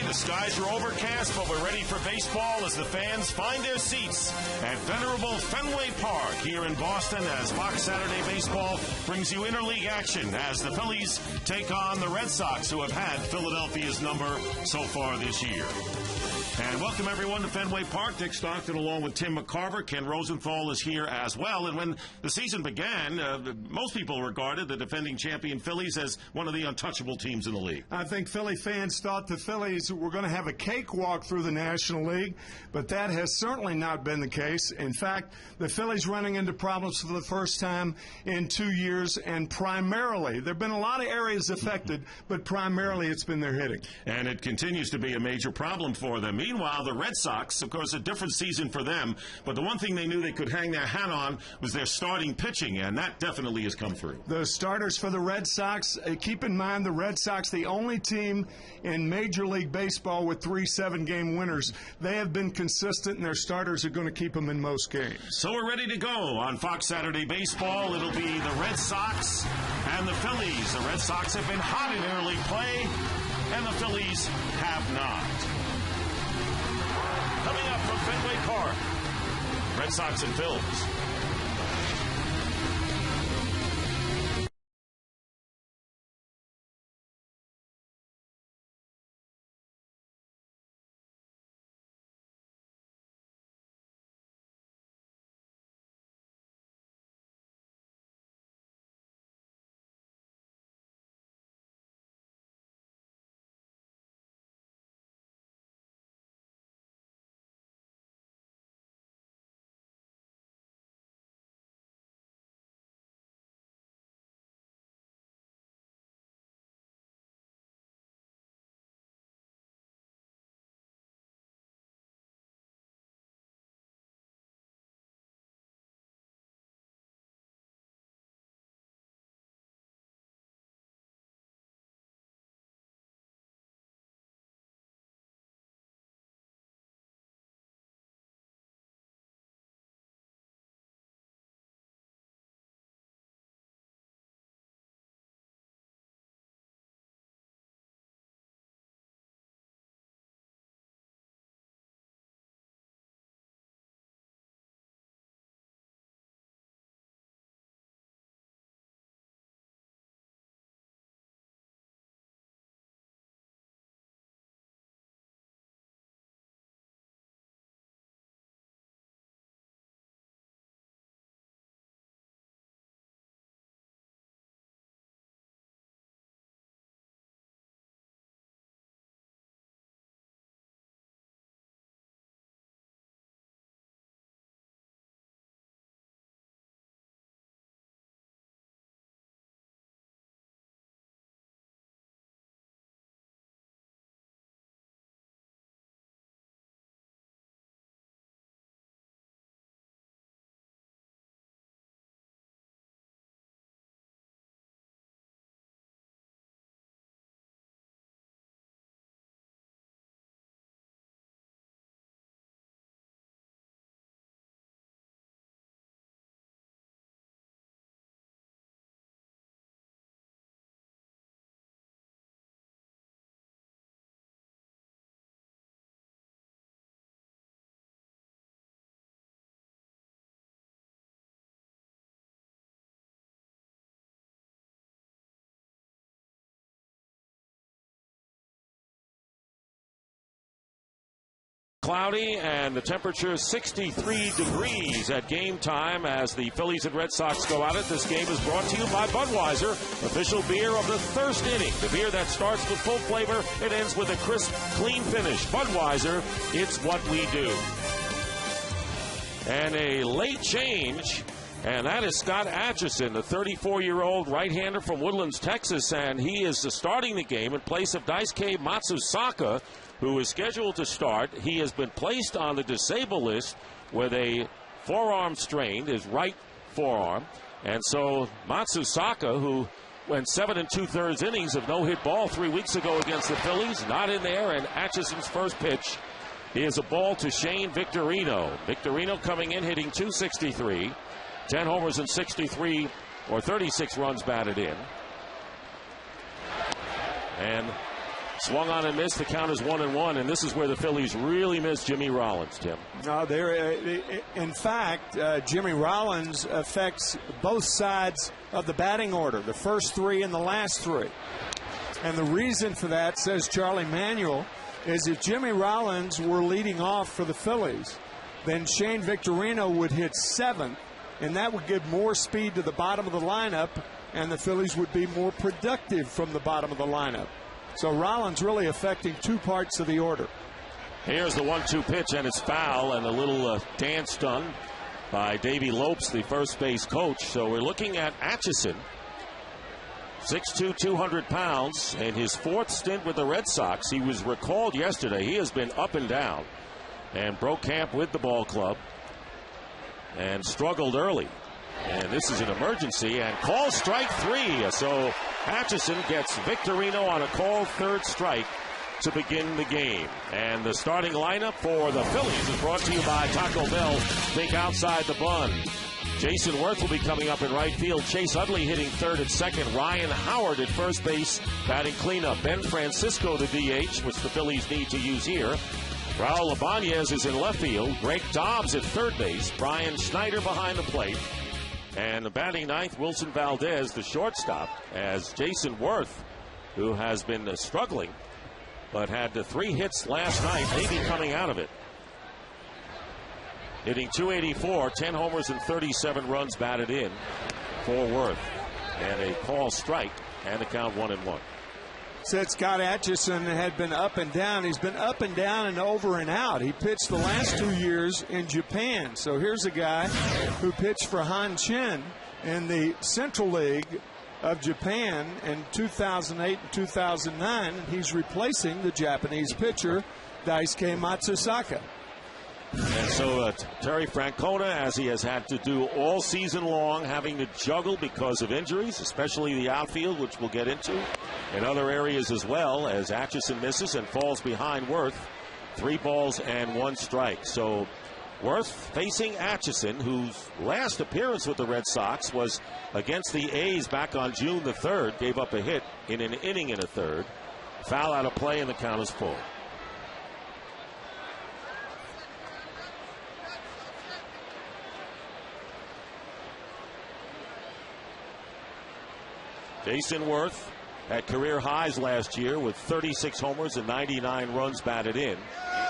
The skies are overcast, but we're ready for baseball as the fans find their seats at venerable Fenway Park here in Boston as Fox Saturday Baseball brings you interleague action as the Phillies take on the Red Sox, who have had Philadelphia's number so far this year. And welcome, everyone, to Fenway Park. Dick Stockton along with Tim McCarver. Ken Rosenthal is here as well. And when the season began, most people regarded the defending champion Phillies as one of the untouchable teams in the league. I think Philly fans thought the Phillies were going to have a cakewalk through the National League, but that has certainly not been the case. In fact, the Phillies running into problems for the first time in 2 years, and primarily, there have been a lot of areas affected, but primarily it's been their hitting. And it continues to be a major problem for them. Meanwhile, the Red Sox, of course, a different season for them, but the one thing they knew they could hang their hat on was their starting pitching, and that definitely has come through. The starters for the Red Sox, keep in mind the Red Sox, the only team in Major League Baseball with 3 7-game winners. They have been consistent, and their starters are going to keep them in most games. So we're ready to go on Fox Saturday Baseball. It'll be the Red Sox and the Phillies. The Red Sox have been hot in interleague play, and the Phillies have not. Coming up from Fenway Park, Red Sox and Phils. Cloudy, and the temperature 63 degrees at game time as the Phillies and Red Sox go at it. This game is brought to you by Budweiser, official beer of the first inning. The beer that starts with full flavor and ends with a crisp, clean finish. Budweiser, it's what we do. And a late change, and that is Scott Atchison, the 34-year-old right-hander from Woodlands, Texas, and he is starting the game in place of Daisuke Matsusaka, who is scheduled to start. He has been placed on the disabled list with a forearm strain, his right forearm. And so Matsusaka, who went 7 2/3 innings of no-hit ball 3 weeks ago against the Phillies, not in there, and Atchison's first pitch is a ball to Shane Victorino. Victorino coming in, hitting .263, 10 homers and 63 or 36 runs batted in. And Swung on and missed. The count is 1-1, and this is where the Phillies really miss Jimmy Rollins, Tim. No, in fact, Jimmy Rollins affects both sides of the batting order, the first three and the last three. And the reason for that, says Charlie Manuel, is if Jimmy Rollins were leading off for the Phillies, then Shane Victorino would hit 7th, and that would give more speed to the bottom of the lineup, and the Phillies would be more productive from the bottom of the lineup. So Rollins really affecting two parts of the order. Here's the 1-2 pitch, and it's foul, and a little dance done by Davey Lopes, the first base coach. So we're looking at Atchison, 6'2", 200 pounds, in his 4th stint with the Red Sox. He was recalled yesterday. He has been up and down and broke camp with the ball club and struggled early. And this is an emergency, and call strike 3. So Atchison gets Victorino on a called 3rd strike to begin the game. And the starting lineup for the Phillies is brought to you by Taco Bell. Think outside the bun. Jason Worth will be coming up in right field. Chase Utley hitting 3rd and 2nd. Ryan Howard at first base batting cleanup. Ben Francisco the DH, which the Phillies need to use here. Raul Ibanez is in left field. Greg Dobbs at 3rd base. Brian Schneider behind the plate. And the batting 9th, Wilson Valdez, the shortstop, as Jason Worth, who has been struggling, but had 3 hits last night, maybe coming out of it. Hitting .284, 10 homers and 37 runs batted in for Worth. And a call strike, and the count 1-1. Said Scott Atchison had been up and down. He's been up and down and over and out. He pitched the last 2 years in Japan. So here's a guy who pitched for Hanshin in the Central League of Japan in 2008 and 2009. He's replacing the Japanese pitcher, Daisuke Matsusaka. And so Terry Francona, as he has had to do all season long, having to juggle because of injuries, especially the outfield, which we'll get into, and other areas as well, as Atchison misses and falls behind Worth. 3 balls and 1 strike. So Worth facing Atchison, whose last appearance with the Red Sox was against the A's back on June the 3rd. Gave up a hit in an inning and a third. Foul out of play, and the count is full. Jason Worth had career highs last year with 36 homers and 99 runs batted in.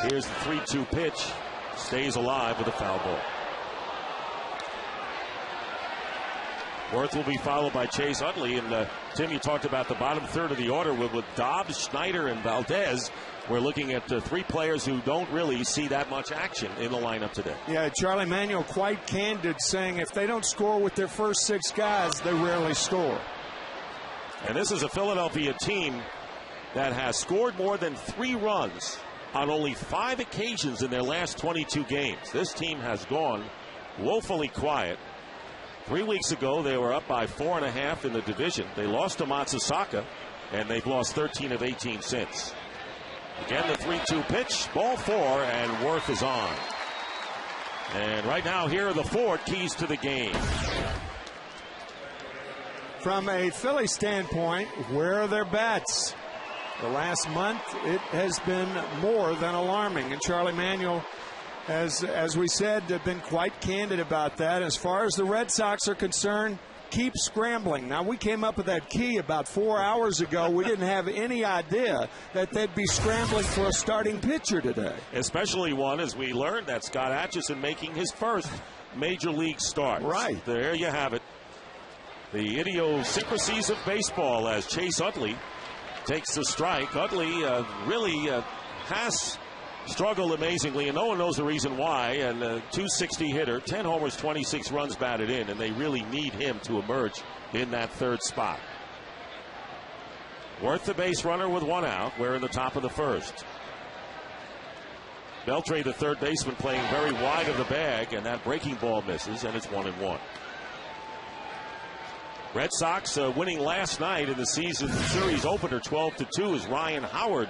Here's the 3-2 pitch. Stays alive with a foul ball. Worth will be followed by Chase Utley. And Tim, you talked about the bottom third of the order with Dobbs, Schneider, and Valdez. We're looking at 3 players who don't really see that much action in the lineup today. Yeah, Charlie Manuel quite candid, saying if they don't score with their first 6 guys, they rarely score. And this is a Philadelphia team that has scored more than 3 runs on only 5 occasions in their last 22 games. This team has gone woefully quiet. 3 weeks ago, they were up by 4.5 in the division. They lost to Matsusaka, and they've lost 13 of 18 since. Again, the 3-2 pitch, ball 4, and Worth is on. And right now, here are the 4 keys to the game. From a Philly standpoint, where are their bats? The last month, it has been more than alarming. And Charlie Manuel, as we said, have been quite candid about that. As far as the Red Sox are concerned, keep scrambling. Now, we came up with that key about 4 hours ago. We didn't have any idea that they'd be scrambling for a starting pitcher today. Especially one, as we learned, that Scott Atchison making his first major league start. Right. There you have it. The idiosyncrasies of baseball as Chase Utley takes the strike. Utley really has struggled amazingly, and no one knows the reason why. And a .260 hitter, 10 homers, 26 runs batted in, and they really need him to emerge in that 3rd spot. Worth the base runner with 1 out. We're in the top of the 1st. Beltre, the 3rd baseman, playing very wide of the bag, and that breaking ball misses, and it's 1-1. Red Sox winning last night in the season series opener 12-2 as Ryan Howard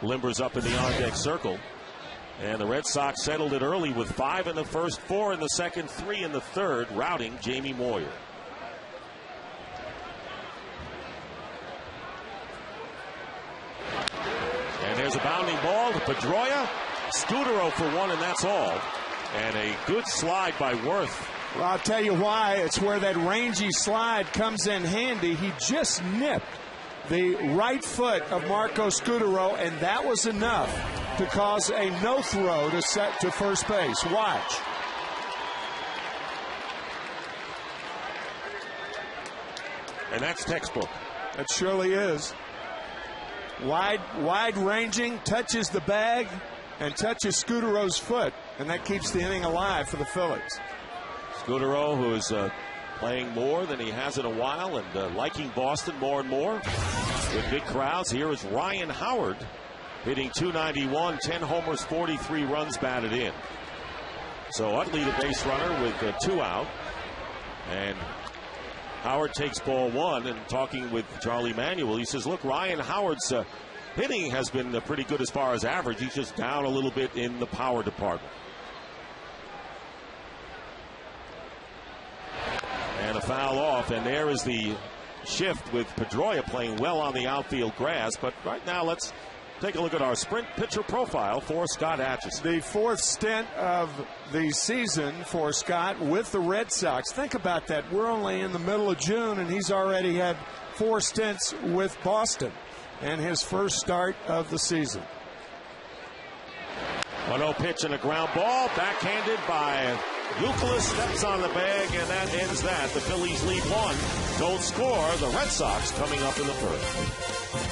limbers up in the on-deck circle. And the Red Sox settled it early with 5 in the first, 4 in the second, 3 in the third, routing Jamie Moyer. There's a bounding ball to Pedroia. Scudero for one, and that's all. And a good slide by Worth. Well, I'll tell you why. It's where that rangy slide comes in handy. He just nipped the right foot of Marco Scudero, and that was enough to cause a no throw to set to first base. Watch. And that's textbook. It surely is. Wide ranging, touches the bag, and touches Scudero's foot, and that keeps the inning alive for the Phillies. Scudero, who is playing more than he has in a while and liking Boston more and more with big crowds. Here is Ryan Howard hitting .291, 10 homers, 43 runs batted in. So Utley the base runner with 2 out. And Howard takes ball 1, and talking with Charlie Manuel, he says, look, Ryan Howard's hitting has been pretty good as far as average. He's just down a little bit in the power department. And a foul off, and there is the shift with Pedroia playing well on the outfield grass. But right now, let's take a look at our sprint pitcher profile for Scott Atchison. The 4th stint of the season for Scott with the Red Sox. Think about that. We're only in the middle of June, and he's already had 4 stints with Boston and his first start of the season. 1-0 pitch and a ground ball, backhanded by Youkilis, steps on the bag, and that ends that. The Phillies lead 1. Don't score. The Red Sox coming up in the 1st.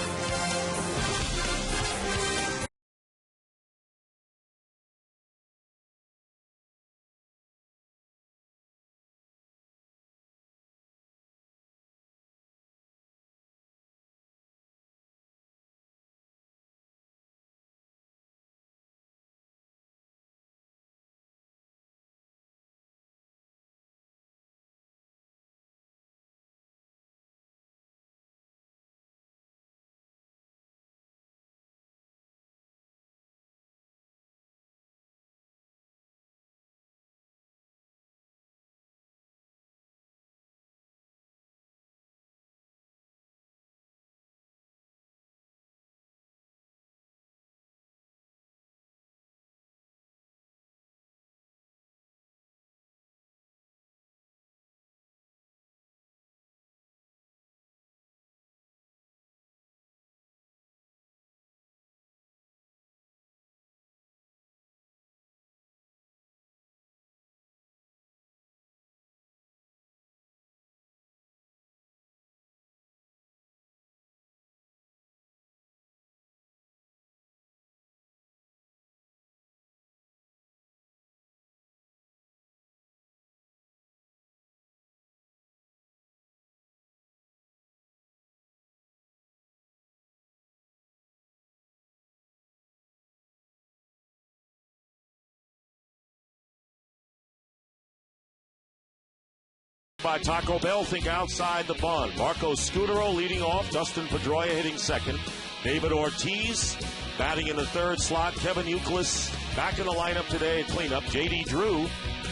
By Taco Bell, think outside the bun. Marco Scudero leading off. Dustin Pedroia hitting second. David Ortiz batting in the 3rd slot. Kevin Youkilis back in the lineup today at cleanup. J.D. Drew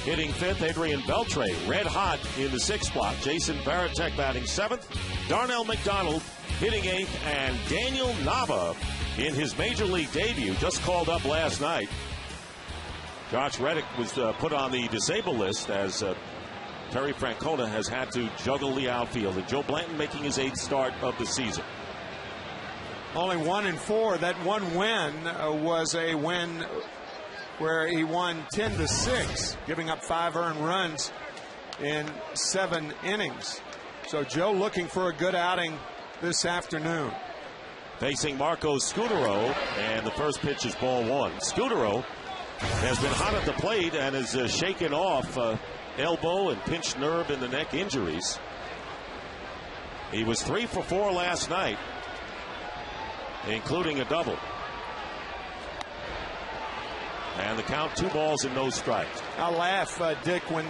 hitting 5th. Adrian Beltre red hot in the 6th spot. Jason Varitek batting 7th. Darnell McDonald hitting 8th. And Daniel Nava in his major league debut just called up last night. Josh Reddick was put on the disabled list as Terry Francona has had to juggle the outfield. And Joe Blanton making his 8th start of the season. Only 1-4. That one win was a win where he won 10-6, giving up 5 earned runs in 7 innings. So Joe looking for a good outing this afternoon. Facing Marco Scudero, and the first pitch is ball 1. Scudero has been hot at the plate and has shaken off elbow and pinched nerve in the neck injuries. He was 3 for 4 last night, including a double. And the count, 2 balls and no strikes. I laugh, Dick, when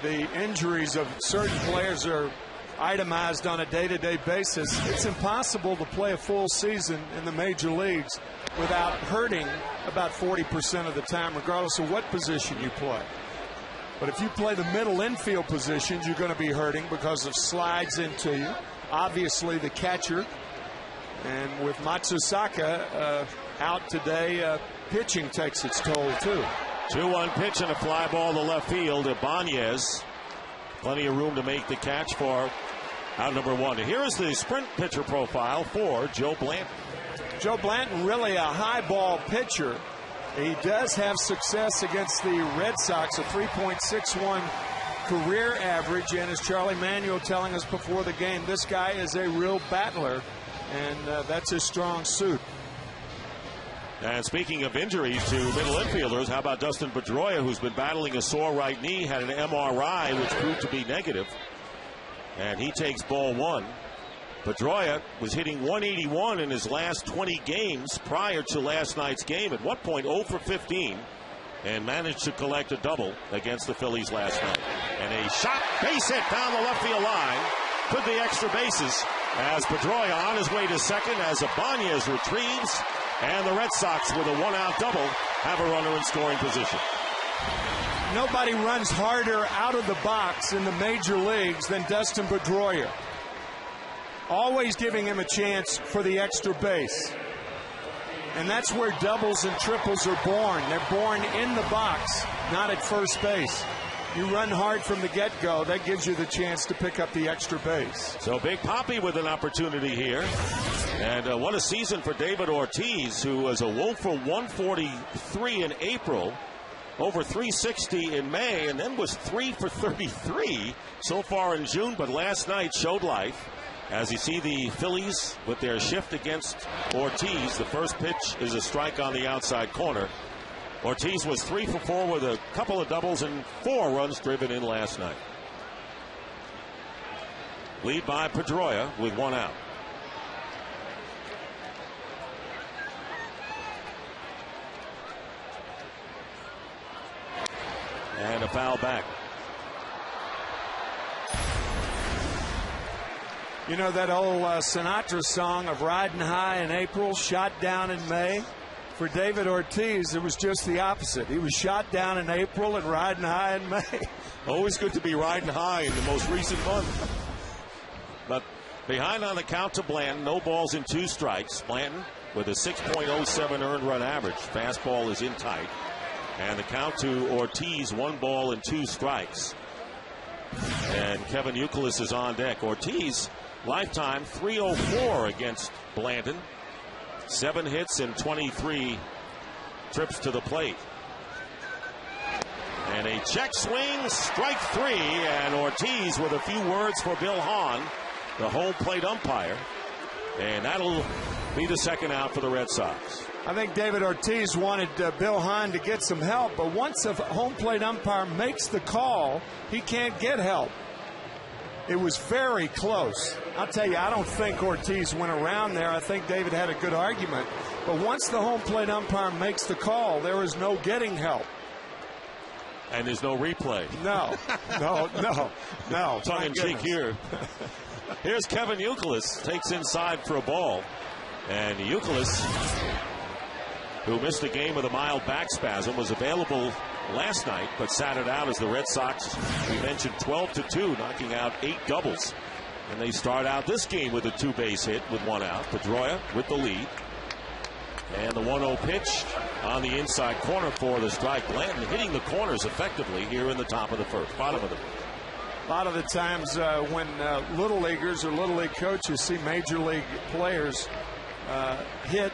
the injuries of certain players are itemized on a day-to-day basis. It's impossible to play a full season in the major leagues without hurting about 40% of the time, regardless of what position you play. But if you play the middle infield positions, you're going to be hurting because of slides into you. Obviously, the catcher. And with Matsusaka, out today. Pitching takes its toll, too. 2-1 pitch and a fly ball to left field. Ibanez. Plenty of room to make the catch for out number 1. Here is the sprint pitcher profile for Joe Blanton. Joe Blanton, really a high ball pitcher. He does have success against the Red Sox, a 3.61 career average. And as Charlie Manuel telling us before the game, this guy is a real battler, and that's his strong suit. And speaking of injuries to middle infielders, how about Dustin Pedroia, who's been battling a sore right knee, had an MRI, which proved to be negative. And he takes ball 1. Pedroia was hitting 181 in his last 20 games prior to last night's game. At one point, 0 for 15, and managed to collect a double against the Phillies last night. And a shot base hit down the left field line. Could the extra bases as Pedroia on his way to second as Ibanez retrieves. And the Red Sox, with a 1-out double, have a runner in scoring position. Nobody runs harder out of the box in the major leagues than Dustin Pedroia. Always giving him a chance for the extra base. And that's where doubles and triples are born. They're born in the box, not at first base. You run hard from the get-go, that gives you the chance to pick up the extra base. So Big Papi with an opportunity here. And what a season for David Ortiz, who was a woeful 143 in April, over 360 in May, and then was 3 for 33 so far in June. But last night showed life. As you see the Phillies with their shift against Ortiz, the first pitch is a strike on the outside corner. Ortiz was 3 for 4 with a couple of doubles and 4 runs driven in last night. Lead by Pedroia with 1 out. And a foul back. You know that old Sinatra song of riding high in April, shot down in May? For David Ortiz, it was just the opposite. He was shot down in April and riding high in May. Always good to be riding high in the most recent month. But behind on the count to Blanton, no balls and 2 strikes. Blanton with a 6.07 earned run average. Fastball is in tight. And the count to Ortiz, 1 ball and 2 strikes. And Kevin Youkilis is on deck. Ortiz, lifetime 304 against Blanton. 7 hits and 23 trips to the plate. And a check swing, strike 3, and Ortiz with a few words for Bill Hahn, the home plate umpire. And that'll be the second out for the Red Sox. I think David Ortiz wanted Bill Hahn to get some help, but once a home plate umpire makes the call, he can't get help. It was very close. I'll tell you, I don't think Ortiz went around there. I think David had a good argument. But once the home plate umpire makes the call, there is no getting help. And there's no replay. No. Tongue in cheek here. Here's Kevin Youkilis, takes inside for a ball. And Youkilis, who missed a game with a mild back spasm, was available last night, but sat it out as the Red Sox, we mentioned 12-2, knocking out 8 doubles. And they start out this game with a 2-base hit with 1 out. Pedroia with the lead. And the 1-0 pitch on the inside corner for the strike. Blanton hitting the corners effectively here in the top of the first, bottom of the first. A lot of the times when little leaguers or little league coaches see major league players hit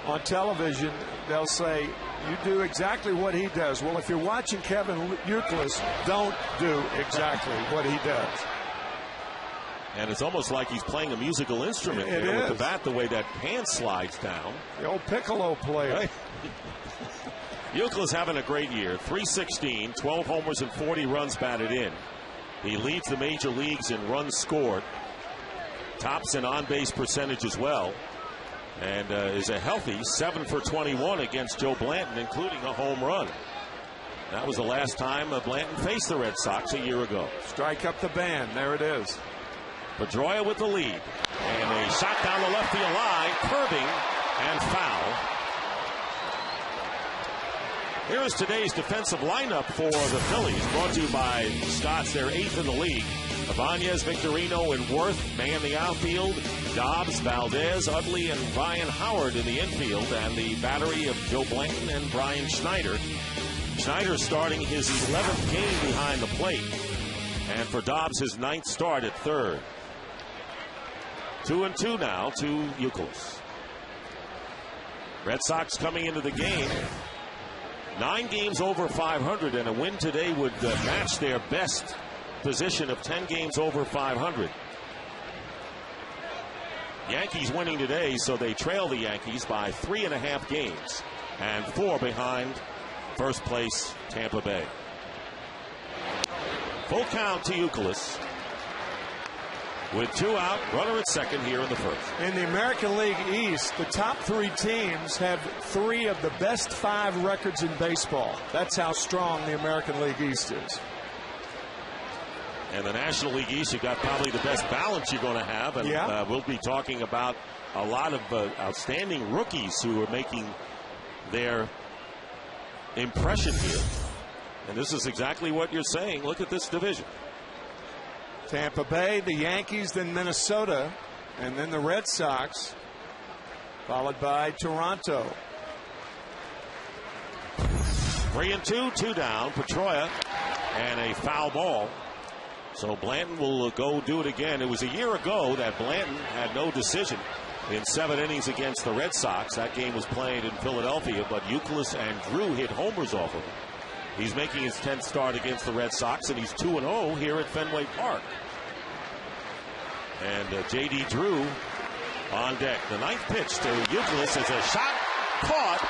on television, they'll say, you do exactly what he does. Well, if you're watching Kevin Youkilis, don't do exactly what he does. And it's almost like he's playing a musical instrument with the bat, the way that hand slides down. The old piccolo player. Right. Youkilis having a great year. 316, 12 homers and 40 runs batted in. He leads the major leagues in runs scored. Tops in on-base percentage as well. And is a healthy 7 for 21 against Joe Blanton, including a home run. That was the last time Blanton faced the Red Sox a year ago. Strike up the band. There it is. Pedroia with the lead. And a shot down the left field line, curving and foul. Here is today's defensive lineup for the Phillies, brought to you by Scott's. They're 8th in the league. Ibanez, Victorino, and Worth man the outfield. Dobbs, Valdez, Utley, and Ryan Howard in the infield. And the battery of Joe Blanton and Brian Schneider. Schneider starting his 11th game behind the plate. And for Dobbs, his 9th start at third. 2-2 now to Youkilis. Red Sox coming into the game 9 games over 500, and a win today would match their best position of 10 games over 500. Yankees winning today, so they trail the Yankees by 3.5 games and 4 behind first place Tampa Bay. Full count to Youkilis with 2 out, runner at second here in the first. In the American League East, the top 3 teams have 3 of the best 5 records in baseball. That's how strong the American League East is. And the National League East, you've got probably the best balance you're going to have. And we'll be talking about a lot of outstanding rookies who are making their impression here. And this is exactly what you're saying. Look at this division. Tampa Bay, the Yankees, then Minnesota, and then the Red Sox, followed by Toronto. 3-2, 2 down. Pedroia, and a foul ball. So Blanton will go do it again. It was a year ago that Blanton had no decision in 7 innings against the Red Sox. That game was played in Philadelphia, but Youkilis and Drew hit homers off of him. He's making his 10th start against the Red Sox, and he's 2-0 here at Fenway Park. And J.D. Drew on deck. The 9th pitch to Youkilis is a shot caught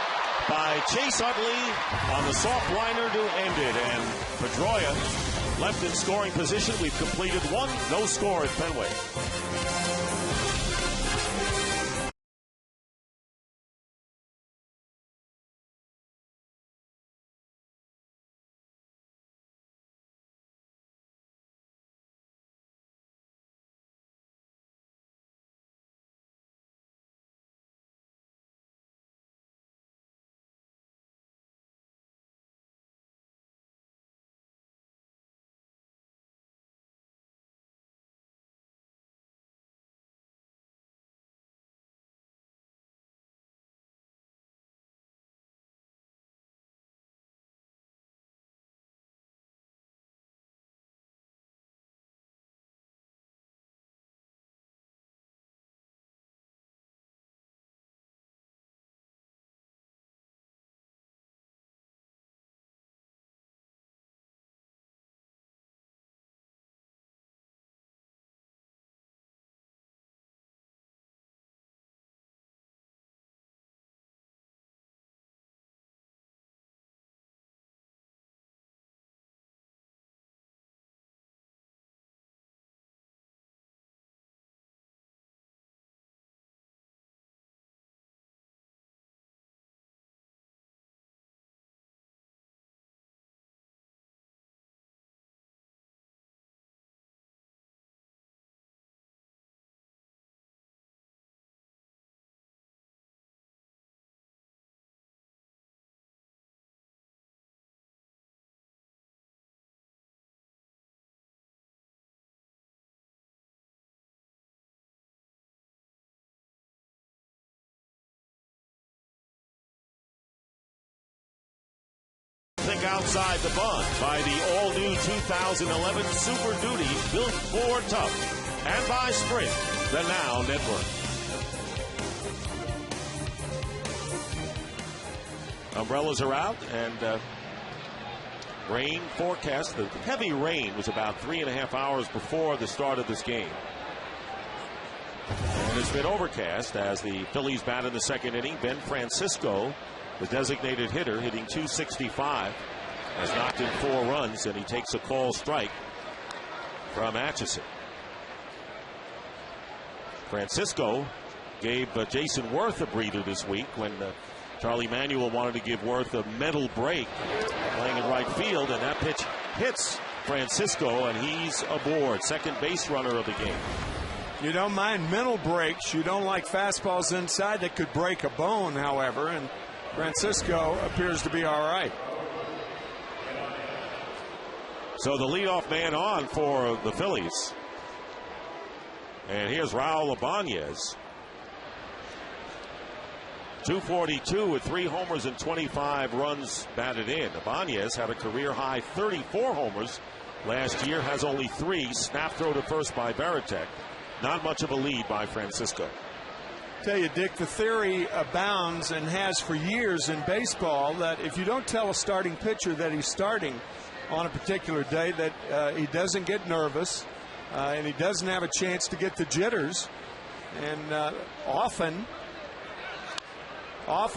by Chase Utley on the soft liner to end it. And Pedroia left in scoring position. We've completed 1, no score at Fenway. Think outside the bunch by the all-new 2011 Super Duty, built for tough, and by Sprint, the Now Network. Umbrellas are out, and rain forecast. The heavy rain was about 3.5 hours before the start of this game. And it's been overcast as the Phillies bat in the second inning. Ben Francisco, the designated hitter, hitting .265, has knocked in 4 runs, and he takes a call strike from Atchison. Francisco gave Jason Worth a breather this week when Charlie Manuel wanted to give Worth a mental break playing in right field, and that pitch hits Francisco, and he's aboard, second base runner of the game. You don't mind mental breaks. You don't like fastballs inside that could break a bone, however, and Francisco appears to be all right. So the leadoff man on for the Phillies. And here's Raul Ibanez. 242 with 3 homers and 25 runs batted in. Ibanez had a career-high 34 homers last year, has only 3. Snap throw to first by Veritek. Not much of a lead by Francisco. Tell you, Dick, the theory abounds and has for years in baseball that if you don't tell a starting pitcher that he's starting on a particular day, that he doesn't get nervous and he doesn't have a chance to get the jitters. And often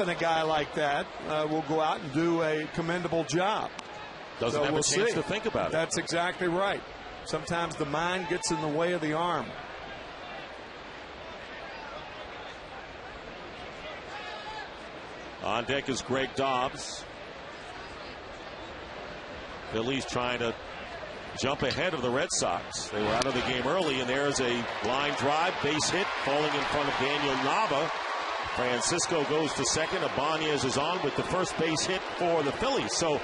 a guy like that will go out and do a commendable job. Doesn't have a chance to think about it. That's exactly right. Sometimes the mind gets in the way of the arm. On deck is Greg Dobbs. Phillies trying to jump ahead of the Red Sox. They were out of the game early, and there's a line drive, base hit, falling in front of Daniel Nava. Francisco goes to second. Ibanez is on with the first base hit for the Phillies. So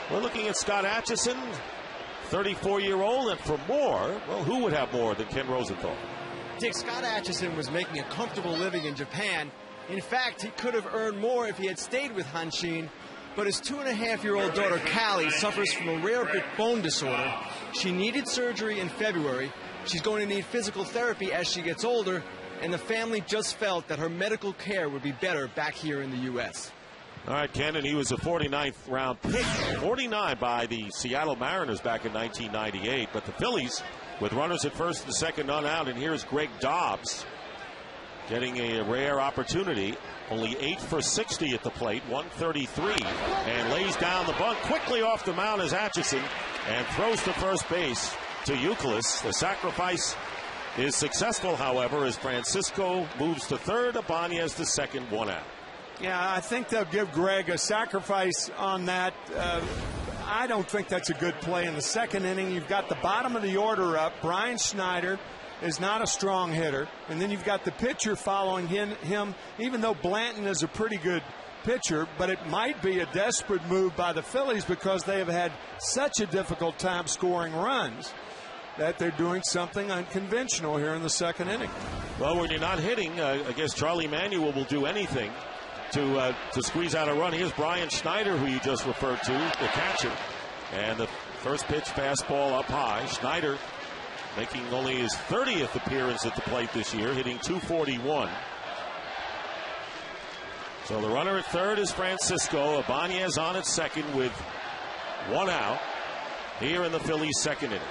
we're looking at Scott Atchison, 34-year-old, and for more, well, who would have more than Ken Rosenthal? Dick, Scott Atchison was making a comfortable living in Japan. In fact, he could have earned more if he had stayed with Hanshin, but his 2.5-year-old daughter, Callie, suffers from a rare bone disorder. She needed surgery in February. She's going to need physical therapy as she gets older, and the family just felt that her medical care would be better back here in the U.S. All right, Ken, and he was a 49th round pick, 49 by the Seattle Mariners back in 1998, but the Phillies, with runners at first and second, none out, and here's Greg Dobbs, getting a rare opportunity. Only 8 for 60 at the plate, 133, and lays down the bunt quickly off the mound as Atchison, and throws to first base to Euclid. The sacrifice is successful, however, as Francisco moves to third, Ibanez to second, 1 out. Yeah, I think they'll give Greg a sacrifice on that. I don't think that's a good play in the second inning. You've got the bottom of the order up. Brian Schneider is not a strong hitter. And then you've got the pitcher following him, even though Blanton is a pretty good pitcher, but it might be a desperate move by the Phillies because they have had such a difficult time scoring runs that they're doing something unconventional here in the second inning. Well, when you're not hitting, I guess Charlie Manuel will do anything to squeeze out a run. Here's Brian Schneider, who you just referred to, the catcher. And the first pitch fastball up high. Schneider making only his 30th appearance at the plate this year, hitting .241. So the runner at third is Francisco. Ibanez on at second with 1 out here in the Phillies' second inning.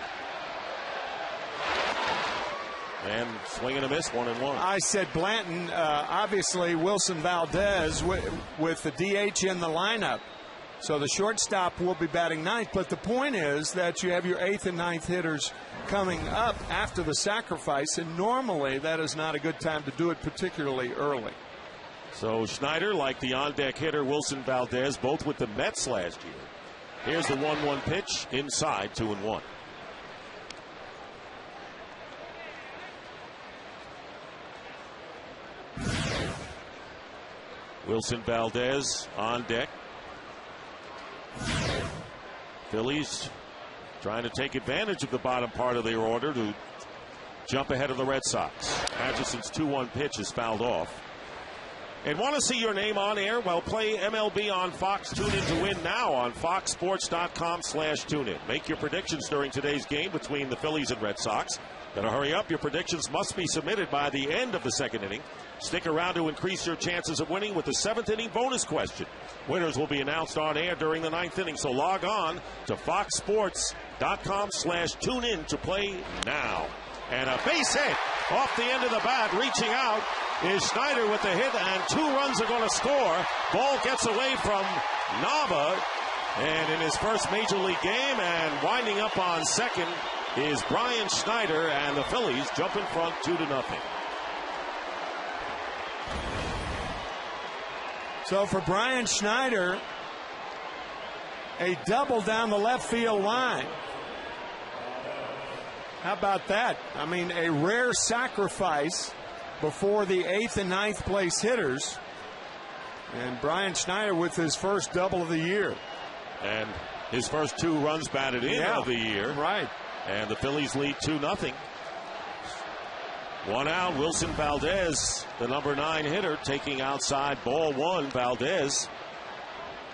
And swing and a miss, 1-1. I said Blanton. Obviously, Wilson Valdez with the DH in the lineup. So the shortstop will be batting ninth. But the point is that you have your 8th and 9th hitters coming up after the sacrifice. And normally that is not a good time to do it, particularly early. So Schneider, like the on-deck hitter Wilson Valdez, both with the Mets last year. Here's the 1-1 pitch inside, 2-1. Wilson Valdez on deck. Phillies trying to take advantage of the bottom part of their order to jump ahead of the Red Sox. Atchison's 2-1 pitch is fouled off. And want to see your name on air? Well, play MLB on Fox. Tune in to win now on foxsports.com/tunein. Make your predictions during today's game between the Phillies and Red Sox. Better hurry up. Your predictions must be submitted by the end of the second inning. Stick around to increase your chances of winning with the 7th inning bonus question. Winners will be announced on air during the 9th inning, so log on to foxsports.com/tunein to play now. And a base hit off the end of the bat, reaching out is Schneider with the hit, and 2 runs are going to score. Ball gets away from Nava, and in his first major league game, and winding up on second is Brian Schneider, and the Phillies jump in front 2-0. So for Brian Schneider, a double down the left field line. How about that? I mean, a rare sacrifice before the 8th and 9th place hitters. And Brian Schneider with his first double of the year. And His first 2 runs batted in of the year. Right. And the Phillies lead 2-0. 1 out, Wilson Valdez, the number 9 hitter, taking outside ball 1. Valdez,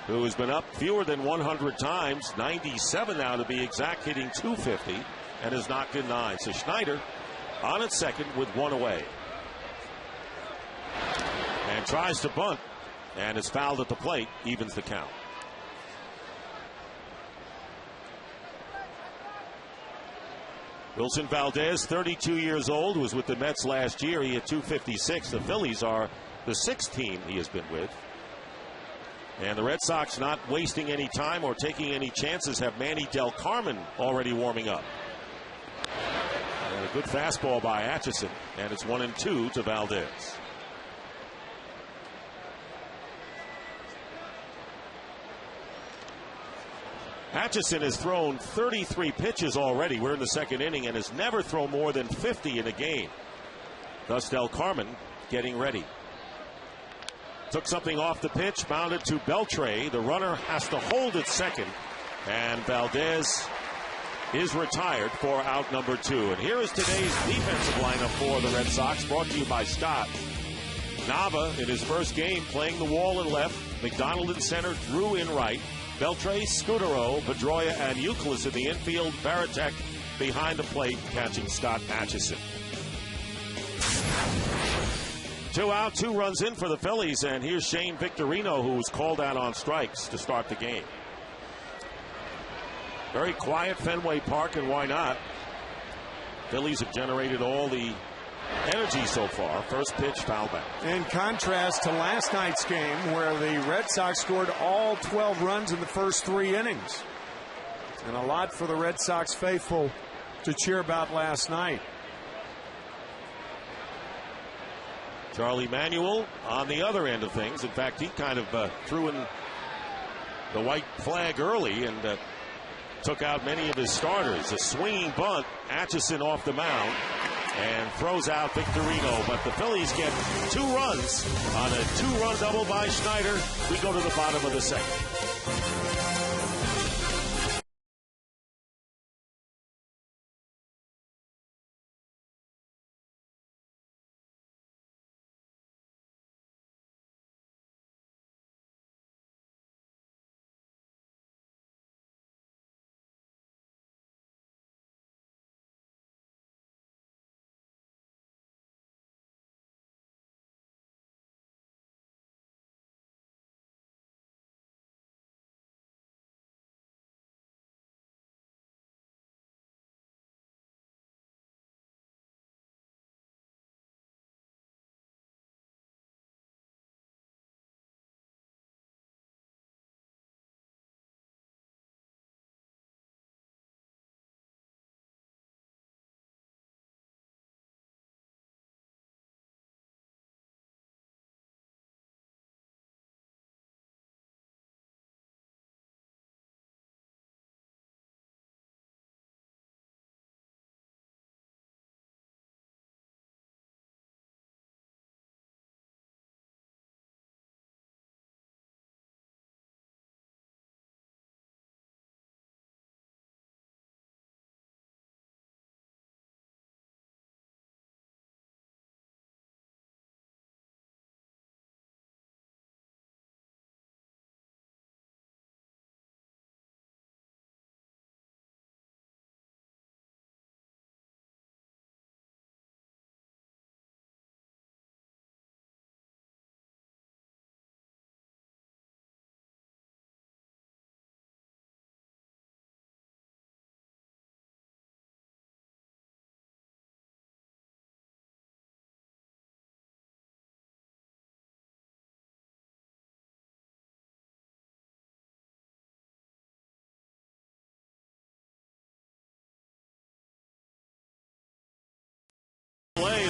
who has been up fewer than 100 times, 97 now to be exact, hitting .250, and has knocked in 9. So Schneider on at second with 1 away. And tries to bunt, and is fouled at the plate, evens the count. Wilson Valdez, 32 years old, was with the Mets last year. He had .256. The Phillies are the 6th team he has been with. And the Red Sox, not wasting any time or taking any chances, have Manny Del Carmen already warming up. And a good fastball by Atchison, and it's 1-2 to Valdez. Atchison has thrown 33 pitches already. We're in the 2nd inning, and has never thrown more than 50 in a game. Thus Del Carmen getting ready. Took something off the pitch, mounted to Beltre. The runner has to hold at second, and Valdez is retired for out number 2. And here is today's defensive lineup for the Red Sox, brought to you by Scott. Nava in his first game playing the wall in left, McDonald in center, Drew in right, Beltre, Scudero, Pedroia, and Euclid in the infield. Varitek behind the plate, catching Scott Atchison. 2 out, 2 runs in for the Phillies, and here's Shane Victorino, who was called out on strikes to start the game. Very quiet Fenway Park, and why not? Phillies have generated all the energy so far. First pitch, foul back. In contrast to last night's game, where the Red Sox scored all 12 runs in the first 3 innings. And a lot for the Red Sox faithful to cheer about last night. Charlie Manuel on the other end of things. In fact, he kind of threw in the white flag early and took out many of his starters. A swinging bunt, Atchison off the mound, and throws out Victorino. But the Phillies get 2 runs on a 2-run double by Schneider. We go to the bottom of the 2nd.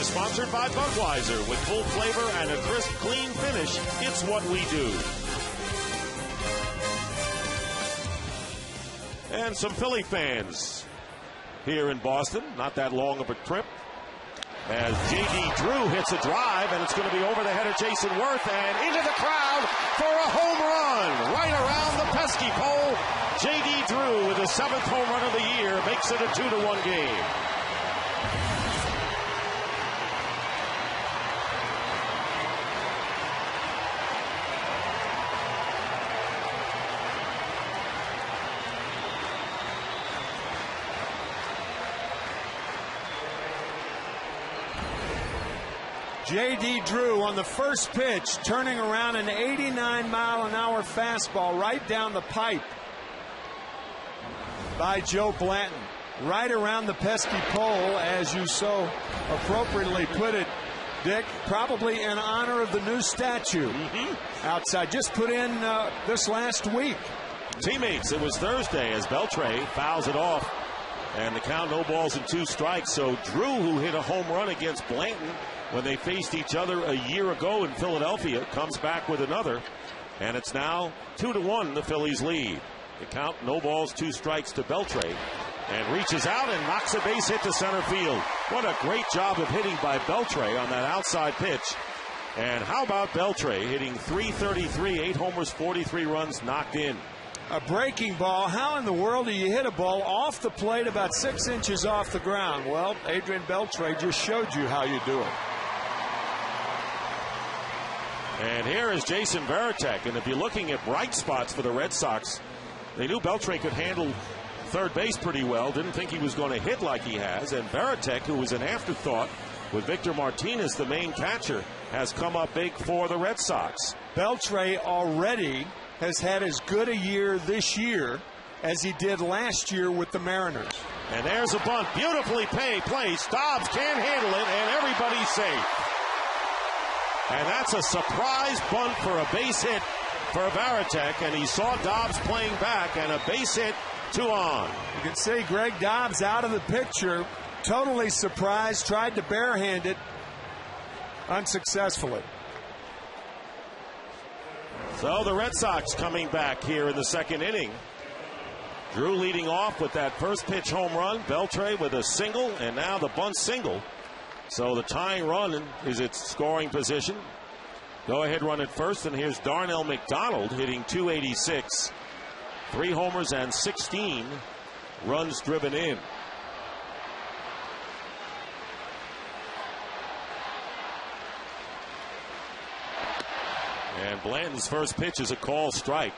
Is sponsored by Budweiser. With full flavor and a crisp, clean finish, it's what we do. And some Philly fans here in Boston. Not that long of a trip. As J.D. Drew hits a drive, and it's going to be over the head of Jason Worth and into the crowd for a home run. Right around the pesky pole. J.D. Drew with his 7th home run of the year makes it a 2-1 game. J.D. Drew on the first pitch, turning around an 89-mile-an-hour fastball right down the pipe by Joe Blanton. Right around the pesky pole, as you so appropriately put it, Dick, probably in honor of the new statue outside, just put in this last week. Teammates, it was Thursday as Beltre fouls it off, and the count, no balls and 2 strikes. So Drew, who hit a home run against Blanton when they faced each other a year ago in Philadelphia, comes back with another, and it's now 2-1, the Phillies lead. The count, no balls, 2 strikes to Beltre, and reaches out and knocks a base hit to center field. What a great job of hitting by Beltre on that outside pitch. And how about Beltre hitting .333, 8 homers, 43 runs knocked in. A breaking ball. How in the world do you hit a ball off the plate about 6 inches off the ground? Well, Adrian Beltre just showed you how you do it. And here is Jason Varitek. And if you're looking at bright spots for the Red Sox, they knew Beltre could handle third base pretty well. Didn't think he was going to hit like he has. And Varitek, who was an afterthought with Victor Martinez, the main catcher, has come up big for the Red Sox. Beltre already has had as good a year this year as he did last year with the Mariners. And there's a bunt. Beautifully placed. Dobbs can't handle it, and everybody's safe. And that's a surprise bunt for a base hit for Varitek, and he saw Dobbs playing back, and a base hit, 2 on. You can see Greg Dobbs out of the picture, totally surprised, tried to barehand it unsuccessfully. So the Red Sox coming back here in the 2nd inning. Drew leading off with that first pitch home run. Beltre with a single, and now the bunt single. So the tying run is its scoring position. Go ahead run at first, and here's Darnell McDonald hitting .286. 3 homers and 16 runs driven in. And Blanton's first pitch is a call strike.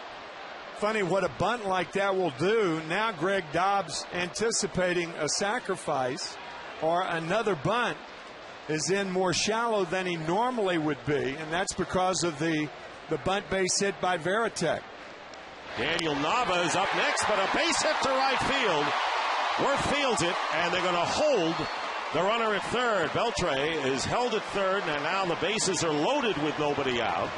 Funny what a bunt like that will do. Now Greg Dobbs anticipating a sacrifice or another bunt is in more shallow than he normally would be, and that's because of the bunt base hit by Varitek. Daniel Nava is up next, but a base hit to right field. Worth fields it, and they're going to hold the runner at third. Beltre is held at third, and now the bases are loaded with nobody out,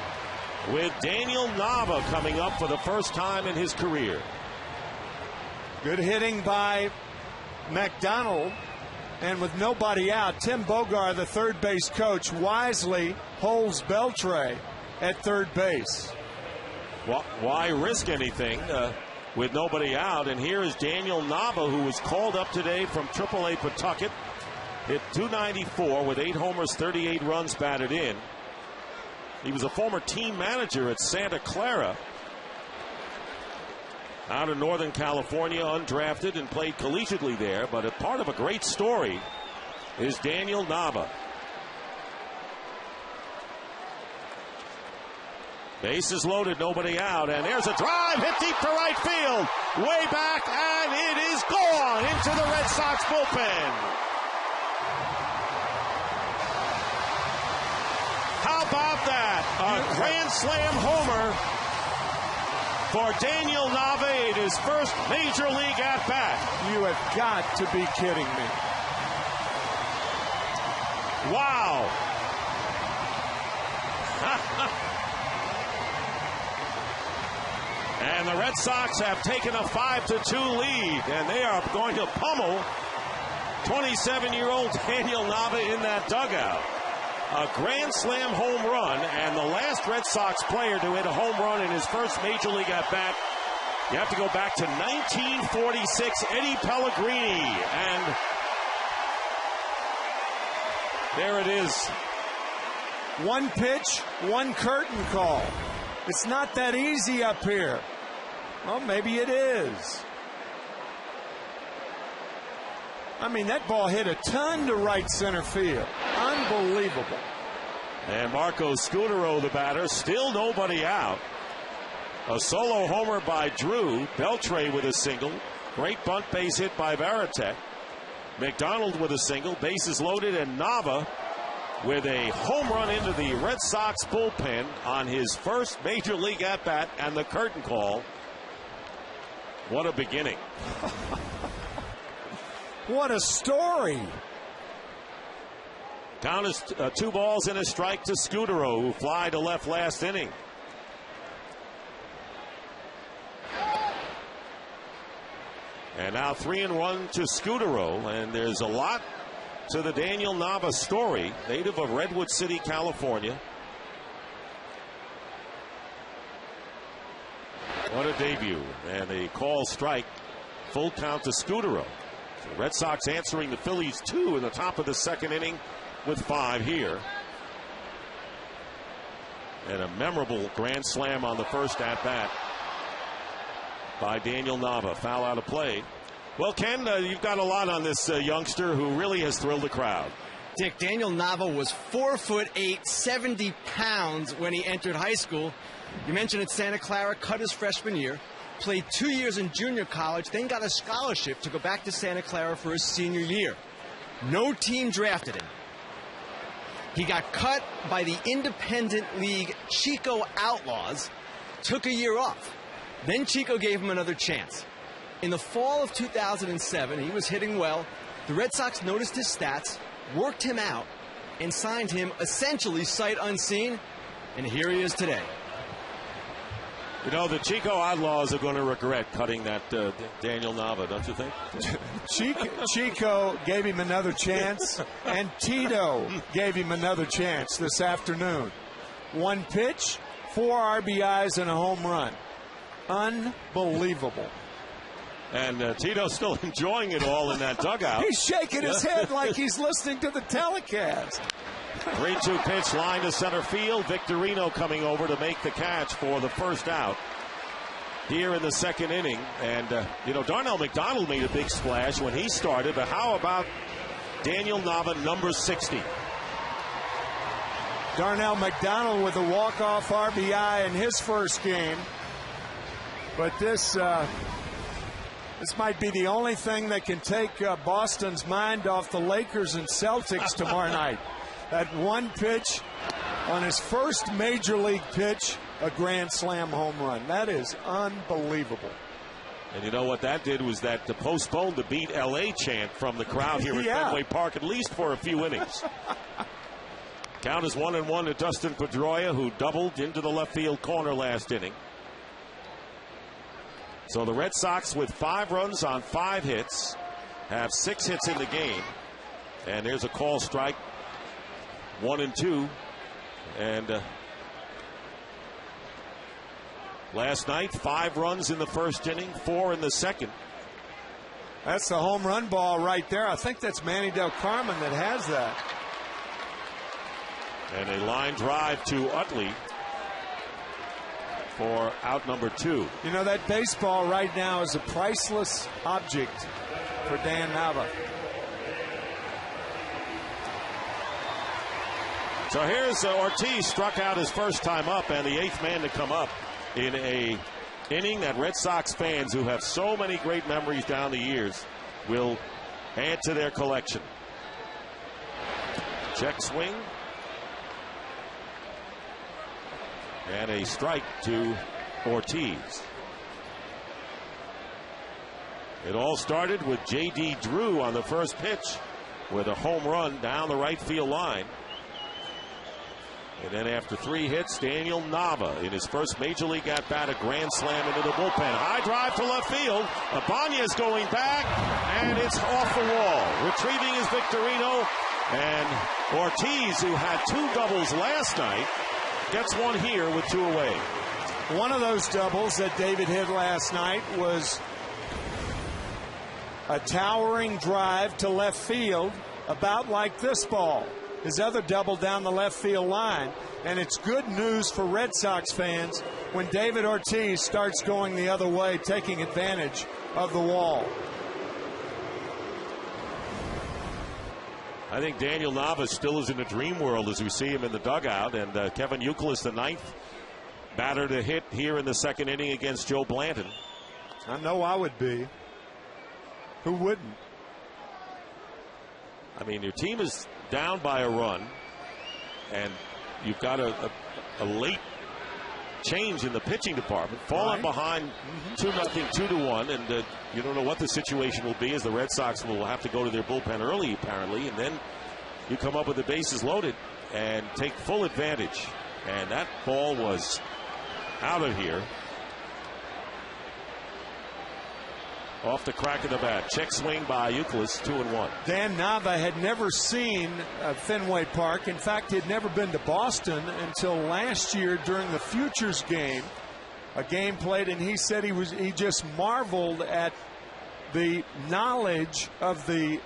with Daniel Nava coming up for the first time in his career. Good hitting by McDonald. And with nobody out, Tim Bogar, the third base coach, wisely holds Beltre at third base. Why risk anything with nobody out? And here is Daniel Nava, who was called up today from AAA Pawtucket. Hit .294 with 8 homers, 38 runs batted in. He was a former team manager at Santa Clara out in Northern California, undrafted, and played collegiately there. But a part of a great story is Daniel Nava. Bases loaded, nobody out, and there's a drive hit deep to right field, way back, and it is gone into the Red Sox bullpen. How about that? A grand slam homer for Daniel Nava in his first major league at-bat. You have got to be kidding me. Wow. And the Red Sox have taken a 5-2 lead, and they are going to pummel 27-year-old Daniel Nava in that dugout. A grand slam home run, and the last Red Sox player to hit a home run in his first major league at-bat, you have to go back to 1946, Eddie Pellegrini. And there it is. One pitch, one curtain call. It's not that easy up here. Well, maybe it is. I mean, that ball hit a ton to right center field. Unbelievable. And Marco Scutaro, the batter, still nobody out. A solo homer by Drew. Beltre with a single. Great bunt base hit by Varitek. McDonald with a single. Bases loaded, and Nava with a home run into the Red Sox bullpen on his first major league at-bat, and the curtain call. What a beginning. What a story. Count is 2 balls and a strike to Scutaro, who fly to left last inning. And now 3-1 to Scutaro, and there's a lot to the Daniel Nava story, native of Redwood City, California. What a debut, and a call strike, full count to Scutaro. The Red Sox answering the Phillies 2 in the top of the second inning with 5 here. And a memorable grand slam on the first at-bat by Daniel Nava. Foul out of play. Well, Ken, you've got a lot on this youngster who really has thrilled the crowd. Dick, Daniel Nava was 4'8", 70 pounds when he entered high school. You mentioned at Santa Clara, cut his freshman year, played 2 years in junior college, then got a scholarship to go back to Santa Clara for his senior year. No team drafted him. He got cut by the independent league Chico Outlaws, took a year off. Then Chico gave him another chance. In the fall of 2007, he was hitting well. The Red Sox noticed his stats, worked him out, and signed him essentially sight unseen. And here he is today. You know, the Chico Outlaws are going to regret cutting that Daniel Nava, don't you think? Chico gave him another chance, and Tito gave him another chance this afternoon. 1 pitch, 4 RBIs, and a home run. Unbelievable. And Tito's still enjoying it all in that dugout. He's shaking his head like he's listening to the telecast. 3-2 pitch, line to center field. Victorino coming over to make the catch for the first out here in the second inning. And, Darnell McDonald made a big splash when he started. But how about Daniel Nava, number 60? Darnell McDonald with a walk-off RBI in his first game. But this might be the only thing that can take Boston's mind off the Lakers and Celtics tomorrow night. That 1 pitch on his first major league pitch, a grand slam home run. That is unbelievable. And you know what that did was that to postpone the Beat LA chant from the crowd here at Fenway Park, at least for a few innings. Count is 1-1 to Dustin Pedroia, who doubled into the left field corner last inning. So the Red Sox, with 5 runs on 5 hits, have 6 hits in the game. And there's a call strike, 1-2. And last night, 5 runs in the first inning, 4 in the second. That's the home run ball right there. I think that's Manny Del Carmen that has that. And a line drive to Utley for out number 2. You know, that baseball right now is a priceless object for Dan Nava. So here's Ortiz, struck out his first time up, and the 8th man to come up in a inning that Red Sox fans, who have so many great memories down the years, will add to their collection. Check swing. And a strike to Ortiz. It all started with J.D. Drew on the first pitch with a home run down the right field line. And then after 3 hits, Daniel Nava in his first major league at-bat, a grand slam into the bullpen. High drive to left field. Ibanez going back, and it's off the wall. Retrieving is Victorino, and Ortiz, who had 2 doubles last night, gets one here with 2 away. One of those doubles that David hit last night was a towering drive to left field, about like this ball. His other double down the left field line. And it's good news for Red Sox fans when David Ortiz starts going the other way, taking advantage of the wall. I think Daniel Nava still is in a dream world as we see him in the dugout. And Kevin Youkilis, the ninth batter to hit here in the second inning against Joe Blanton. I know I would be. Who wouldn't? I mean, your team is down by a run, and you've got a late change in the pitching department. Falling behind 2-0, 2-1, and you don't know what the situation will be, as the Red Sox will have to go to their bullpen early, apparently, and then you come up with the bases loaded and take full advantage. And that ball was out of here. Off the crack of the bat. Check swing by Youkilis, 2-1. Dan Nava had never seen Fenway Park. In fact, he had never been to Boston until last year during the Futures game, a game played, and he said he just marveled at the knowledge of the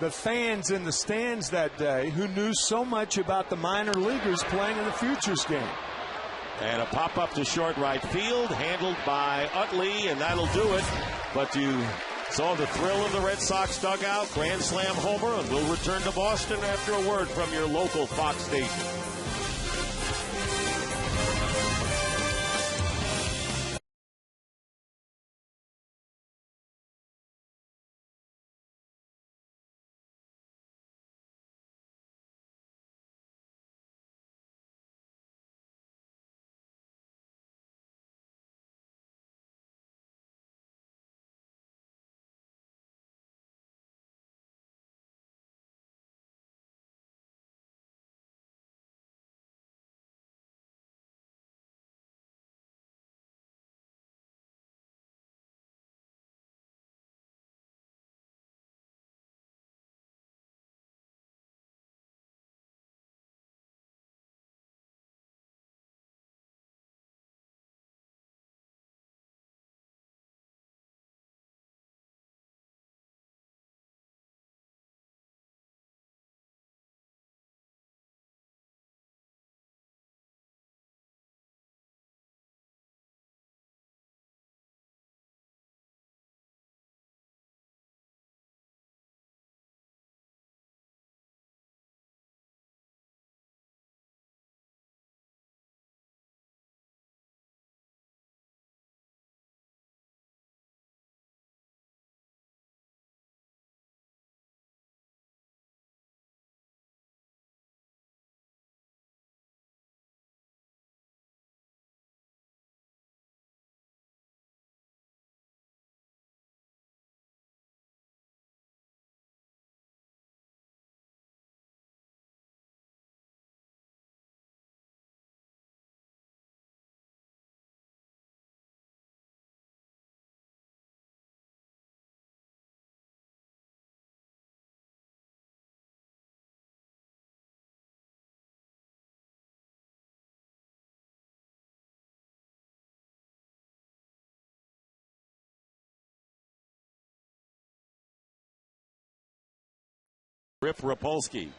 fans in the stands that day who knew so much about the minor leaguers playing in the Futures game. And a pop-up to short right field, handled by Utley, and that'll do it. But you saw the thrill of the Red Sox dugout, grand slam homer, and we'll return to Boston after a word from your local Fox station. Rip Rapolsky.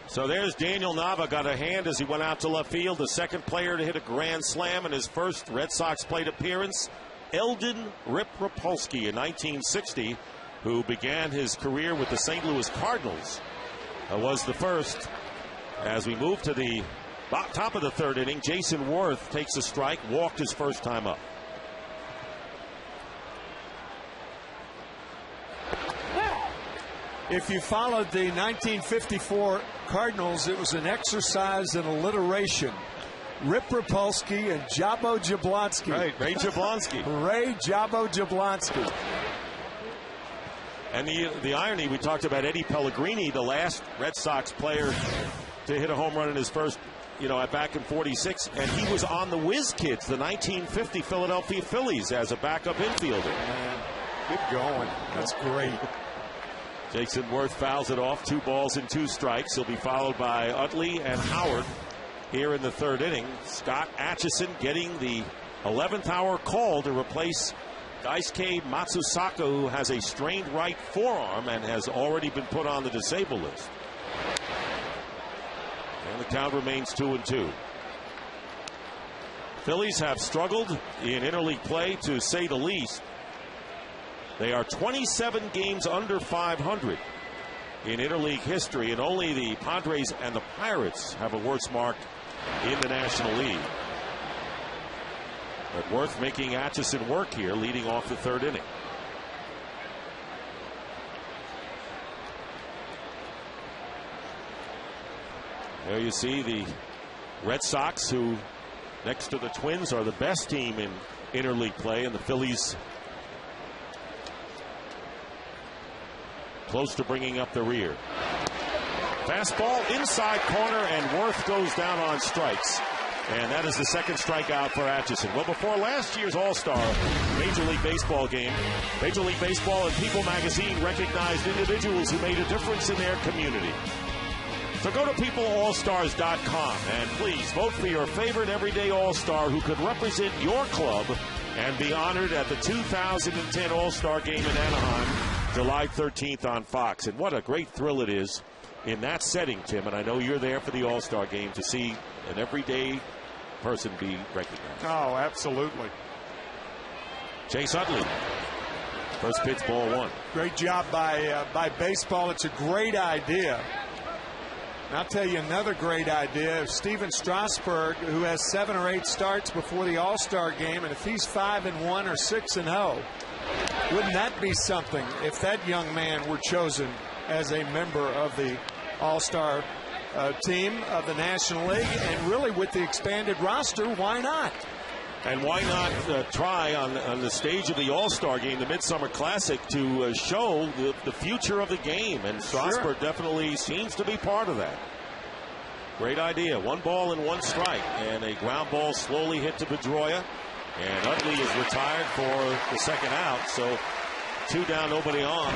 So there's Daniel Nava, got a hand as he went out to left field. The second player to hit a grand slam in his first Red Sox plate appearance, Eldon Rip Rapolsky in 1960, who began his career with the St. Louis Cardinals, was the first. As we move to the top of the third inning, Jason Worth takes a strike, walked his first time up. If you followed the 1954 Cardinals, it was an exercise in alliteration. Rip Rapolsky and Jabo Jablonski. Right, Ray Jablonski. Ray Jabo Jablonski. And the irony, we talked about Eddie Pellegrini, the last Red Sox player to hit a home run in his first, back in '46, and he was on the Whiz Kids, the 1950 Philadelphia Phillies, as a backup infielder. Man, good going. That's great. Jason Worth fouls it off. 2 balls and 2 strikes. He'll be followed by Utley and Howard here in the third inning. Scott Atchison getting the 11th hour call to replace Daisuke Matsusaka, who has a strained right forearm and has already been put on the disabled list. count remains 2-2. Phillies have struggled in interleague play, to say the least. They are 27 games under 500 in interleague history, and only the Padres and the Pirates have a worse mark in the National League. But Worth making Atchison work here, leading off the third inning. There you see the Red Sox, who next to the Twins are the best team in interleague play, and the Phillies close to bringing up the rear. Fastball inside corner, and Worth goes down on strikes. And that is the second strikeout for Atchison. Well, before last year's All-Star Major League Baseball game, Major League Baseball and People magazine recognized individuals who made a difference in their community. So go to peopleallstars.com and please vote for your favorite everyday All-Star who could represent your club and be honored at the 2010 All-Star game in Anaheim, July 13th on Fox. And what a great thrill it is in that setting, Tim. And I know you're there for the All-Star game to see an everyday person be recognized. Oh, absolutely. Chase Utley. First pitch, ball one. Great job by baseball. It's a great idea. And I'll tell you another great idea. If Steven Strasburg, who has 7 or 8 starts before the All-Star game, and if he's 5-1 or 6-0, wouldn't that be something if that young man were chosen as a member of the All-Star team of the National League? And really, with the expanded roster, why not? And why not try on the stage of the All-Star game, the Midsummer Classic, to show the future of the game? And Strasburg definitely seems to be part of that. Great idea. 1 ball and 1 strike. And a ground ball slowly hit to Pedroia. And Utley is retired for the second out. So 2 down, nobody on.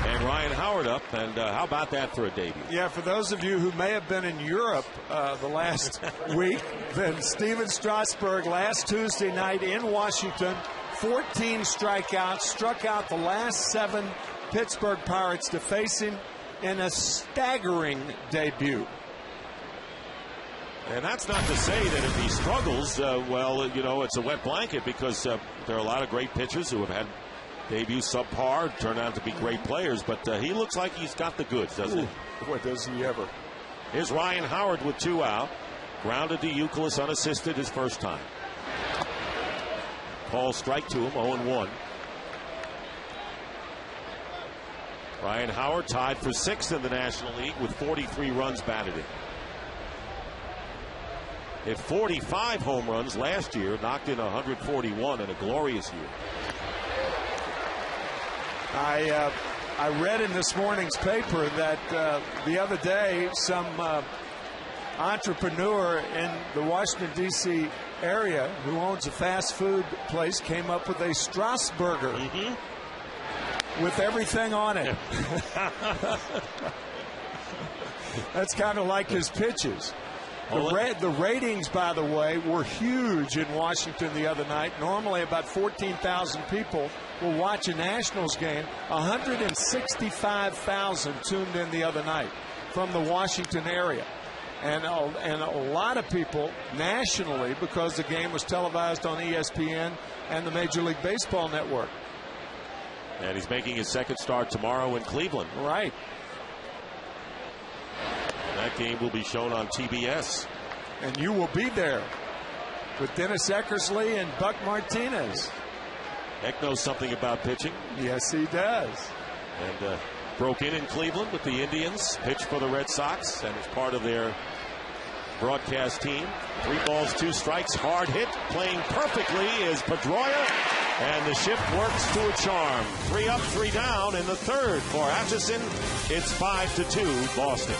And Ryan Howard up, and how about that for a debut? Yeah, for those of you who may have been in Europe the last week, then Steven Strasburg last Tuesday night in Washington, 14 strikeouts, struck out the last 7 Pittsburgh Pirates to face him in a staggering debut. And that's not to say that if he struggles, well, you know, it's a wet blanket, because there are a lot of great pitchers who have had debut subpar, turned out to be great players, but he looks like he's got the goods, doesn't he? Boy, does he ever. Here's Ryan Howard with 2 out. Grounded to Youkilis unassisted his first time. Call strike to him, 0-1. Ryan Howard tied for 6th in the National League with 43 runs batted in. Hit 45 home runs last year, knocked in 141 in a glorious year. I read in this morning's paper that the other day some entrepreneur in the Washington, D.C. area who owns a fast food place came up with a Strasburger with everything on it. That's kind of like his pitches. The ratings, by the way, were huge in Washington the other night. Normally about 14,000 people will watch a Nationals game. 165,000 tuned in the other night from the Washington area. And a lot of people nationally, because the game was televised on ESPN and the Major League Baseball Network. And he's making his second start tomorrow in Cleveland. Right. That game will be shown on TBS. And you will be there with Dennis Eckersley and Buck Martinez. Eck knows something about pitching. Yes, he does. And broke in Cleveland with the Indians, pitched for the Red Sox, and is part of their broadcast team. 3 balls, 2 strikes, hard hit, playing perfectly is Pedroia, and the shift works to a charm. 3 up, 3 down in the third for Atchison. It's 5-2 Boston.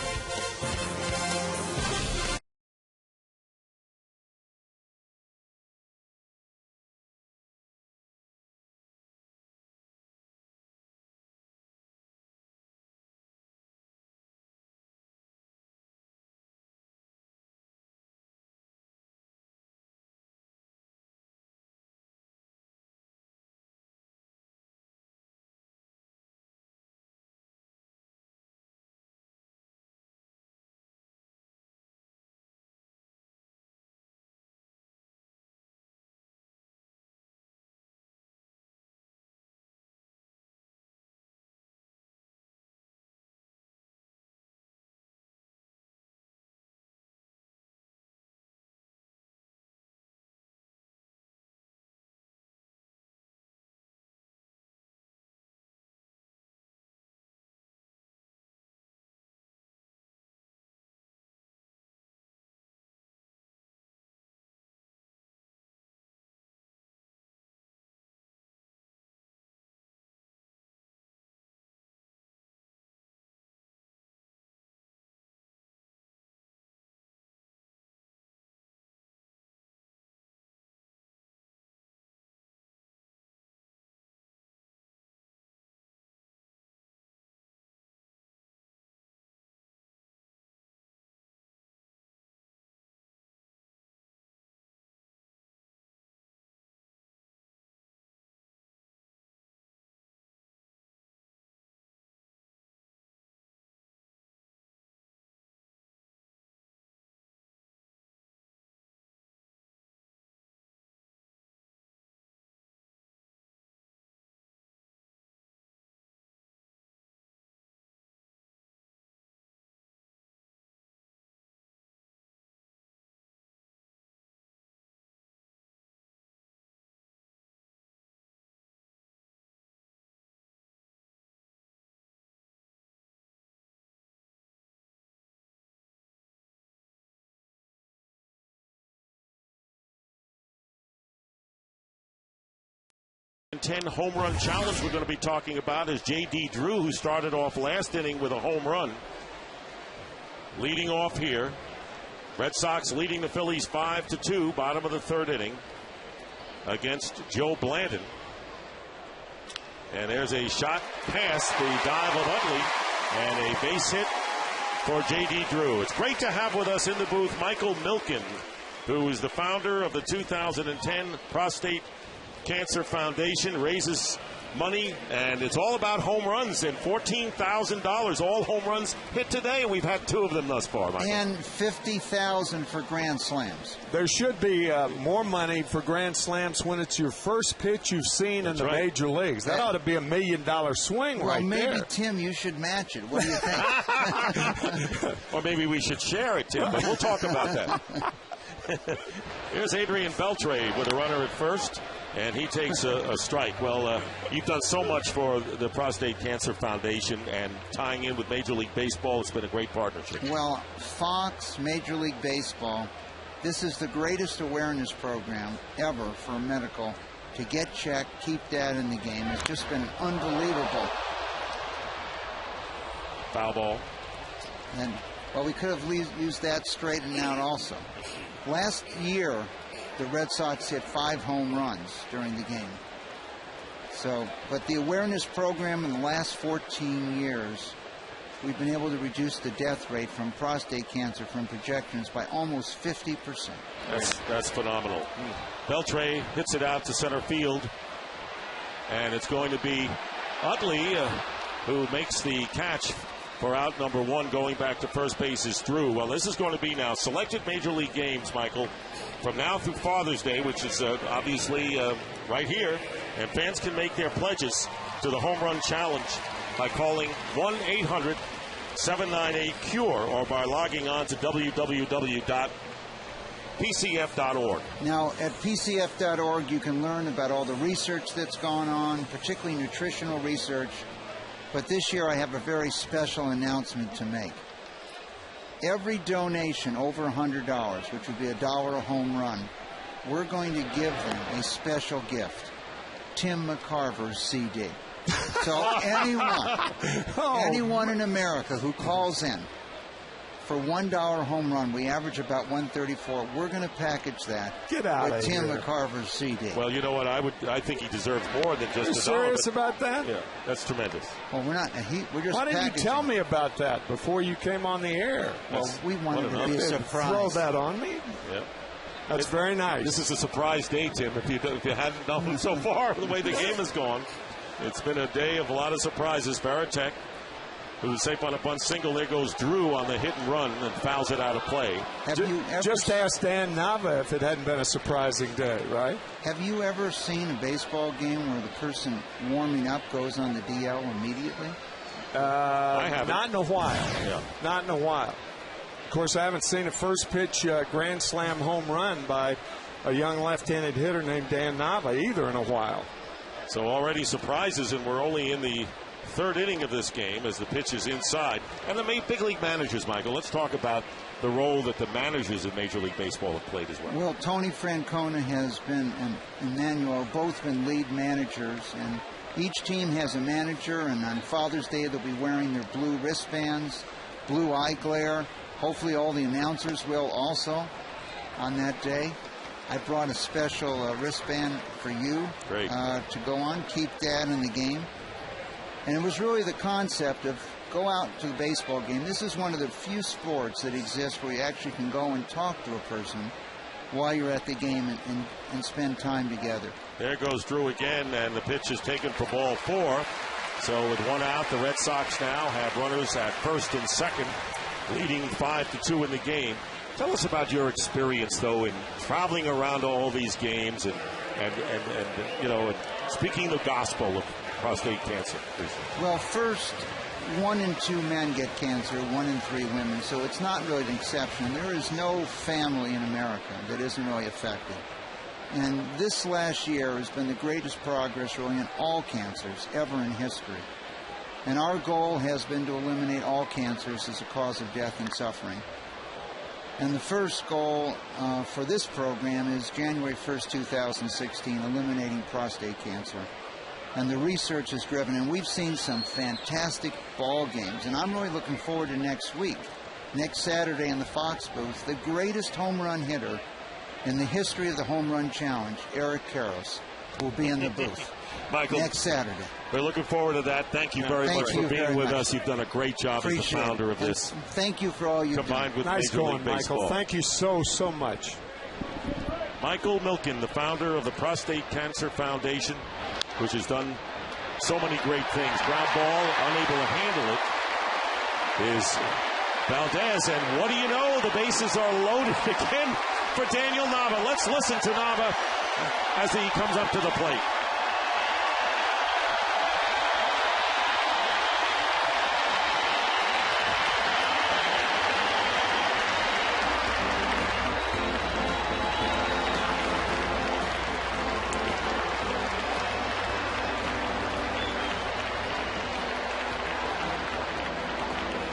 10 home run challenge we're going to be talking about is J.D. Drew, who started off last inning with a home run. Leading off here. Red Sox leading the Phillies 5-2, bottom of the third inning, against Joe Blandon. And there's a shot past the dive of Utley, and a base hit for J.D. Drew. It's great to have with us in the booth Michael Milken, who is the founder of the 2010 Prostate Cancer Foundation, raises money, and it's all about home runs, and $14,000, all home runs hit today. We've had 2 of them thus far, Michael. And $50,000 for grand slams. There should be more money for grand slams when it's your first pitch you've seen in the major leagues. That ought to be $1 million swing right there. Well, maybe, Tim, you should match it. What do you think? Or maybe we should share it, Tim, but we'll talk about that. Here's Adrian Beltre with a runner at first, and he takes a strike. Well, you've done so much for the Prostate Cancer Foundation, and tying in with Major League Baseball, it's been a great partnership. Well, Fox, Major League Baseball, this is the greatest awareness program ever for medical. To get checked, keep that in the game. It's just been unbelievable. Foul ball. And, well, we could have used that straightened out also. Last year, the Red Sox hit 5 home runs during the game. So, but the awareness program in the last 14 years, we've been able to reduce the death rate from prostate cancer from projections by almost 50%. That's phenomenal. Beltre hits it out to center field, and it's going to be Utley who makes the catch for out number 1. Going back to first base is Drew. Well, this is going to be now selected Major League games, Michael, from now through Father's Day, which is obviously right here. And fans can make their pledges to the Home Run Challenge by calling 1-800-798-CURE or by logging on to www.pcf.org. Now, at pcf.org, you can learn about all the research that's gone on, particularly nutritional research. But this year, I have a very special announcement to make. Every donation over $100, which would be $1 a home run, we're going to give them a special gift, Tim McCarver's CD. So anyone in America who calls in for $1 home run, we average about 134. We're going to package that with Tim McCarver's CD. Well, you know what? I think he deserves more than just $1. Serious about that? Yeah, that's tremendous. Well, we're not. We're just. Why didn't you tell me about that before you came on the air? Well, we wanted to be a surprise. Throw that on me. Yeah. That's very nice. This is a surprise day, Tim. If you hadn't known so far the way the game has gone, it's been a day of a lot of surprises. Varitek, who's safe on a bunt single. There goes Drew on the hit and run and fouls it out of play. Just ask Dan Nava if it hadn't been a surprising day, right? Have you ever seen a baseball game where the person warming up goes on the DL immediately? I haven't. Not in a while. Yeah. Not in a while. Of course, I haven't seen a first pitch grand slam home run by a young left-handed hitter named Dan Nava either in a while. So already surprises, and we're only in the third inning of this game as the pitch is inside. And the big league managers, Michael, let's talk about the role that the managers in Major League Baseball have played as well. Well, Tony Francona has been, and Emmanuel, both been lead managers, and each team has a manager, and on Father's Day they'll be wearing their blue wristbands, blue eye glare. Hopefully all the announcers will also on that day. I brought a special wristband for you to go on. Keep that in the game. And it was really the concept of go out to the baseball game. This is one of the few sports that exists where you actually can go and talk to a person while you're at the game and spend time together. There goes Drew again, and the pitch is taken for ball 4. So with 1 out, the Red Sox now have runners at first and second, leading 5-2 in the game. Tell us about your experience, though, in traveling around all these games and you know, speaking the gospel of prostate cancer. Well, first, 1 in 2 men get cancer, 1 in 3 women, so it's not really an exception. There is no family in America that isn't really affected. And this last year has been the greatest progress really in all cancers ever in history. And our goal has been to eliminate all cancers as a cause of death and suffering. And the first goal for this program is January 1st, 2016, eliminating prostate cancer. and the research is driven, and we've seen some fantastic ball games, and I'm really looking forward to next week. Next Saturday in the Fox booth, the greatest home run hitter in the history of the Home Run Challenge, Eric Karros, will be in the booth. Michael, next Saturday. We're looking forward to that. Thank you very much for being with us. You've done a great job as the founder of this. And thank you for all you've combined done. with nice Major going, League Baseball. Michael. Thank you so much. Michael Milken, the founder of the Prostate Cancer Foundation, which has done so many great things. Ground ball, unable to handle it, is Valdez. And what do you know? The bases are loaded again for Daniel Nava. Let's listen to Nava as he comes up to the plate.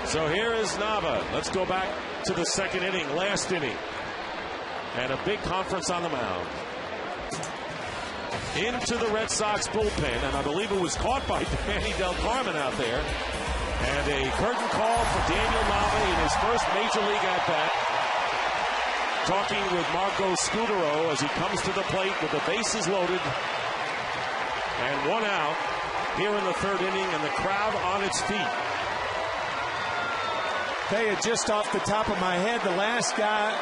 So here is Nava. Let's go back to the second inning, last inning. And a big conference on the mound. Into the Red Sox bullpen, and I believe it was caught by Danny Del Carmen out there. And a curtain call for Daniel Nava in his first Major League at-bat. Talking with Marco Scudero as he comes to the plate with the bases loaded. And one out here in the third inning, and the crowd on its feet. Tell you, just off the top of my head, the last guy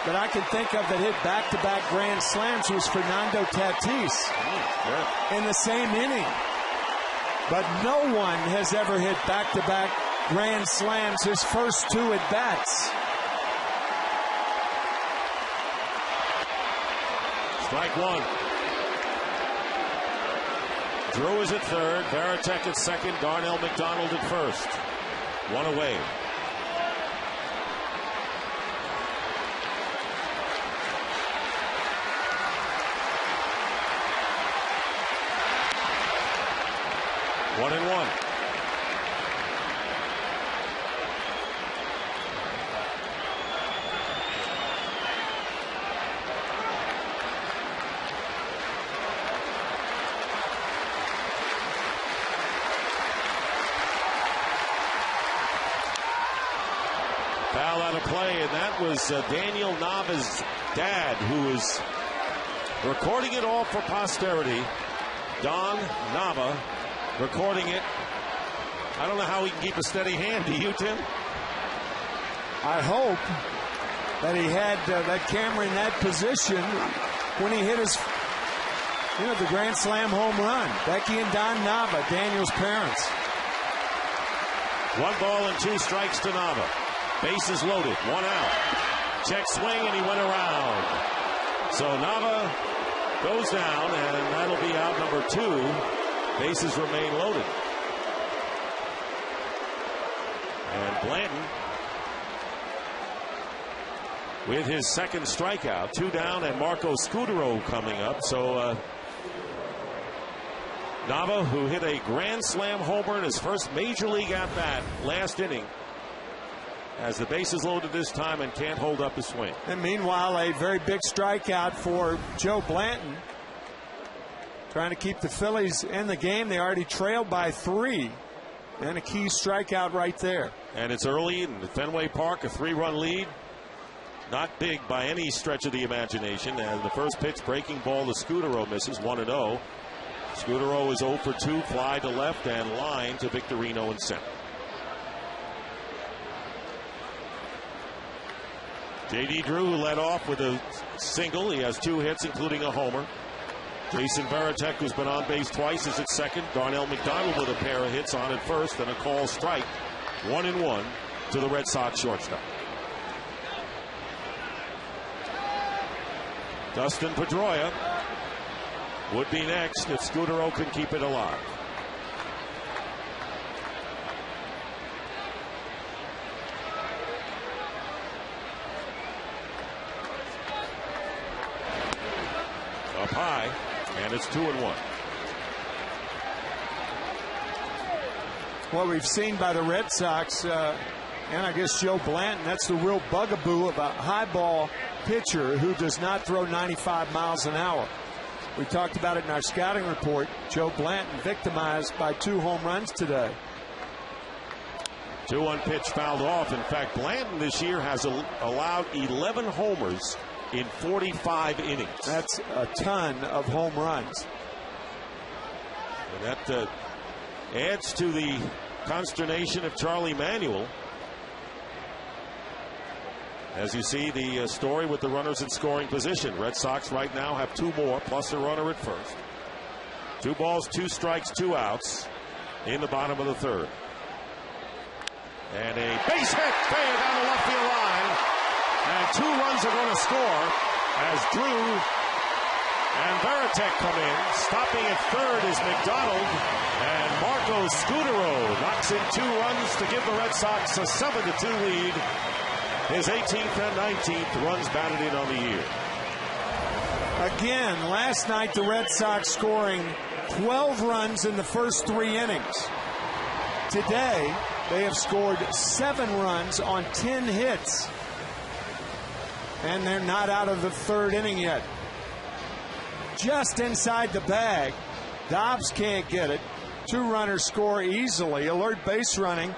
that I can think of that hit back-to-back grand slams was Fernando Tatis in the same inning. But no one has ever hit back-to-back grand slams his first two at-bats. Strike one. Drew is at third, Varitek at second, Darnell McDonald at first. One away. One and one. Foul out of play, and that was Daniel Nava's dad, who is recording it all for posterity. Don Nava recording it. I don't know how he can keep a steady hand. Do you, Tim? I hope that he had that camera in that position when he hit his, the Grand Slam home run. Becky and Don Nava, Daniel's parents. 1 ball and 2 strikes to Nava. Bases loaded, 1 out. Check swing, and he went around. So Nava goes down, and that'll be out number 2. Bases remain loaded. And Blanton with his second strikeout. 2 down, and Marco Scudero coming up. So Nava, who hit a grand slam homer in his first Major League at-bat last inning, has the bases loaded this time and can't hold up his swing. And meanwhile, a very big strikeout for Joe Blanton. Trying to keep the Phillies in the game. They already trailed by 3. And a key strikeout right there. And it's early in Fenway Park, a 3-run lead. Not big by any stretch of the imagination. And the first pitch, breaking ball to Scudero, misses 1-0. Scudero is 0 for 2, fly to left and line to Victorino in center. J.D. Drew led off with a single. He has 2 hits, including a homer. Jason Varitek, who's been on base twice, is at second. Darnell McDonald with a pair of hits on at first and a call strike. 1-1 to the Red Sox shortstop. Dustin Pedroia would be next if Scudero can keep it alive. Up high, and it's 2-1. What we've seen by the Red Sox, and I guess Joe Blanton, that's the real bugaboo of a high ball pitcher who does not throw 95 miles an hour. We talked about it in our scouting report. Joe Blanton victimized by 2 home runs today. 2-1 pitch fouled off. In fact, Blanton this year has allowed 11 homers in 45 innings. That's a ton of home runs. And that adds to the consternation of Charlie Manuel. As you see the story with the runners in scoring position. Red Sox right now have 2 more plus a runner at first. 2 balls, 2 strikes, 2 outs in the bottom of the 3rd. And a base hit fair down the left field line. And 2 runs are going to score as Drew and Veritek come in. Stopping at 3rd is McDonald. And Marco Scutaro knocks in 2 runs to give the Red Sox a 7-2 lead. His 18th and 19th runs batted in on the year. Again, last night the Red Sox scoring 12 runs in the first 3 innings. Today, they have scored 7 runs on 10 hits. And they're not out of the 3rd inning yet. Just inside the bag. Dobbs can't get it. 2 runners score easily. Alert base running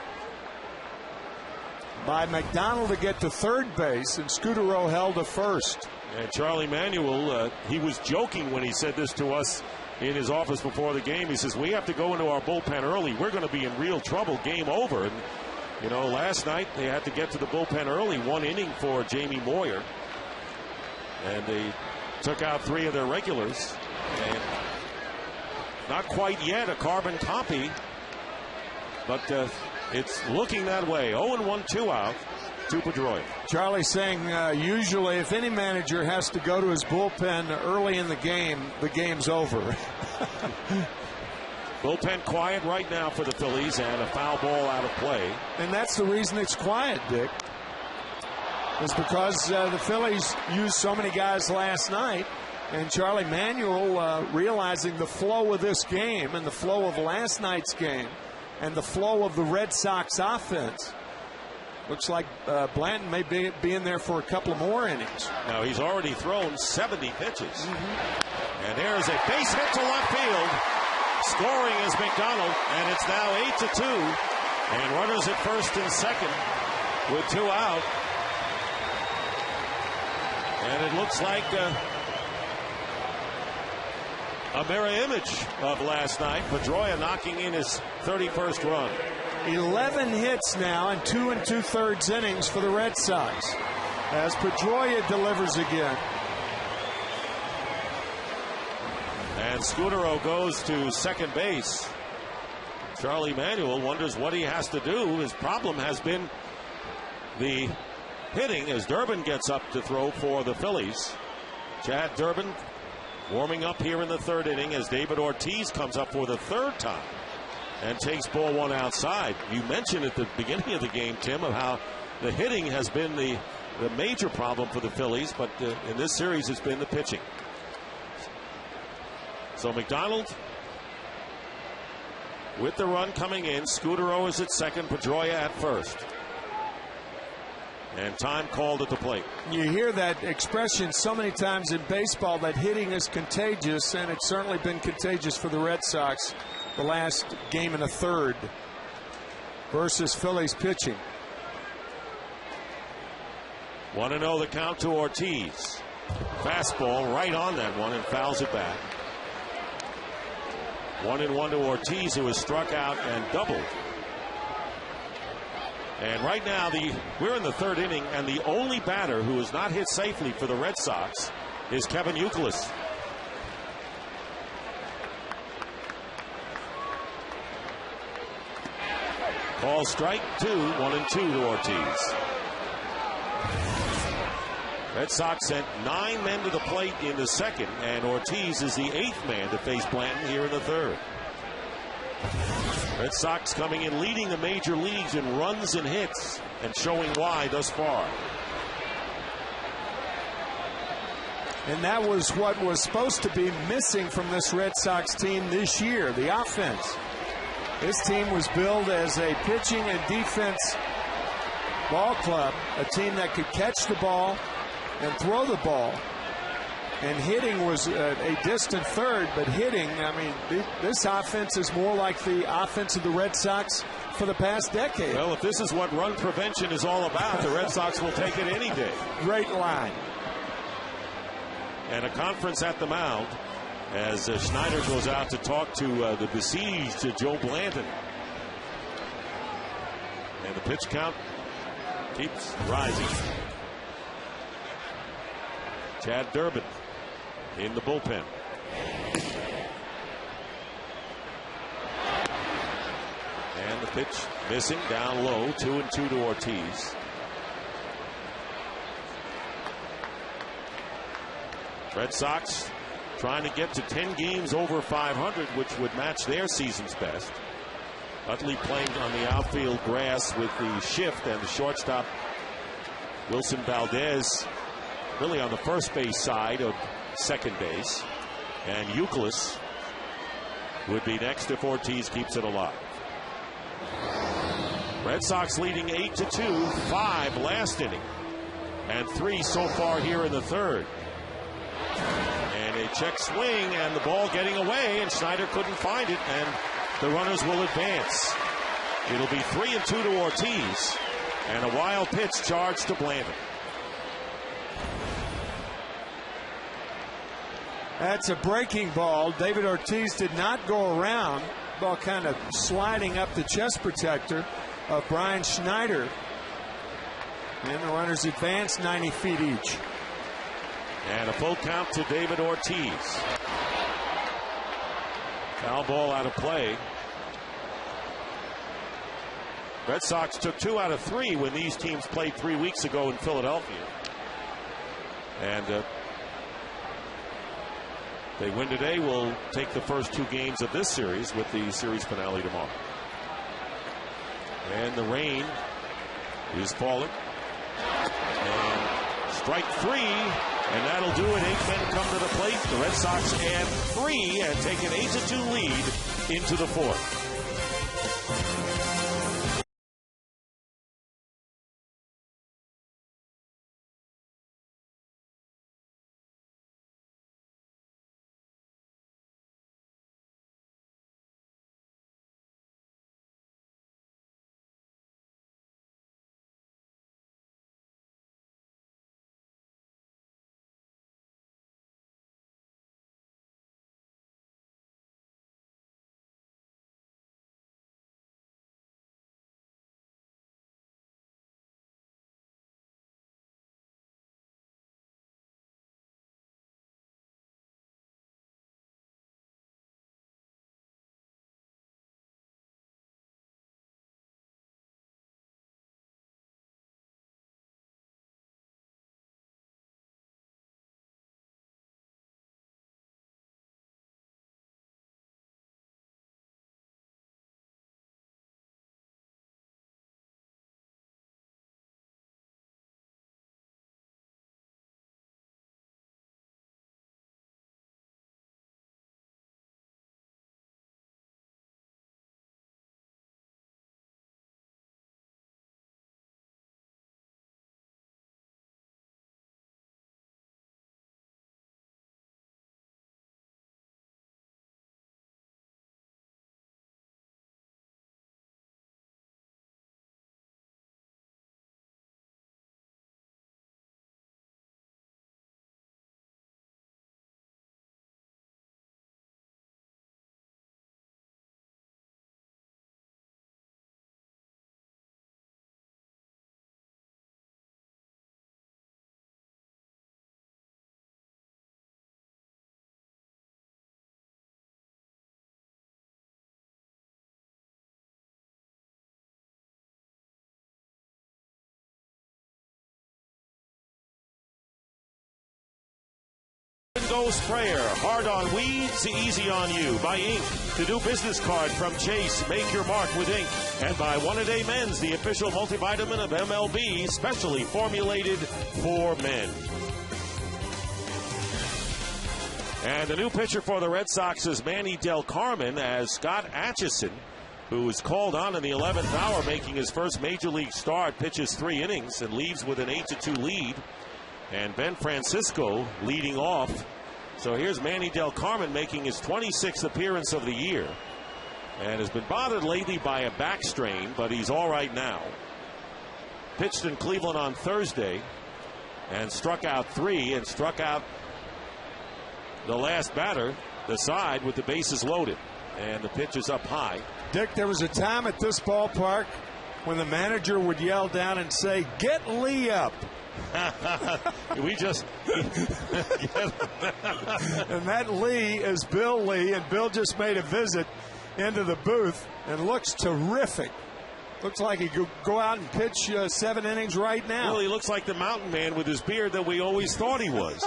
by McDonald to get to 3rd base, and Scutaro held to 1st. And Charlie Manuel, he was joking when he said this to us in his office before the game. He says, we have to go into our bullpen early. We're going to be in real trouble. Game over. And, you know, last night they had to get to the bullpen early. 1 inning for Jamie Moyer. And they took out 3 of their regulars. And not quite yet a carbon copy. But it's looking that way. 0-1, 2 out to Pedroia. Charlie saying usually if any manager has to go to his bullpen early in the game's over. Bullpen quiet right now for the Phillies, and a foul ball out of play. And that's the reason it's quiet, Dick. Is because the Phillies used so many guys last night, and Charlie Manuel realizing the flow of this game and the flow of last night's game and the flow of the Red Sox offense. Looks like Blanton may be in there for a couple more innings. Now, he's already thrown 70 pitches. And there's a base hit to left field. Scoring is McDonald, and it's now 8-2. And runners at 1st and 2nd with 2 out. And it looks like a mirror image of last night. Pedroia knocking in his 31st run. 11 hits now in 2 2/3 innings for the Red Sox as Pedroia delivers again. And Scutaro goes to 2nd base. Charlie Manuel wonders what he has to do. His problem has been the hitting as Durbin gets up to throw for the Phillies. Chad Durbin warming up here in the 3rd inning as David Ortiz comes up for the 3rd time and takes ball 1 outside. You mentioned at the beginning of the game, Tim, of how the hitting has been the major problem for the Phillies, but in this series it's been the pitching. So McDonald with the run coming in. Scutaro is at 2nd, Pedroia at 1st. And time called at the plate. You hear that expression so many times in baseball that hitting is contagious, and it's certainly been contagious for the Red Sox the last game and a 3rd versus Phillies pitching. 1-0 the count to Ortiz. Fastball right on that one and fouls it back. 1-1 to Ortiz, who was struck out and doubled. And right now, we're in the 3rd inning, and the only batter who is not hit safely for the Red Sox is Kevin Youkilis. Call strike 2, 1-2 to Ortiz. Red Sox sent 9 men to the plate in the 2nd, and Ortiz is the 8th man to face Blanton here in the 3rd. Red Sox coming in leading the major leagues in runs and hits, and showing why thus far. And that was what was supposed to be missing from this Red Sox team this year, the offense. This team was billed as a pitching and defense ball club, a team that could catch the ball and throw the ball. And hitting was a distant third, but hitting, I mean, this offense is more like the offense of the Red Sox for the past decade. Well, if this is what run prevention is all about, the Red Sox will take it any day. Great line. And a conference at the mound as Schneider goes out to talk to the besieged Joe Blanton. And the pitch count keeps rising. Chad Durbin in the bullpen. And the pitch missing, down low, 2-2 to Ortiz. Red Sox trying to get to 10 games over 500, which would match their season's best. Utley playing on the outfield grass with the shift, and the shortstop Wilson Valdez really on the first base side of second base. And Youkilis would be next if Ortiz keeps it alive. Red Sox leading 8-2, 5 last inning, and 3 so far here in the third. And a check swing, and the ball getting away, and Schneider couldn't find it, and the runners will advance. It'll be 3-2 to Ortiz, and a wild pitch charged to Blanton. That's a breaking ball. David Ortiz did not go around. Ball kind of sliding up the chest protector of Brian Schneider. And the runners advance 90 feet each. And a full count to David Ortiz. Foul ball out of play. Red Sox took 2 out of 3 when these teams played 3 weeks ago in Philadelphia. And they win today, will take the first 2 games of this series with the series finale tomorrow. And the rain is falling. And strike 3, and that'll do it. 8 men come to the plate. The Red Sox add 3 and take an 8-2 lead into the 4th. Go sprayer, hard on weeds, easy on you. By Ink, the new business card from Chase. Make your mark with Ink. And by One A Day Men's, the official multivitamin of MLB, specially formulated for men. And the new pitcher for the Red Sox is Manny Del Carmen, as Scott Atchison, who was called on in the 11th hour, making his first major league start, pitches 3 innings and leaves with an 8-2 lead. And Ben Francisco leading off. So here's Manny Del Carmen making his 26th appearance of the year. And has been bothered lately by a back strain, but he's all right now. Pitched in Cleveland on Thursday and struck out 3 and struck out the last batter, the side, with the bases loaded. And the pitch is up high. Dick, there was a time at this ballpark when the manager would yell down and say, "Get Lee up." We just and that Lee is Bill Lee, and Bill just made a visit into the booth and looks terrific. Looks like he could go out and pitch 7 innings right now. Well, he looks like the mountain man with his beard that we always thought he was.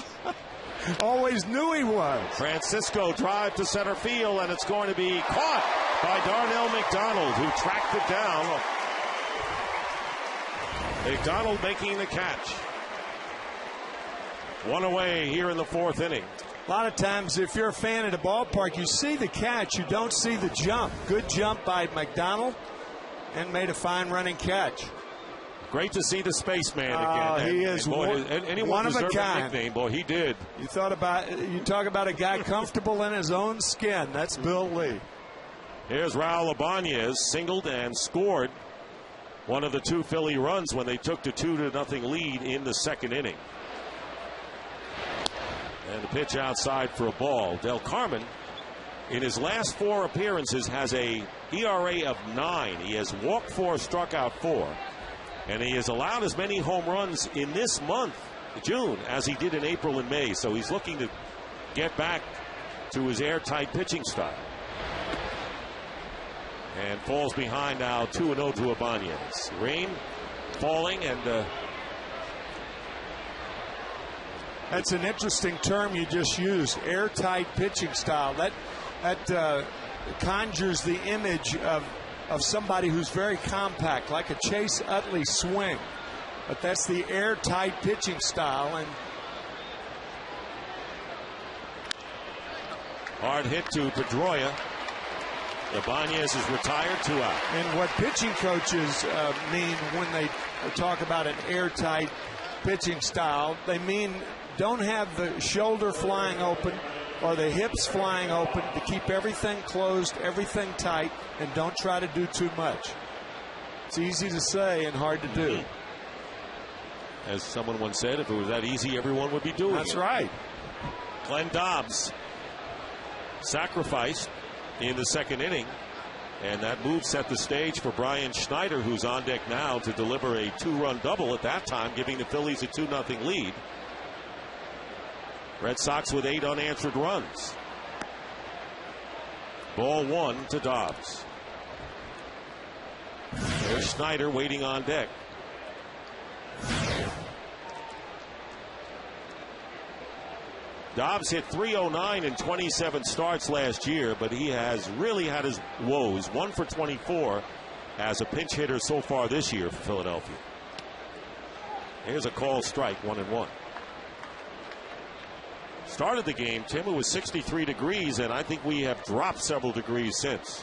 Always knew he was. Francisco drive to center field, and it's going to be caught by Darnell McDonald, who tracked it down. McDonald making the catch. 1 away here in the 4th inning. A lot of times, if you're a fan at a ballpark, you see the catch, you don't see the jump. Good jump by McDonald, and made a fine running catch. Great to see the spaceman again. He is one of a kind. Nickname, boy, he did. You talk about a guy comfortable in his own skin. That's Bill Lee. Here's Raul Ibanez, singled and scored one of the 2 Philly runs when they took the 2-0 lead in the 2nd inning. And the pitch outside for a ball. Del Carmen, in his last 4 appearances, has a ERA of 9. He has walked 4, struck out 4. And he has allowed as many home runs in this month, June, as he did in April and May. So he's looking to get back to his airtight pitching style. And falls behind now 2-0 to Ibanez. Rain falling, and that's an interesting term you just used, airtight pitching style. That conjures the image of somebody who's very compact, like a Chase Utley swing. But that's the airtight pitching style. And hard hit to Pedroia. Ibanez is retired, 2 out. And what pitching coaches mean when they talk about an airtight pitching style, they mean don't have the shoulder flying open or the hips flying open, to keep everything closed, everything tight, and don't try to do too much. It's easy to say and hard to do. As someone once said, if it was that easy, everyone would be doing it. That's right. Glenn Dobbs sacrificed in the 2nd inning, and that move set the stage for Brian Schneider, who's on deck now to deliver a 2-run double at that time, giving the Phillies a 2-0 lead. Red Sox with 8 unanswered runs. Ball 1 to Dobbs. There's Schneider waiting on deck. Dobbs hit .309 in 27 starts last year, but he has really had his woes. 1 for 24 as a pinch hitter so far this year for Philadelphia. Here's a call strike, 1-1. Started the game, Tim, it was 63 degrees, and I think we have dropped several degrees since.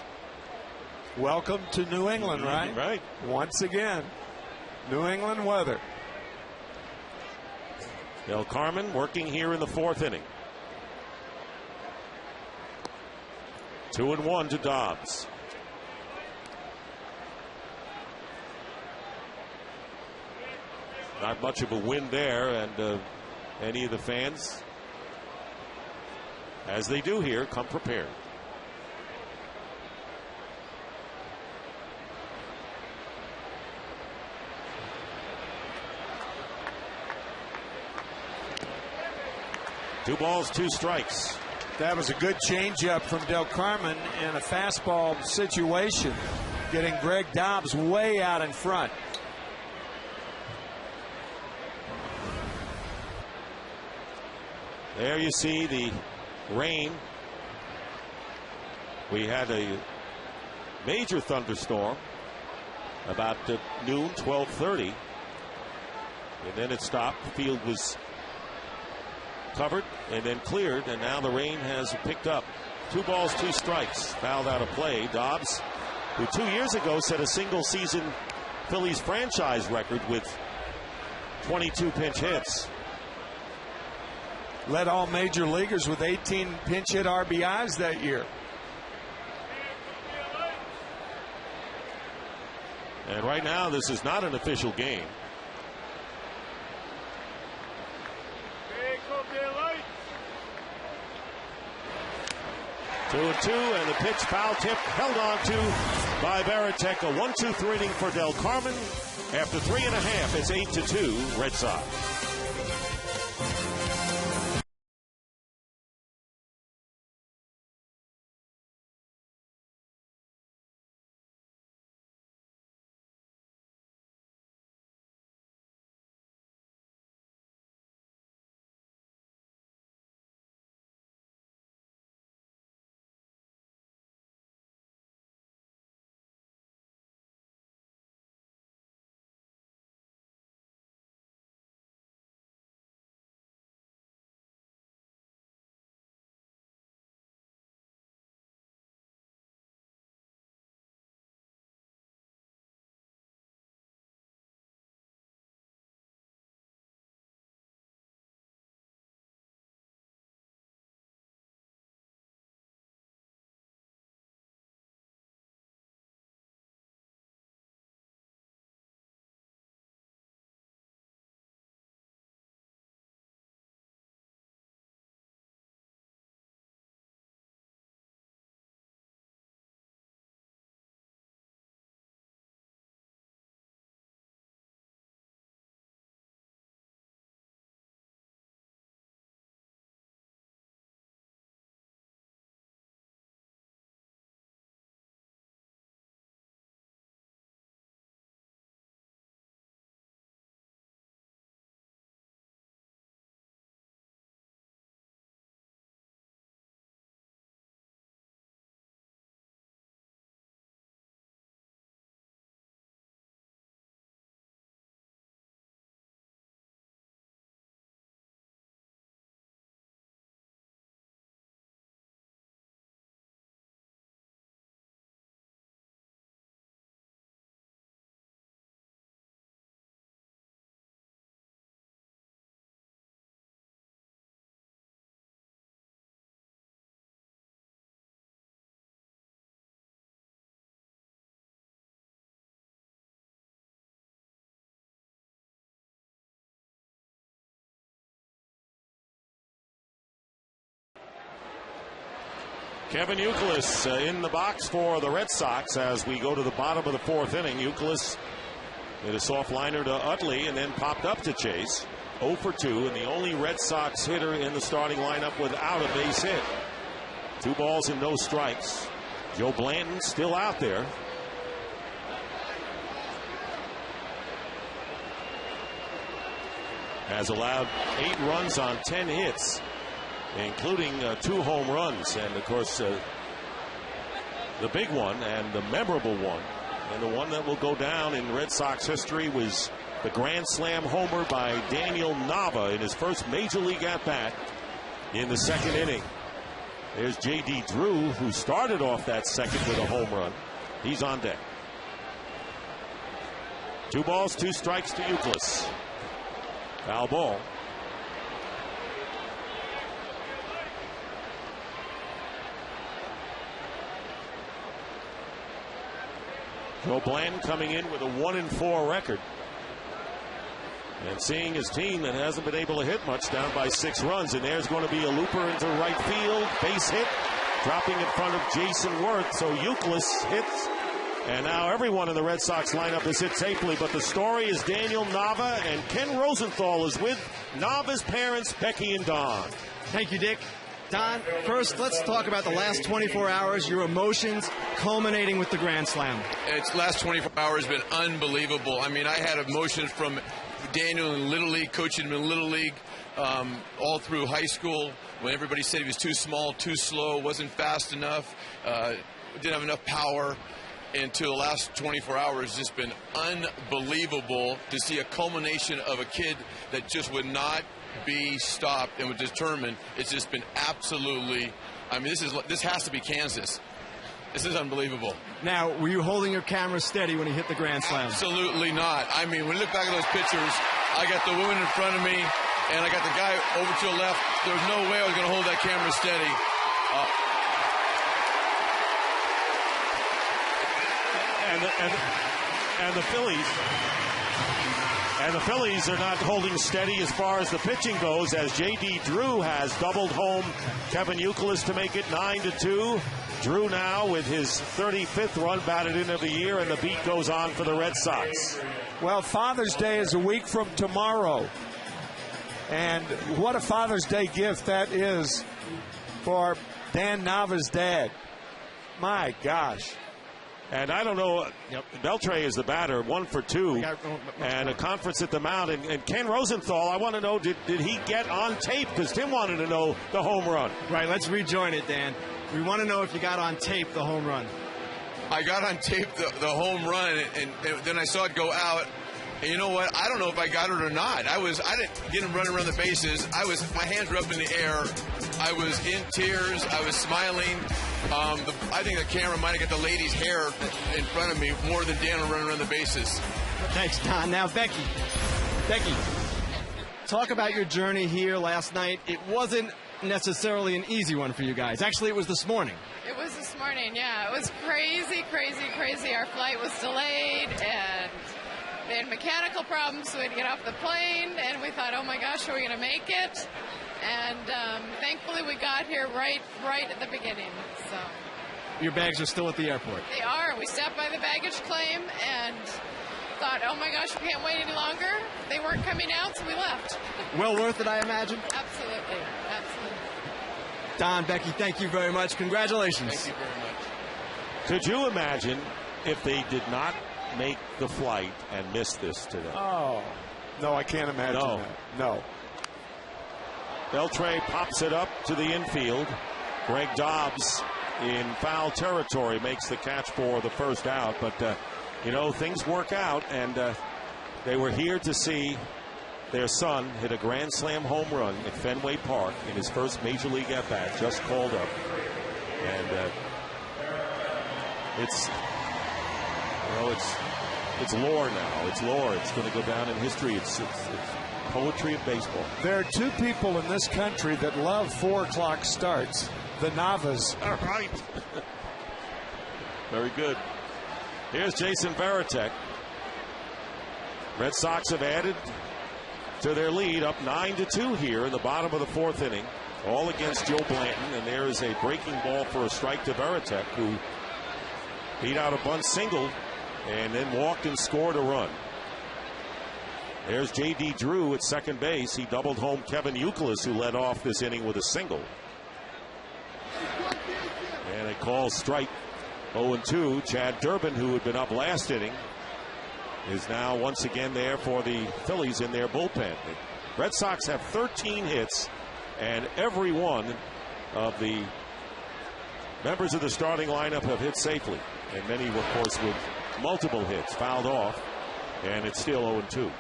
Welcome to New England, right? Right. Once again, New England weather. Del Carmen working here in the 4th inning. 2-1 to Dobbs. Not much of a win there, and any of the fans, as they do here, come prepared. Two balls, 2 strikes. That was a good changeup from Del Carmen in a fastball situation, getting Greg Dobbs way out in front. There you see the rain. We had a major thunderstorm about noon, 12:30, and then it stopped. The field was covered and then cleared, and now the rain has picked up. 2 balls, 2 strikes. Fouled out of play. Dobbs, who 2 years ago set a single season Phillies franchise record with 22 pinch hits, led all major leaguers with 18 pinch hit RBIs that year. And right now, this is not an official game. Two and two, and the pitch foul tip held on to by Varitek. A 1-2-3 inning for Del Carmen. After 3.5, it's 8-2 Red Sox. Kevin Youkilis in the box for the Red Sox as we go to the bottom of the fourth inning. Youkilis hit a soft liner to Utley and then popped up to Chase. 0 for 2, and the only Red Sox hitter in the starting lineup without a base hit. 2 balls and no strikes. Joe Blanton still out there. Has allowed 8 runs on 10 hits, including 2 home runs. And, of course, the big one and the memorable one, and the one that will go down in Red Sox history, was the grand slam homer by Daniel Nava in his first major league at-bat in the second inning. There's J.D. Drew, who started off that second with a home run. He's on deck. 2 balls, 2 strikes to Youkilis. Foul ball. Joe Blanton coming in with a 1-4 record. And seeing his team that hasn't been able to hit much, down by 6 runs. And there's going to be a looper into right field. Base hit. Dropping in front of Jason Worth. So Youkilis hits. And now everyone in the Red Sox lineup has hit safely. But the story is Daniel Nava, and Ken Rosenthal is with Nava's parents, Becky and Don. Thank you, Dick. Don, first, let's talk about the last 24 hours, your emotions culminating with the Grand Slam. It's last 24 hours been unbelievable. I mean, I had emotions from Daniel in Little League, coaching him in Little League, all through high school, when everybody said he was too small, too slow, wasn't fast enough, didn't have enough power. Until the last 24 hours, it's just been unbelievable to see a culmination of a kid that just would not be stopped and was determined. It's just been absolutely, I mean, this has to be Kansas. This is unbelievable. Now, were you holding your camera steady when he hit the Grand Slam? Absolutely not. I mean, when you look back at those pictures, I got the woman in front of me. and I got the guy over to the left. There was no way I was going to hold that camera steady. And the Phillies are not holding steady as far as the pitching goes, as J.D. Drew has doubled home Kevin Youkilis to make it 9-2. Drew now with his 35th run batted in of the year, and the beat goes on for the Red Sox. Well, Father's Day is a week from tomorrow. And what a Father's Day gift that is for Dan Nava's dad. My gosh. And I don't know, Beltre is the batter, 1 for 2, and a conference at the mound. And Ken Rosenthal, I want to know, did he get on tape? Because Tim wanted to know the home run. Right, let's rejoin it, Dan. We want to know if you got on tape the home run. I got on tape the home run, and then I saw it go out. And you know what? I don't know if I got it or not. I didn't get him running around the bases. My hands were up in the air. I was in tears. I was smiling. I think the camera might have got the lady's hair in front of me more than Dan running around the bases. Thanks, Don. Now, Becky, talk about your journey here last night. It wasn't necessarily an easy one for you guys. Actually, it was this morning. It was this morning, yeah. It was crazy, crazy, crazy. Our flight was delayed, and they had mechanical problems, so we had to get off the plane, and we thought, oh my gosh, are we going to make it? And thankfully we got here right at the beginning. So your bags are still at the airport. They are. We stopped by the baggage claim and thought, oh my gosh, we can't wait any longer. They weren't coming out, so we left. Well worth it, I imagine. Absolutely. Don, Becky, thank you very much. Congratulations. Thank you very much. Could you imagine if they did not make the flight and miss this today? Oh, no, I can't imagine that. No. Beltre pops it up to the infield. Greg Dobbs in foul territory makes the catch for the first out. But, things work out, and they were here to see their son hit a grand slam home run at Fenway Park in his first major league at-bat, just called up. And it's lore now. It's lore. It's going to go down in history. It's poetry of baseball. There are two people in this country that love 4 o'clock starts. The Navas. All right. Very good. Here's Jason Varitek. Red Sox have added to their lead, up 9-2 here in the bottom of the 4th inning. All against Joe Blanton, and there is a breaking ball for a strike to Varitek, who beat out a bunt single and then walked and scored a run. There's J.D. Drew at second base. He doubled home Kevin Youkilis, who led off this inning with a single. And a call strike 0-2. Chad Durbin, who had been up last inning, is now once again there for the Phillies in their bullpen. The Red Sox have 13 hits, and every one of the members of the starting lineup have hit safely. And many, of course, with multiple hits fouled off, and it's still 0-2.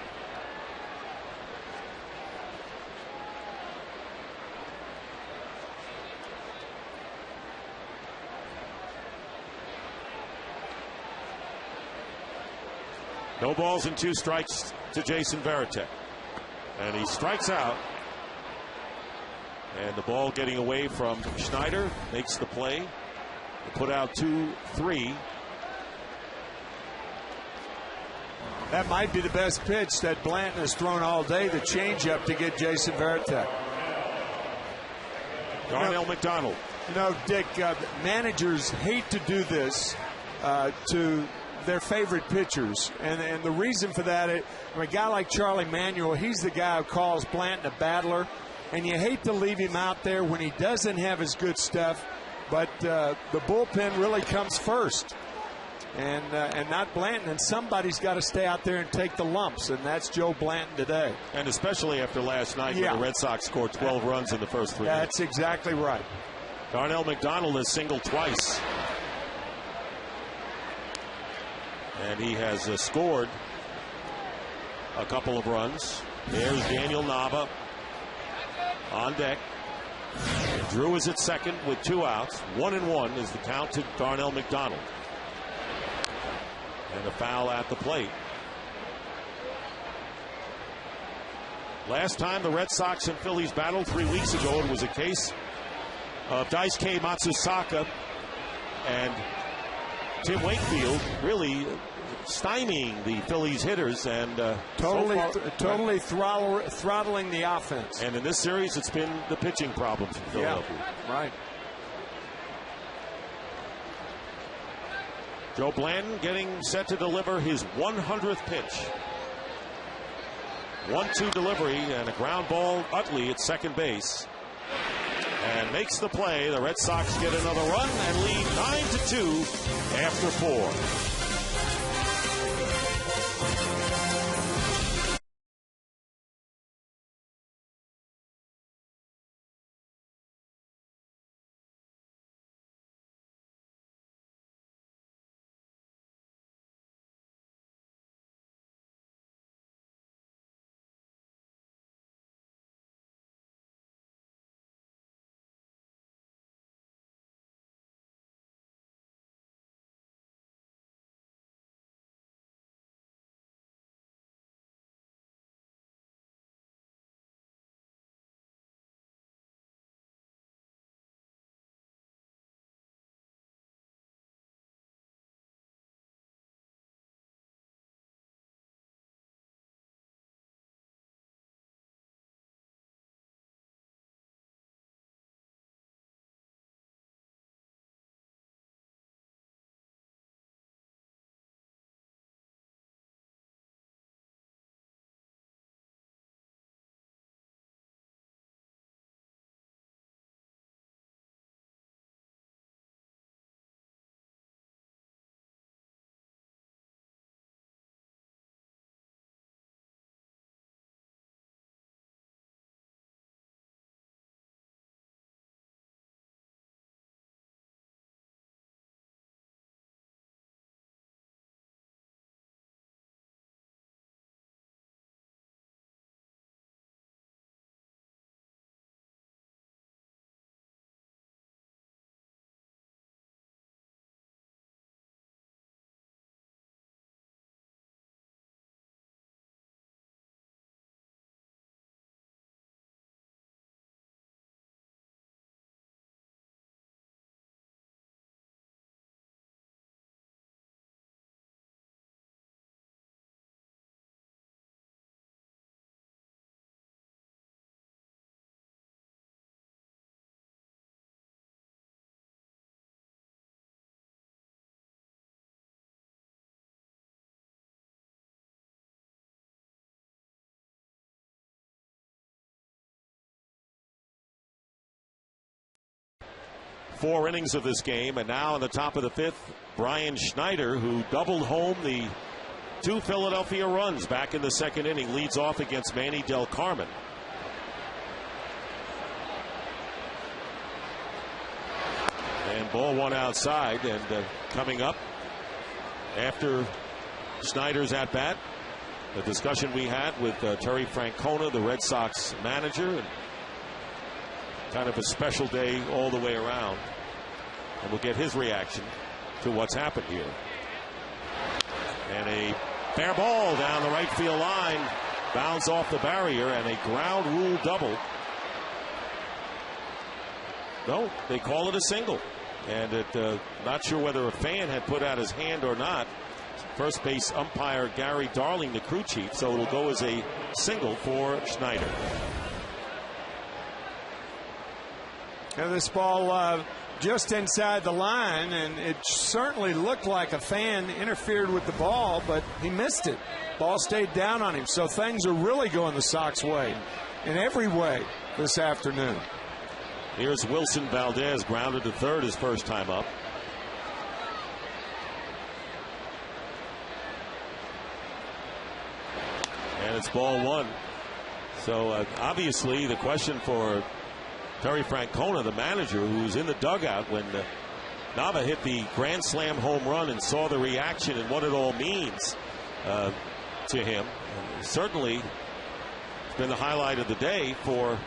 No balls and 2 strikes to Jason Varitek. And he strikes out. And the ball getting away from Schneider makes the play. They put out 2-3. That might be the best pitch that Blanton has thrown all day, the changeup to get Jason Varitek. Darnell McDonald. Dick, managers hate to do this to their favorite pitchers. And the reason for that, a guy like Charlie Manuel, he's the guy who calls Blanton a battler. And you hate to leave him out there when he doesn't have his good stuff. But the bullpen really comes first. And not Blanton. And somebody's got to stay out there and take the lumps. And that's Joe Blanton today. And especially after last night when the Red Sox scored 12 runs in the first 3 That's minutes. exactly right. Darnell McDonald has singled twice. And he has scored a couple of runs. There's Daniel Nava on deck. Drew is at second with 2 outs. 1-1 is the count to Darnell McDonald. And a foul at the plate. Last time the Red Sox and Phillies battled 3 weeks ago, it was a case of Daisuke Matsusaka and Tim Wakefield really stymieing the Phillies hitters and totally throttling the offense. And in this series, it's been the pitching problems for Philadelphia. Yeah, right. Joe Blanton getting set to deliver his 100th pitch. 1-2 delivery and a ground ball. Utley at second base. And makes the play. The Red Sox get another run and lead 9-2 after 4. Four innings of this game, and now on the top of the fifth, Brian Schneider, who doubled home the two Philadelphia runs back in the second inning, leads off against Manny Del Carmen. And ball one outside, and coming up after Schneider's at bat, the discussion we had with Terry Francona, the Red Sox manager, and kind of a special day all the way around. And we'll get his reaction to what's happened here. And a fair ball down the right field line, bounds off the barrier, and a ground rule double. No, they call it a single. And it, not sure whether a fan had put out his hand or not. First base umpire Gary Darling, the crew chief, so it'll go as a single for Schneider. Now this ball just inside the line, and it certainly looked like a fan interfered with the ball, but he missed it. Ball stayed down on him, so things are really going the Sox way in every way this afternoon. Here's Wilson Valdez, grounded to third his first time up. And it's ball one. So obviously the question for Terry Francona, the manager, who's in the dugout when Nava hit the grand slam home run and saw the reaction and what it all means to him. And certainly it's been the highlight of the day for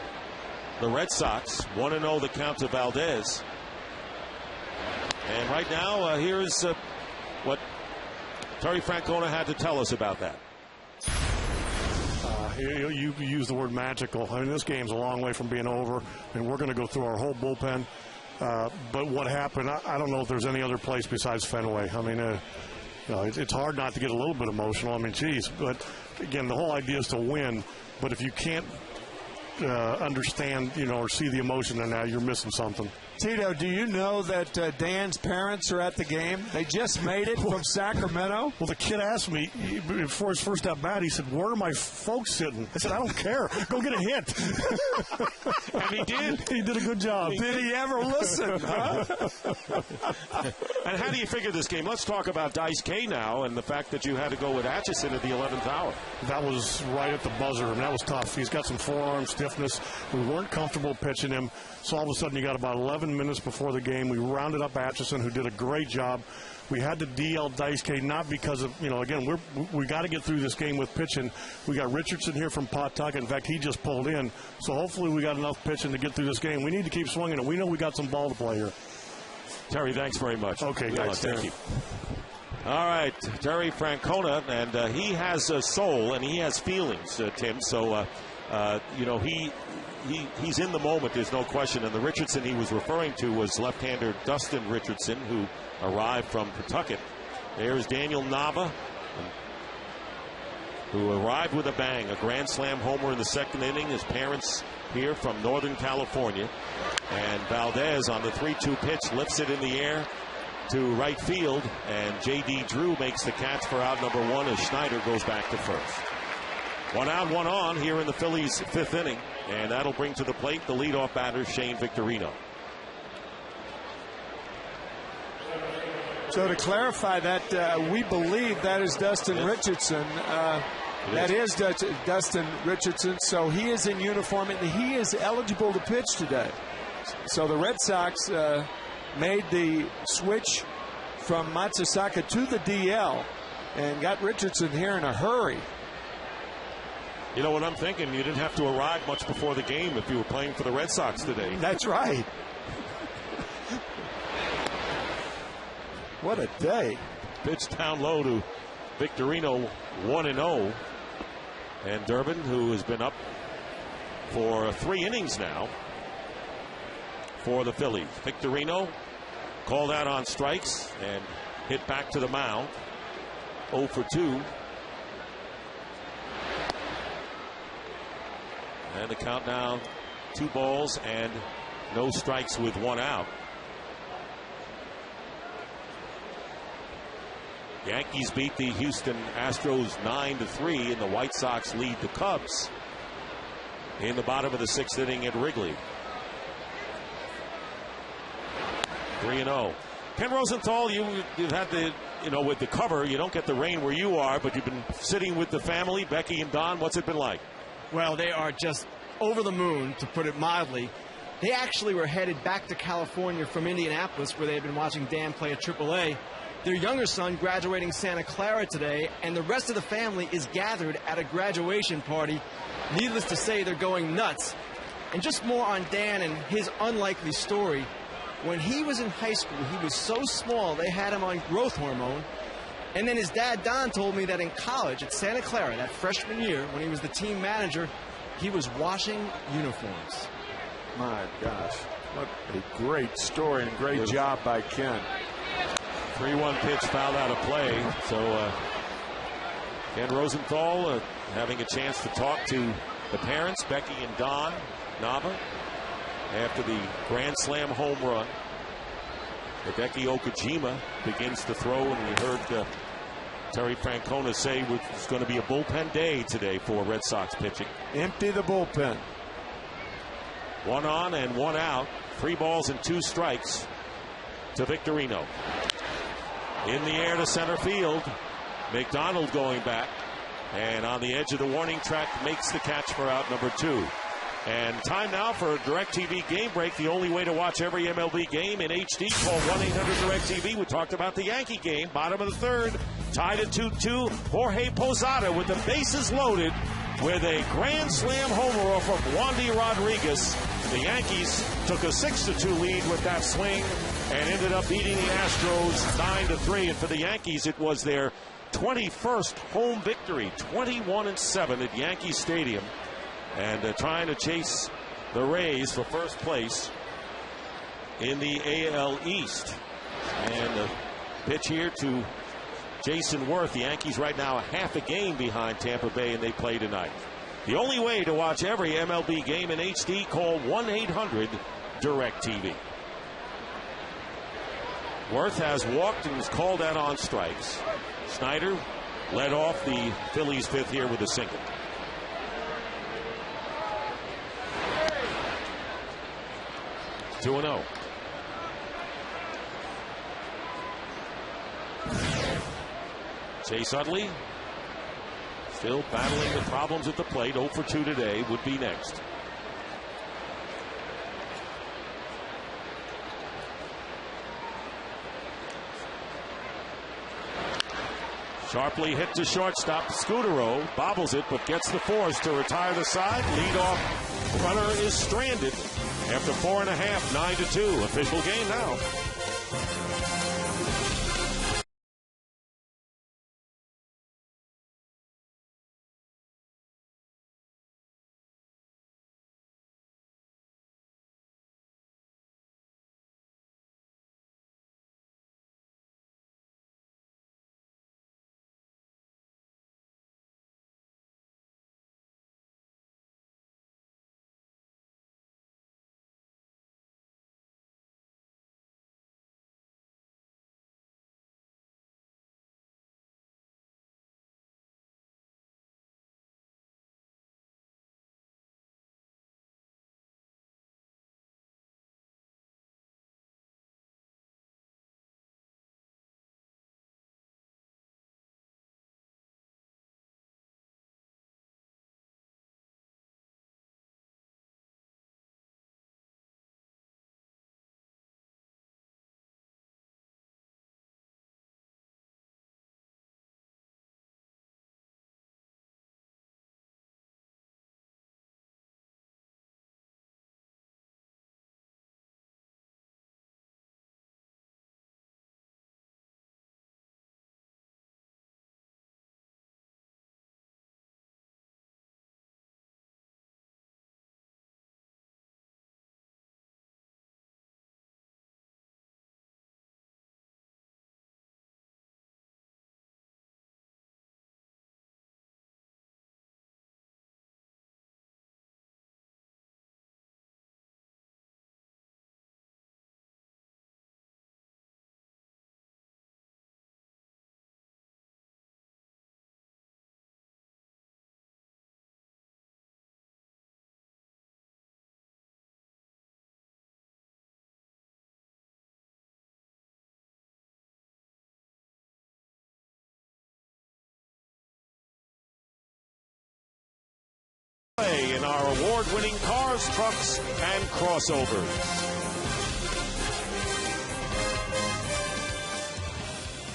the Red Sox. 1-0 the count to Valdez. And right now, here's what Terry Francona had to tell us about that. you use the word magical. I mean, this game's a long way from being over, and we're going to go through our whole bullpen. But what happened, I don't know if there's any other place besides Fenway. I mean, it's hard not to get a little bit emotional. I mean, geez. But, again, the whole idea is to win. But if you can't understand, or see the emotion in that, you're missing something. Tito, do you know that Dan's parents are at the game? They just made it from Sacramento. Well, the kid asked me before his first at bat, he said, "Where are my folks sitting?" I said, "I don't care. Go get a hit." And he did. He did a good job. Did he ever listen? Huh? And how do you figure this game? Let's talk about Dice K now and the fact that you had to go with Atchison at the 11th hour. That was right at the buzzer, and that was tough. He's got some forearm stiffness. We weren't comfortable pitching him, so all of a sudden you got about 11 minutes before the game. We rounded up Atchison, who did a great job. We had to DL Dice K, not because of, again, we got to get through this game with pitching. We got Richardson here from Pawtucket. In fact, he just pulled in. So hopefully we got enough pitching to get through this game. We need to keep swinging it. We know we got some ball to play here. Terry, thanks very much. Okay, guys. Thank you. All right, Terry Francona, and he has a soul and he has feelings, Tim. So, he's in the moment, there's no question. And the Richardson he was referring to was left-hander Dustin Richardson, who arrived from Pawtucket. There's Daniel Nava, who arrived with a bang, a grand slam homer in the second inning. His parents here from Northern California. And Valdez on the 3-2 pitch lifts it in the air to right field, and J.D. Drew makes the catch for out number one as Schneider goes back to first. 1 out, 1 on here in the Phillies' fifth inning, and that'll bring to the plate the leadoff batter, Shane Victorino. So to clarify that, we believe that is Dustin Richardson. That is Dustin Richardson, so he is in uniform, and he is eligible to pitch today. So the Red Sox made the switch from Matsusaka to the DL and got Richardson here in a hurry. You know what I'm thinking? You didn't have to arrive much before the game if you were playing for the Red Sox today. That's right. What a day. Pitch down low to Victorino, 1-0. And Durbin, who has been up for 3 innings now for the Phillies. Victorino called out on strikes and hit back to the mound. 0 for 2. And the count now, 2 balls and no strikes with 1 out. Yankees beat the Houston Astros 9-3, and the White Sox lead the Cubs in the bottom of the 6th inning at Wrigley. 3-0. Ken Rosenthal, you've had the, with the cover, you don't get the rain where you are, but you've been sitting with the family, Becky and Don. What's it been like? Well, they are just over the moon, to put it mildly. They actually were headed back to California from Indianapolis, where they had been watching Dan play at AAA. Their younger son graduating Santa Clara today, and the rest of the family is gathered at a graduation party. Needless to say, they're going nuts. And just more on Dan and his unlikely story. When he was in high school, he was so small they had him on growth hormone. And then his dad, Don, told me that in college at Santa Clara, that freshman year, when he was the team manager, he was washing uniforms. My gosh, what a great story and great job by Ken. 3-1 pitch fouled out of play. So Ken Rosenthal having a chance to talk to the parents, Becky and Don Nava, after the grand slam home run. Hideki Okajima begins to throw, and we heard Terry Francona say it's going to be a bullpen day today for Red Sox pitching. Empty the bullpen. 1 on and 1 out. 3 balls and 2 strikes to Victorino. In the air to center field. McDonald going back, and on the edge of the warning track makes the catch for out number 2. And time now for a DirecTV game break. The only way to watch every MLB game in HD. Call 1-800-DirecTV. We talked about the Yankee game. Bottom of the 3rd. Tied at 2-2. Jorge Posada with the bases loaded with a grand slam homer off of Wandy Rodriguez. The Yankees took a 6-2 lead with that swing and ended up beating the Astros 9-3. And for the Yankees, it was their 21st home victory, 21-7 at Yankee Stadium, and trying to chase the Rays for first place in the AL East. And the pitch here to Jason Worth. The Yankees right now a half a game behind Tampa Bay, and they play tonight. The only way to watch every MLB game in HD, call 1-800-DIRECTV. Worth has walked and was called out on strikes. Snyder led off the Phillies fifth here with a single. Two 2-0. Chase Utley still battling the problems at the plate. 0 for 2 today, would be next. Sharply hit to shortstop. Scudero bobbles it, but gets the force to retire the side. Leadoff runner is stranded after 4.5, 9-2. Official game now. In our award-winning cars, trucks, and crossovers.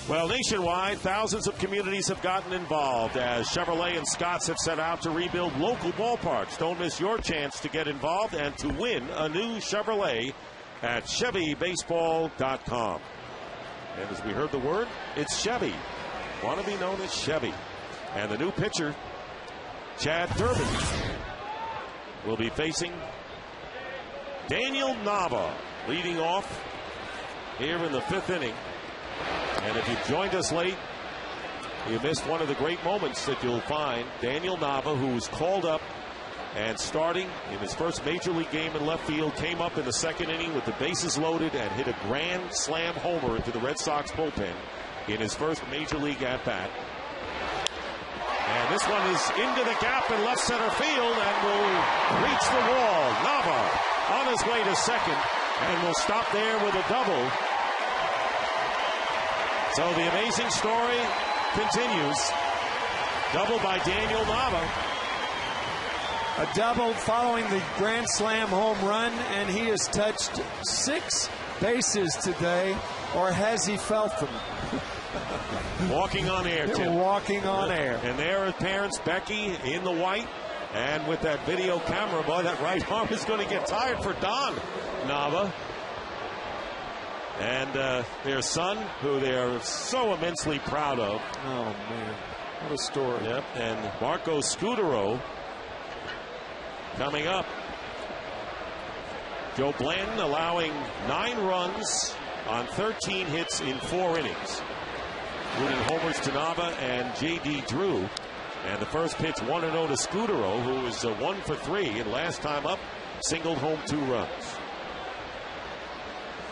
Well, nationwide, thousands of communities have gotten involved as Chevrolet and Scotts have set out to rebuild local ballparks. Don't miss your chance to get involved and to win a new Chevrolet at ChevyBaseball.com. And as we heard the word, it's Chevy. Want to be known as Chevy. And the new pitcher, Chad Durbin, will be facing Daniel Nava, leading off here in the fifth inning. And if you joined us late, you missed one of the great moments that you'll find. Daniel Nava, who was called up and starting in his first major league game in left field, came up in the second inning with the bases loaded and hit a grand slam homer into the Red Sox bullpen in his first major league at-bat. And this one is into the gap in left center field and will reach the wall. Nava on his way to second and will stop there with a double. So the amazing story continues. Double by Daniel Nava. A double following the grand slam home run, and he has touched 6 bases today, or has he felt them? Walking on air, Tim. Walking on air. And there are parents, Becky in the white, and with that video camera, boy, that right arm is going to get tired for Don Nava. And their son, who they are so immensely proud of. Oh, man. What a story. Yep, and Marco Scudero coming up. Joe Blanton allowing 9 runs on 13 hits in 4 innings, including homers to Nava and J.D. Drew. And the first pitch 1-0 to Scudero, who is 1 for 3, and last time up singled home 2 runs.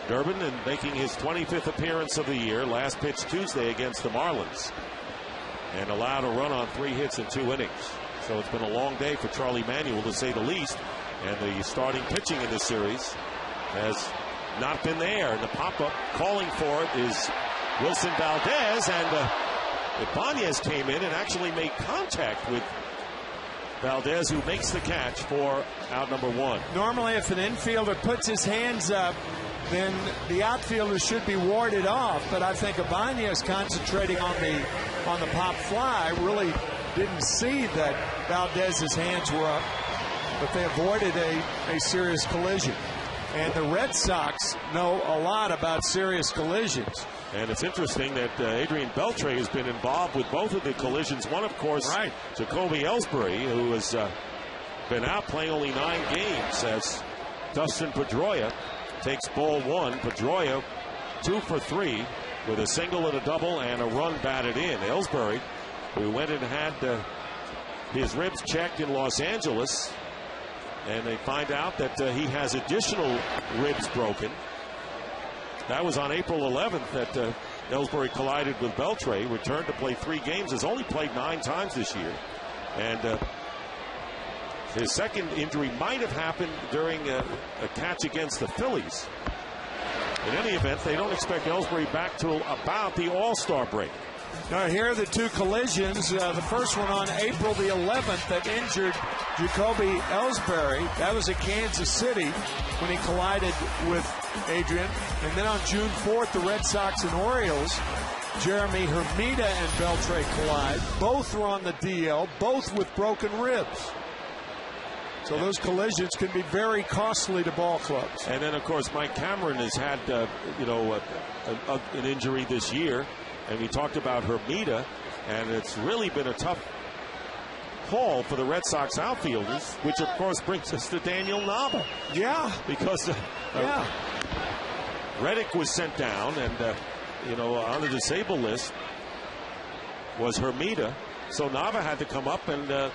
Durbin, and making his 25th appearance of the year, last pitch Tuesday against the Marlins, and allowed a run on 3 hits in 2 innings. So it's been a long day for Charlie Manuel, to say the least. And the starting pitching in this series has not been there. And the pop-up calling for it is Wilson Valdez. And Ibanez came in and actually made contact with Valdez, who makes the catch for out number 1. Normally, if an infielder puts his hands up, then the outfielder should be warded off. But I think Ibanez, concentrating on the pop fly, really didn't see that Valdez's hands were up. But they avoided a serious collision. And the Red Sox know a lot about serious collisions. And it's interesting that Adrian Beltre has been involved with both of the collisions. One, of course, right, Jacoby Ellsbury, who has been out playing only 9 games, as Dustin Pedroia takes ball 1. Pedroia 2 for 3 with a single and a double and a run batted in. Ellsbury, who went and had his ribs checked in Los Angeles, and they find out that he has additional ribs broken. That was on April 11th that Ellsbury collided with Beltre, returned to play 3 games, has only played 9 times this year. And his second injury might have happened during a catch against the Phillies. In any event, they don't expect Ellsbury back till about the All-Star break. Now, here are the 2 collisions. The first one on April the 11th that injured Jacoby Ellsbury. That was at Kansas City when he collided with Adrian. And then on June 4th, the Red Sox and Orioles, Jeremy Hermida and Beltre collide. Both were on the DL, both with broken ribs. So those collisions can be very costly to ball clubs. And then, of course, Mike Cameron has had, an injury this year. And we talked about Hermida, and it's really been a tough haul for the Red Sox outfielders, which, of course, brings us to Daniel Nava. Yeah. Because Reddick was sent down, and, on the disabled list was Hermida. So Nava had to come up, and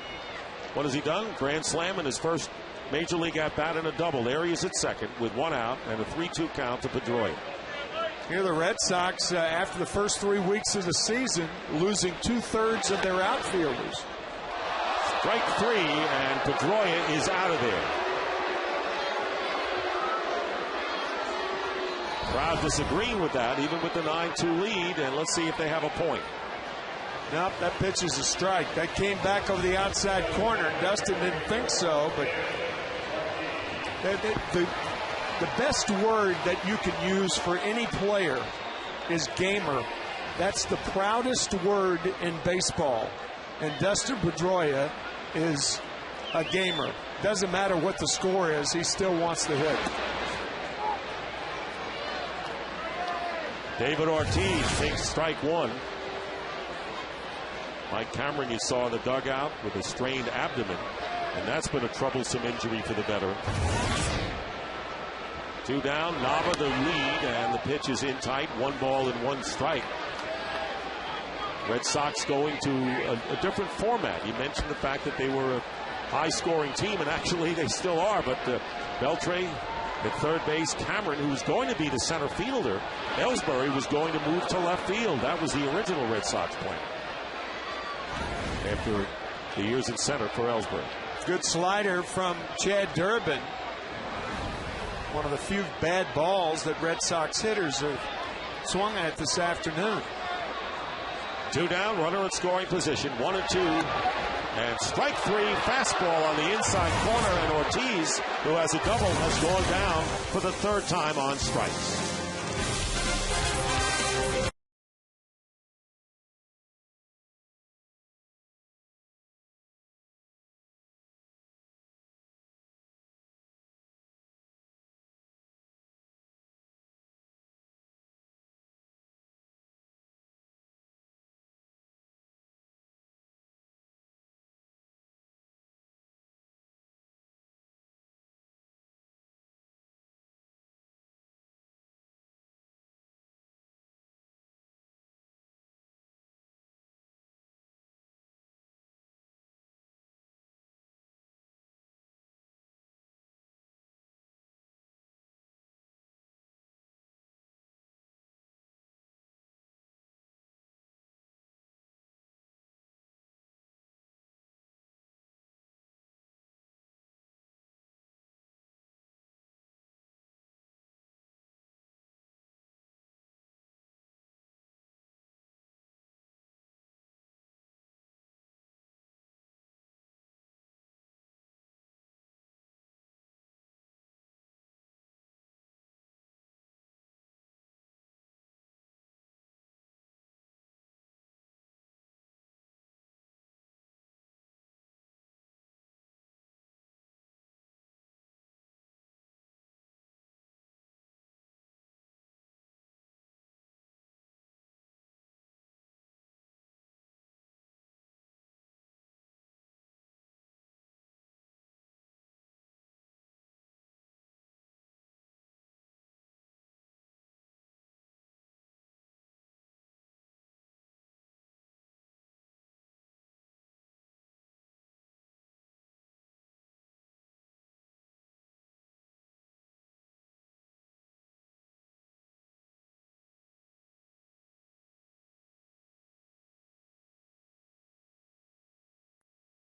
what has he done? Grand slam in his first major league at-bat and a double. There he is at second with 1 out and a 3-2 count to Pedroia. Here the Red Sox, after the first 3 weeks of the season, losing 2/3 of their outfielders. Strike 3, and Pedroia is out of there. Crowd disagreeing with that, even with the 9-2 lead, and let's see if they have a point. Nope, that pitch is a strike. That came back over the outside corner. Dustin didn't think so, but the best word that you can use for any player is gamer. That's the proudest word in baseball. And Dustin Pedroia is a gamer. Doesn't matter what the score is, he still wants to hit. David Ortiz takes strike 1. Mike Cameron, you saw in the dugout with a strained abdomen, and that's been a troublesome injury for the veteran. 2 down, Nava the lead, and the pitch is in tight. 1 ball and 1 strike. Red Sox going to a different format. You mentioned the fact that they were a high-scoring team, and actually they still are. But Beltre at third base, Cameron, who was going to be the center fielder, Ellsbury was going to move to left field. That was the original Red Sox plan after the years in center for Ellsbury. Good slider from Chad Durbin. One of the few bad balls that Red Sox hitters have swung at this afternoon. 2 down, runner in scoring position, 1-2. And strike 3, fastball on the inside corner, and Ortiz, who has a double, has gone down for the 3rd time on strikes.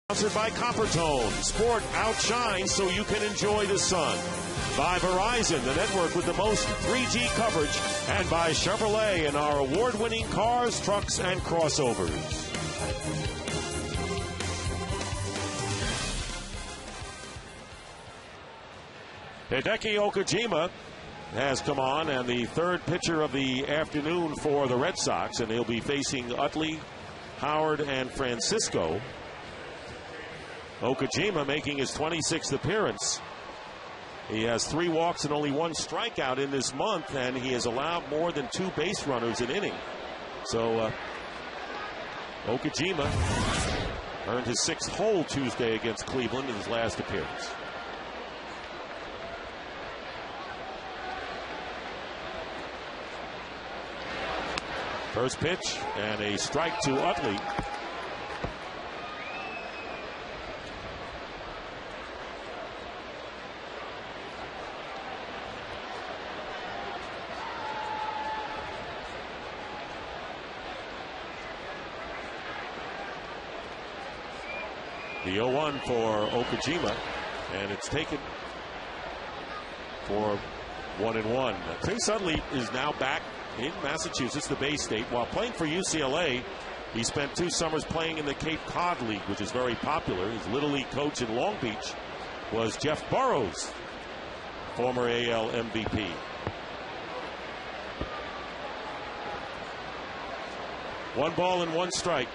Sponsored by Coppertone. Sport outshines so you can enjoy the sun. By Verizon, the network with the most 3G coverage. And by Chevrolet and our award-winning cars, trucks, and crossovers. Hideki Okajima has come on, and the third pitcher of the afternoon for the Red Sox, and he'll be facing Utley, Howard, and Francisco. Okajima making his 26th appearance. He has 3 walks and only 1 strikeout in this month, and he has allowed more than 2 base runners an inning. So Okajima earned his 6th hole Tuesday against Cleveland in his last appearance. First pitch and a strike to Utley. The 0-1 for Okajima, and it's taken for 1-1. Chase Utley is now back in Massachusetts, the Bay State. While playing for UCLA, he spent 2 summers playing in the Cape Cod League, which is very popular. His Little League coach in Long Beach was Jeff Burrows, former AL MVP. One ball and 1 strike.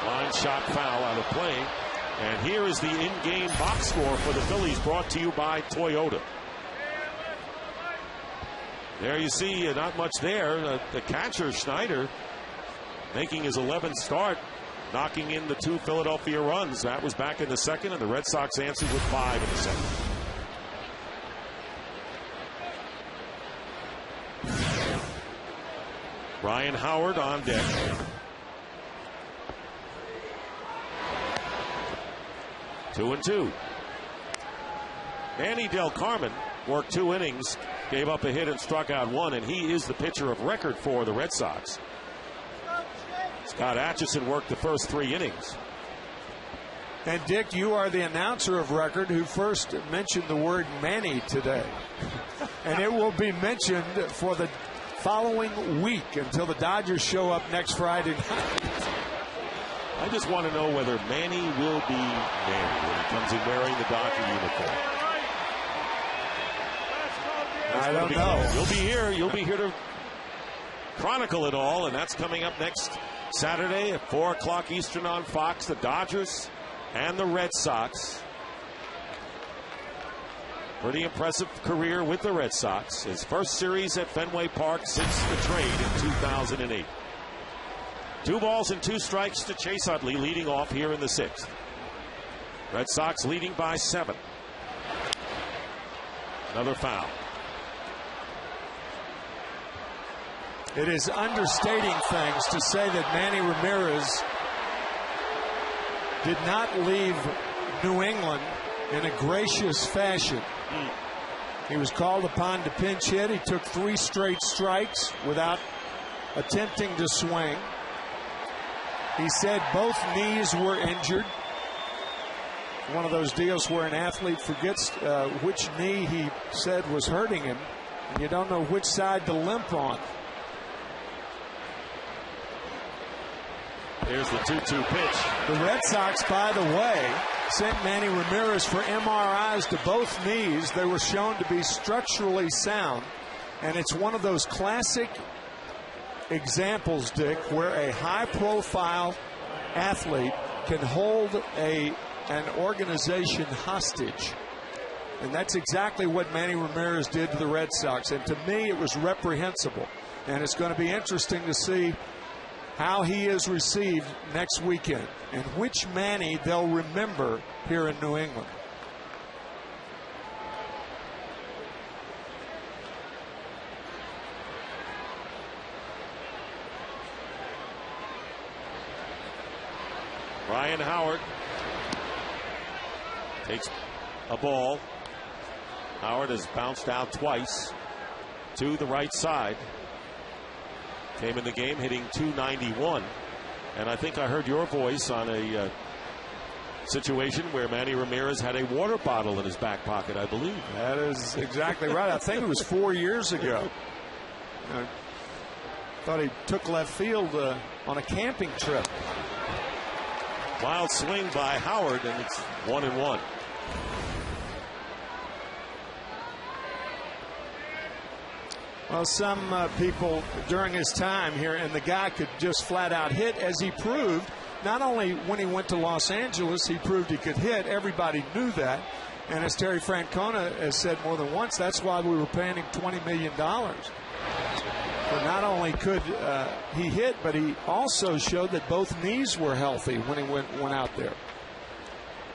Line shot foul out of play. And here is the in-game box score for the Phillies, brought to you by Toyota. There you see, not much there. The catcher, Schneider, making his 11th start, knocking in the 2 Philadelphia runs. That was back in the second, and the Red Sox answered with 5 in the second. Ryan Howard on deck. Two and 2. Manny Del Carmen worked 2 innings, gave up a hit and struck out 1, and he is the pitcher of record for the Red Sox. Scott Atchison worked the first 3 innings. And Dick, you are the announcer of record who first mentioned the word Manny today. And it will be mentioned for the following week until the Dodgers show up next Friday night. I just want to know whether Manny will be Manny when he comes in wearing the Dodger uniform. I don't know. You'll be here to chronicle it all, and that's coming up next Saturday at 4 o'clock Eastern on Fox. The Dodgers and the Red Sox. Pretty impressive career with the Red Sox. His first series at Fenway Park since the trade in 2008. 2 balls and 2 strikes to Chase Utley, leading off here in the 6th. Red Sox leading by 7. Another foul. It is understating things to say that Manny Ramirez did not leave New England in a gracious fashion. He was called upon to pinch hit. He took 3 straight strikes without attempting to swing. He said both knees were injured. One of those deals where an athlete forgets which knee he said was hurting him, and you don't know which side to limp on. There's the 2-2 pitch. The Red Sox, by the way, sent Manny Ramirez for MRIs to both knees. They were shown to be structurally sound, and it's one of those classic examples, Dick, where a high-profile athlete can hold an organization hostage. And that's exactly what Manny Ramirez did to the Red Sox. And to me, it was reprehensible. And it's going to be interesting to see how he is received next weekend and which Manny they'll remember here in New England. Ryan Howard takes a ball. Howard has bounced out twice to the right side. came in the game hitting .291. And I think I heard your voice on a situation where Manny Ramirez had a water bottle in his back pocket, I believe. That is exactly right. I think it was 4 years ago. I thought he took left field on a camping trip. Wild swing by Howard, and it's 1-1. Well, some people during his time here, and the guy could just flat out hit, as he proved. Not only when he went to Los Angeles, he proved he could hit. Everybody knew that. And as Terry Francona has said more than once, that's why we were paying him $20 million. But not only could he hit, but he also showed that both knees were healthy when he went out there.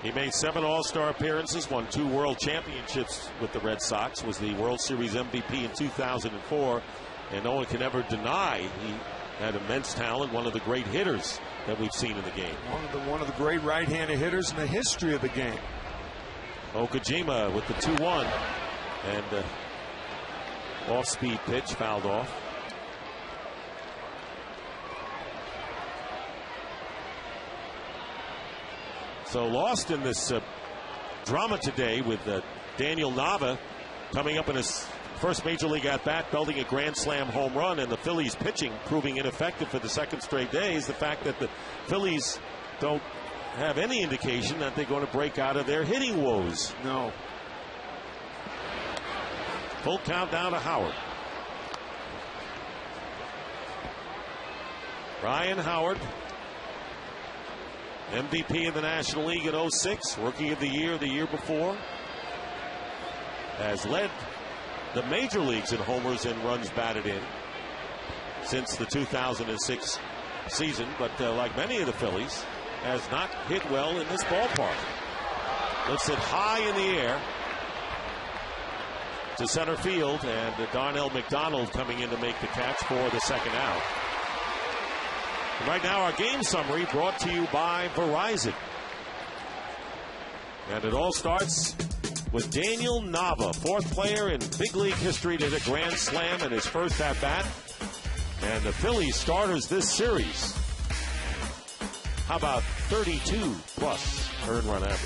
He made 7 All-Star appearances, won 2 World Championships with the Red Sox, was the World Series MVP in 2004, and no one can ever deny he had immense talent, one of the great hitters that we've seen in the game. One of the great right-handed hitters in the history of the game. Okajima with the 2-1, and off-speed pitch fouled off. So lost in this drama today with Daniel Nava coming up in his first major league at-bat, belting a grand slam home run, and the Phillies pitching proving ineffective for the second straight day is the fact that the Phillies don't have any indication that they're going to break out of their hitting woes. No. Full count down to Howard. Ryan Howard, MVP of the National League in 06, Rookie of the Year before, has led the major leagues in homers and runs batted in since the 2006 season, but like many of the Phillies, has not hit well in this ballpark. Lifts it high in the air to center field, and Darnell McDonald coming in to make the catch for the second out. Right now, our game summary brought to you by Verizon. And it all starts with Daniel Nava, 4th player in big league history to hit a grand slam in his first at-bat. And the Phillies starters this series, how about 32-plus earned run average?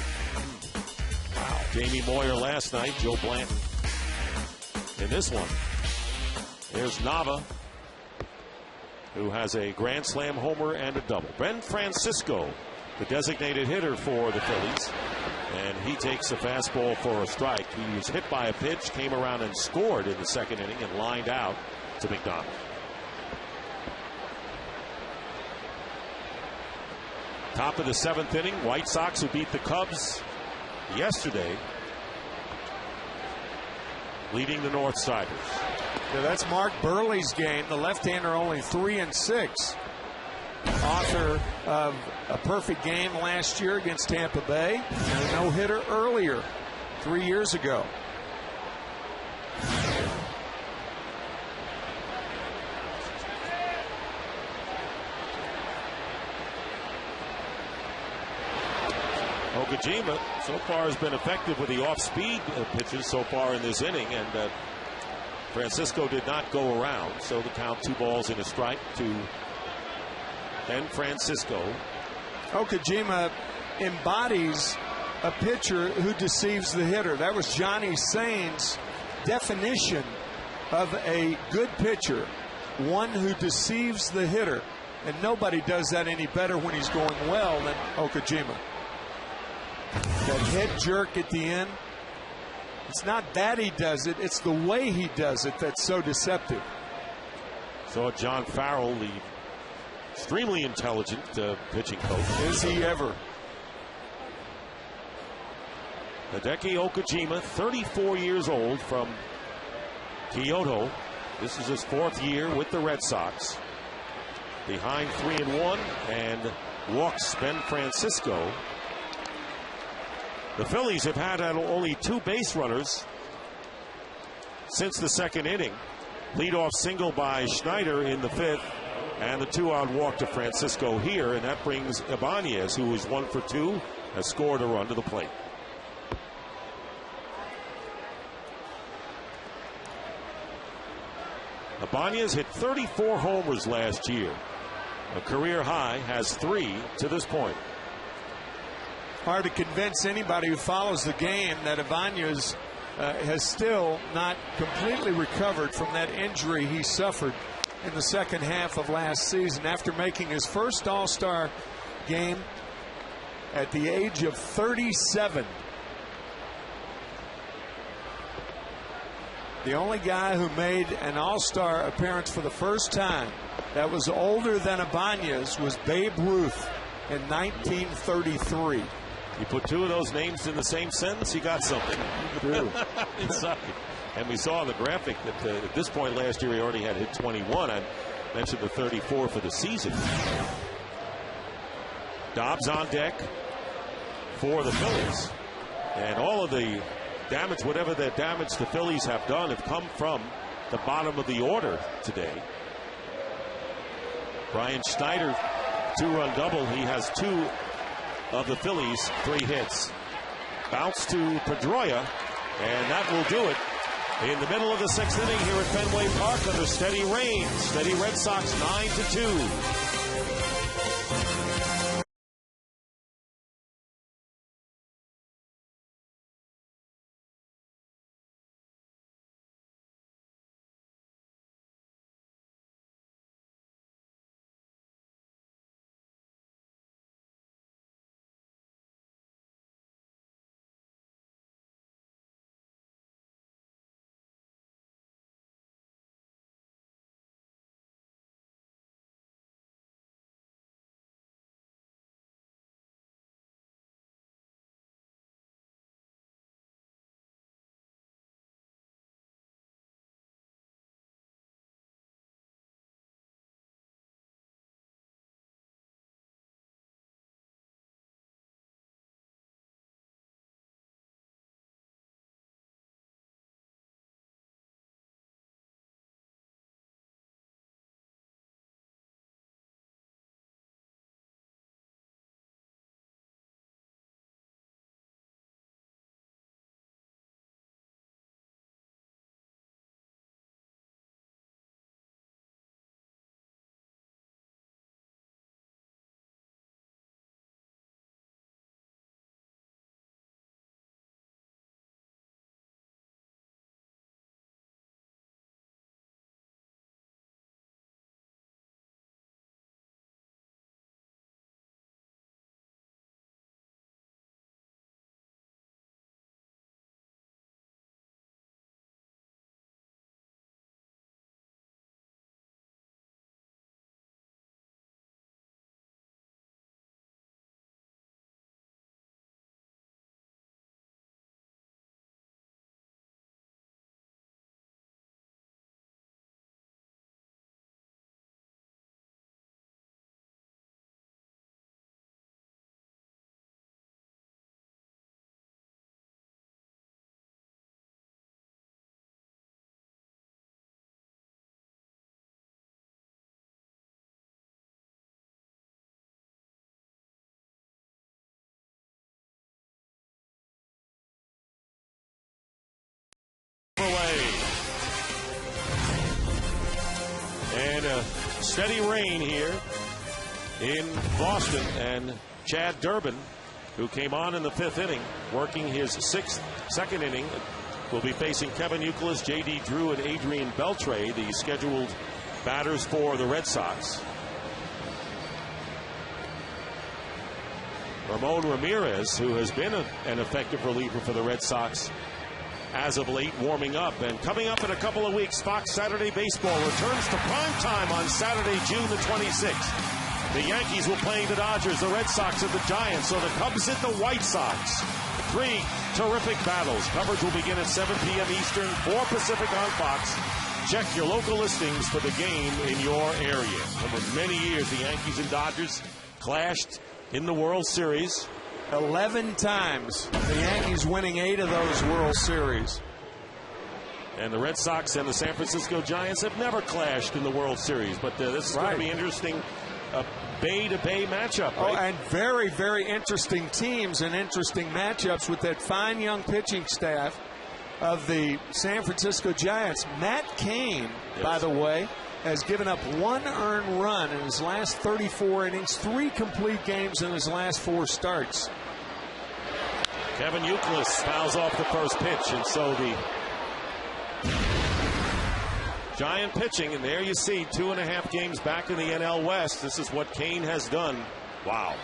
Wow. Jamie Moyer last night, Joe Blanton in this one. There's Nava, who has a grand slam homer and a double. Ben Francisco, the designated hitter for the Phillies, and he takes a fastball for a strike. He was hit by a pitch, came around and scored in the second inning and lined out to McDonald. Top of the 7th inning, White Sox, who beat the Cubs yesterday, leading the Northsiders. Yeah, that's Mark Burley's game. The left-hander only 3-6. Author of a perfect game last year against Tampa Bay, and a no-hitter earlier, 3 years ago. Okajima so far has been effective with the off-speed pitches so far in this inning, and Francisco did not go around, so the count 2 balls and a strike to Ben Francisco. Okajima embodies a pitcher who deceives the hitter. That was Johnny Sain's definition of a good pitcher, one who deceives the hitter, and nobody does that any better when he's going well than Okajima. That head jerk at the end, it's not that he does it, it's the way he does it that's so deceptive. So John Farrell, the extremely intelligent pitching coach. Is he ever? Hideki Okajima, 34 years old, from Kyoto. This is his 4th year with the Red Sox. Behind 3-1 and walks Ben Francisco. The Phillies have had only 2 base runners since the second inning. Leadoff single by Schneider in the 5th, and the 2-out walk to Francisco here, and that brings Ibanez, who is 1 for 2, has scored a run to the plate. Ibanez hit 34 homers last year. A career high, has 3 to this point. Hard to convince anybody who follows the game that Ibanez has still not completely recovered from that injury he suffered in the second half of last season after making his first All-Star game at the age of 37. The only guy who made an All-Star appearance for the first time that was older than Ibanez was Babe Ruth in 1933. You put 2 of those names in the same sentence, you got something. Inside. And we saw on the graphic that at this point last year he already had hit 21. I mentioned the 34 for the season. Dobbs on deck for the Phillies. And all of the damage, whatever the damage the Phillies have done, have come from the bottom of the order today. Brian Schneider, 2-run double. He has 2 of the Phillies' 3 hits. Bounce to Pedroia, and that will do it. In the middle of the 6th inning here at Fenway Park under steady rain. Steady Red Sox 9-2. And a steady rain here in Boston, and Chad Durbin, who came on in the 5th inning, working his 2nd inning, will be facing Kevin Youkilis, J.D. Drew, and Adrian Beltre, the scheduled batters for the Red Sox. Ramon Ramirez, who has been an effective reliever for the Red Sox as of late, warming up. And coming up in a couple of weeks, Fox Saturday Baseball returns to primetime on Saturday, June the 26th. The Yankees will play the Dodgers, the Red Sox, and the Giants, so the Cubs hit the White Sox. 3 terrific battles. Coverage will begin at 7 p.m. Eastern, 4 Pacific on Fox. Check your local listings for the game in your area. For many years, the Yankees and Dodgers clashed in the World Series. 11 times. The Yankees winning 8 of those World Series. And the Red Sox and the San Francisco Giants have never clashed in the World Series. But this is going to be interesting. A bay-to-bay matchup, right? Oh, and very, very interesting teams and interesting matchups with that fine young pitching staff of the San Francisco Giants. Matt Cain, by the way, has given up 1 earned run in his last 34 innings, 3 complete games in his last 4 starts. Kevin Youkilis fouls off the first pitch, and so the Giant pitching, and there you see 2.5 games back in the NL West. This is what Cain has done. Wow.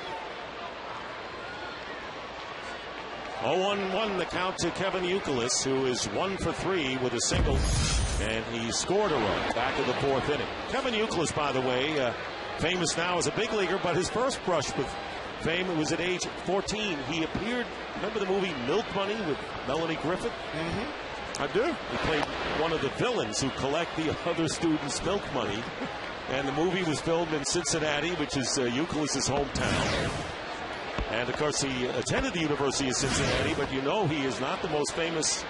0-1 the count to Kevin Youkilis, who is 1 for 3 with a single, and he scored a run back in the 4th inning. Kevin Youkilis, by the way, famous now as a big leaguer, but his first brush with fame, it was at age 14. He appeared, remember the movie Milk Money with Melanie Griffith? Mm-hmm. I do. He played one of the villains who collect the other students' milk money. And the movie was filmed in Cincinnati, which is Youkilis' hometown. And, of course, he attended the University of Cincinnati, but you know he is not the most famous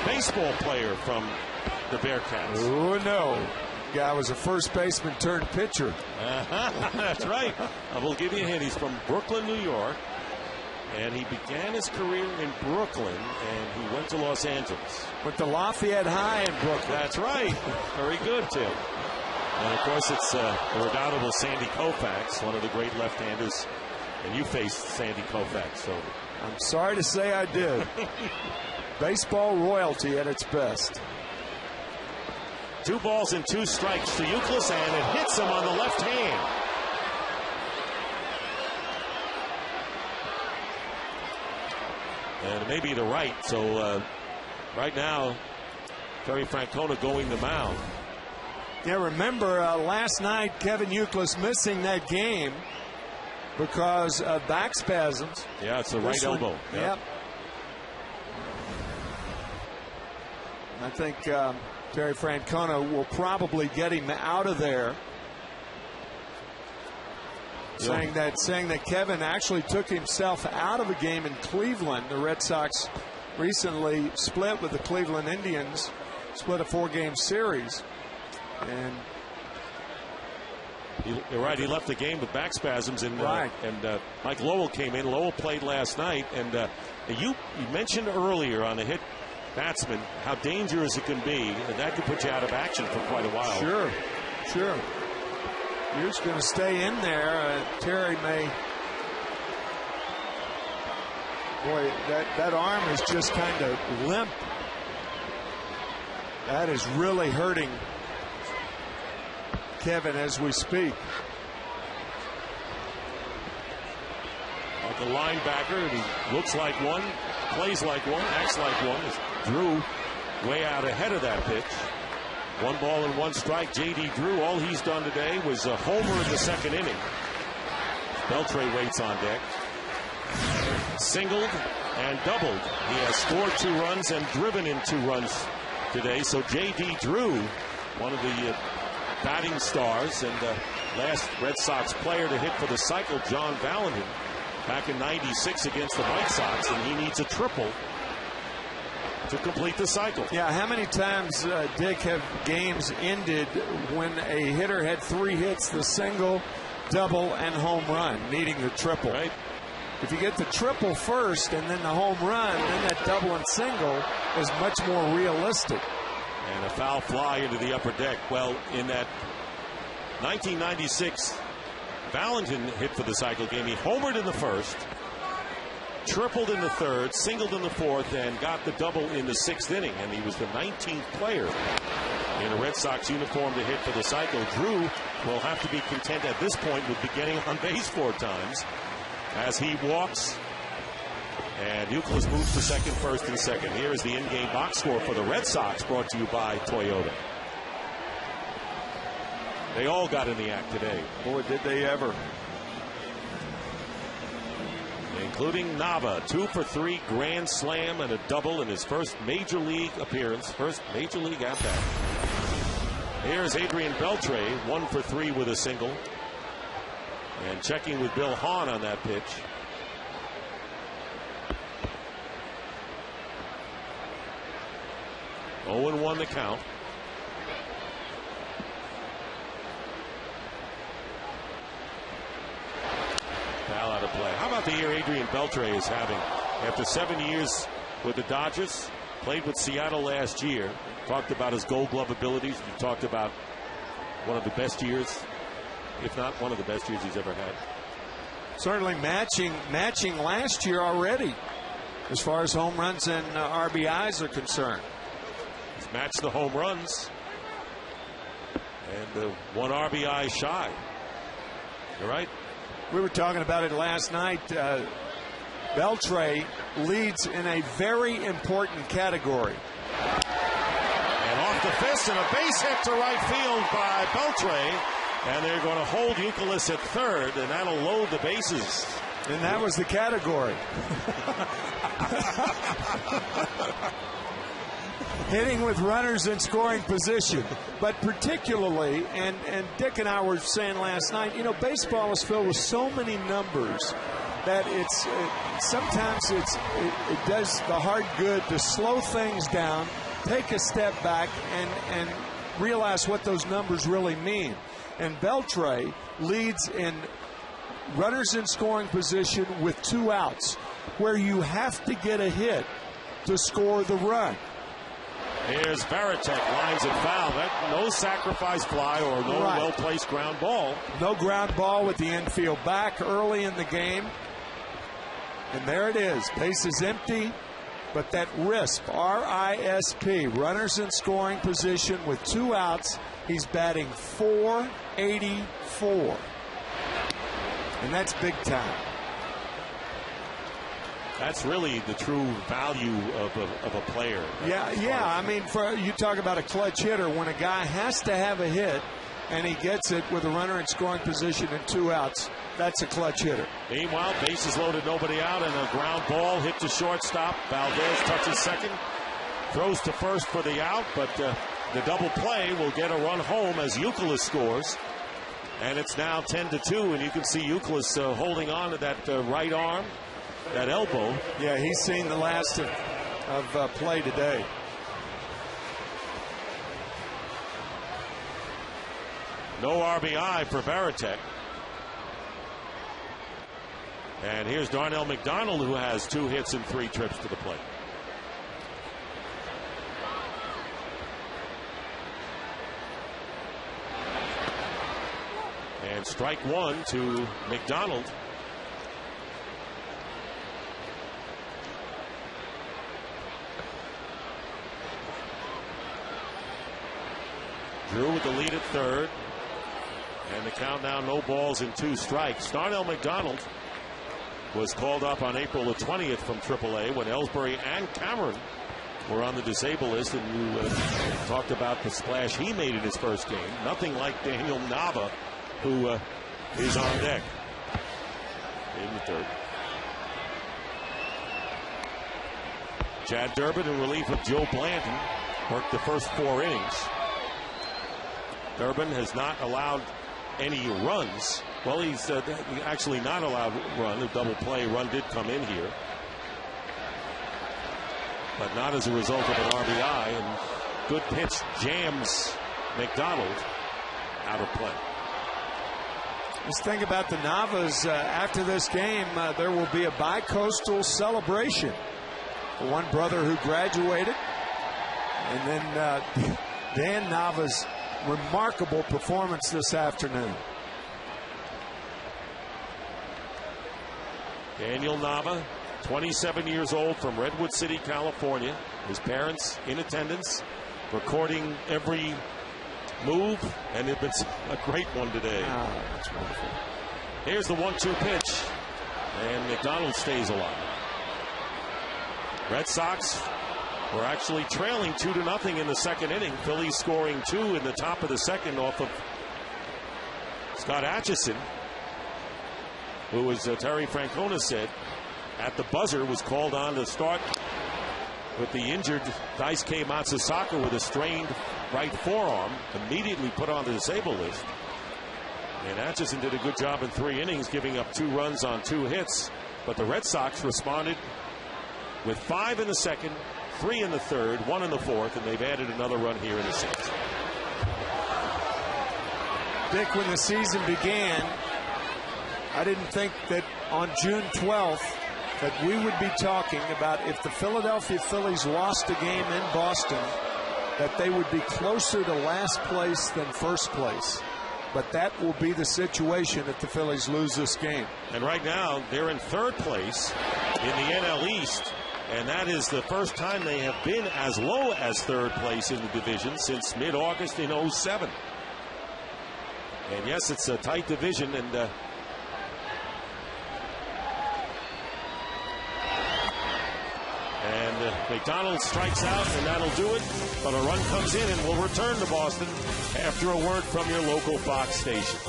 baseball player from the Bearcats. Oh, no. Guy was a first baseman turned pitcher. That's right. I will give you a hint. He's from Brooklyn, New York. And he began his career in Brooklyn, and he went to Los Angeles. Went to Lafayette High in Brooklyn. That's right. Very good, Tim. And, of course, it's the redoubtable Sandy Koufax, one of the great left-handers. And you faced Sandy Koufax, so. I'm sorry to say I did. Baseball royalty at its best. 2 balls and 2 strikes to Youkilis, and it hits him on the left hand. And maybe the right. So right now, Terry Francona going the mound. Yeah, remember last night, Kevin Youkilis missing that game because of back spasms. Yeah, it's the right elbow. Yep. I think Terry Francona will probably get him out of there. Saying that Kevin actually took himself out of a game in Cleveland. The Red Sox recently split with the Cleveland Indians, split a 4-game series. And you're right, he left the game with back spasms. And Mike Lowell came in. Lowell played last night. And you mentioned earlier on the hit batsman how dangerous it can be. And that could put you out of action for quite a while. Sure. You're just going to stay in there. Terry may. Boy, that arm is just kind of limp. That is really hurting Kevin as we speak. Like a linebacker, and he looks like one, plays like one, acts like one. Drew way out ahead of that pitch. 1 ball and 1 strike. J.D. Drew, all he's done today was a homer in the 2nd inning. Beltre waits on deck. Singled and doubled. He has scored 2 runs and driven in 2 runs today. So J.D. Drew, one of the batting stars and last Red Sox player to hit for the cycle, John Valentin, back in '96 against the White Sox, and he needs a triple to complete the cycle. Yeah, how many times, Dick, have games ended when a hitter had 3 hits, the single, double, and home run, needing the triple? Right. If you get the triple first and then the home run, then that double and single is much more realistic. And a foul fly into the upper deck. Well, in that 1996 Valentin hit for the cycle game, he homered in the 1st, tripled in the 3rd, singled in the 4th, and got the double in the 6th inning. And he was the 19th player in a Red Sox uniform to hit for the cycle. Drew will have to be content at this point with getting on base 4 times as he walks. And Youkilis moves to second, 1st, and 2nd. Here is the in-game box score for the Red Sox, brought to you by Toyota. They all got in the act today. Boy, did they ever. Including Nava, 2 for 3, grand slam and a double in his first major league appearance, first major league at-bat. Here's Adrian Beltre, 1 for 3 with a single. And checking with Bill Hahn on that pitch. Oh, and 1 the count. Foul out of play. How about the year Adrian Beltre is having? After 7 years with the Dodgers, Played with Seattle last year. Talked about his Gold Glove abilities. You talked about one of the best years, if not one of the best years he's ever had. Certainly matching last year already, as far as home runs and RBIs are concerned. He's matched the home runs and 1 RBI shy. You're right. We were talking about it last night. Beltre leads in a very important category. And off the fist and a base hit to right field by Beltre. And they're going to hold Youkilis at third, and that'll load the bases. And that was the category. Hitting with runners in scoring position. But particularly, and Dick and I were saying last night, baseball is filled with so many numbers that sometimes it does the heart good to slow things down, take a step back, and realize what those numbers really mean. And Beltre leads in runners in scoring position with 2 outs, where you have to get a hit to score the run. Here's Varitek, lines it foul. No sacrifice fly or no well-placed ground ball. No ground ball with the infield back early in the game. And there it is. Base is empty, but that RISP, R-I-S-P, runners in scoring position with 2 outs. He's batting .484. And that's big time. That's really the true value of a player. Yeah. I mean, you talk about a clutch hitter. When a guy has to have a hit and he gets it with a runner in scoring position and 2 outs, that's a clutch hitter. Meanwhile, bases loaded, nobody out, and a ground ball hit to shortstop. Valdez touches second, throws to first for the out, but the double play will get a run home as Youkilis scores. And it's now 10-2, and you can see Youkilis holding on to that right arm, that elbow. Yeah, he's seen the last of play today. No RBI for Varitek. And here's Darnell McDonald, who has 2 hits and 3 trips to the plate. And strike 1 to McDonald. Drew with the lead at third. And the count now, no balls and 2 strikes. Darnell McDonald was called up on April the 20th from AAA when Ellsbury and Cameron were on the disabled list, and you talked about the splash he made in his first game. Nothing like Daniel Nava, who is on deck in the third. Chad Durbin in relief of Joe Blanton worked the first 4 innings. Durbin has not allowed any runs. Well, he's actually not allowed run. A double play run did come in here, but not as a result of an RBI. And good pitch jams McDonald out of play. Let's think about the Navas. After this game, there will be a bi-coastal celebration for one brother who graduated, and then Dan Nava's remarkable performance this afternoon. Daniel Nava, 27 years old, from Redwood City, California. His parents in attendance, recording every move, and it's a great one today. Oh, that's wonderful. Here's the 1-2 pitch, and McDonald stays alive. Red Sox were actually trailing 2-0 in the second inning. Phillies scoring 2 in the top of the second off of Scott Atchison, who, as Terry Francona said, at the buzzer was called on to start with the injured Daisuke Matsusaka with a strained right forearm, immediately put on the disabled list. And Atchison did a good job in 3 innings, giving up 2 runs on 2 hits. But the Red Sox responded with 5 in the second, 3 in the third, 1 in the fourth, and they've added another run here in the 6th. Dick, when the season began, I didn't think that on June 12th But we would be talking about if the Philadelphia Phillies lost a game in Boston, that they would be closer to last place than first place. But that will be the situation if the Phillies lose this game. And right now, they're in third place in the NL East. And that is the first time they have been as low as third place in the division since mid-August in 2007. And yes, it's a tight division. And McDonald strikes out, and that'll do it. But a run comes in, and we'll return to Boston after a word from your local Fox station.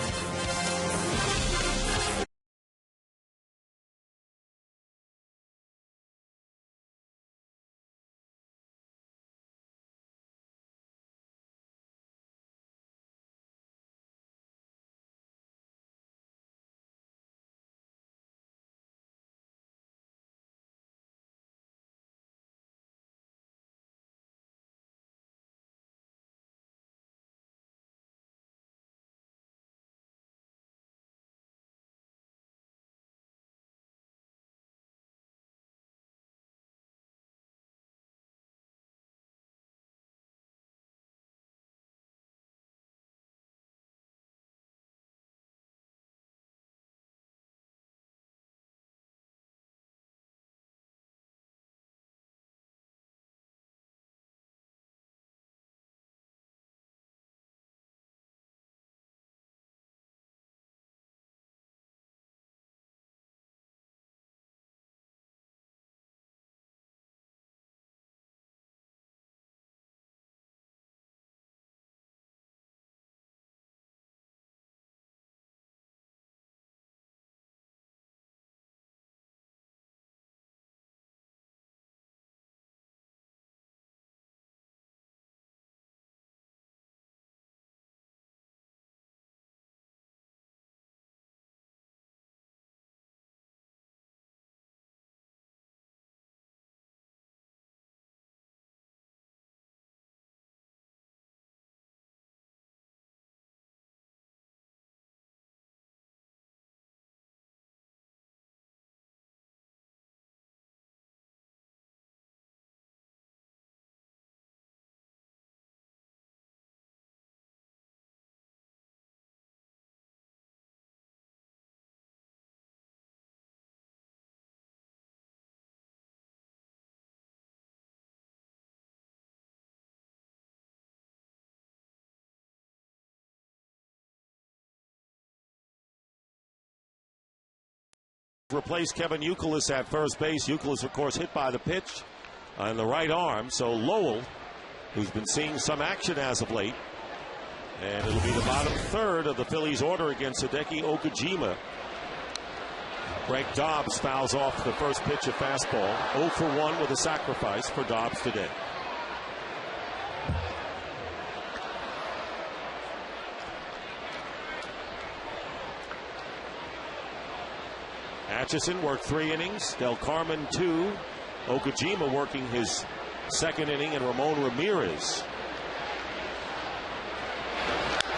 Replace Kevin Youkilis at first base. Youkilis, of course, hit by the pitch on the right arm. So Lowell, who's been seeing some action as of late, and it'll be the bottom third of the Phillies' order against Hideki Okajima. Greg Dobbs fouls off the first pitch of fastball. 0 for 1 with a sacrifice for Dobbs today. Atchison worked 3 innings. Del Carmen 2. Okajima working his second inning, and Ramon Ramirez.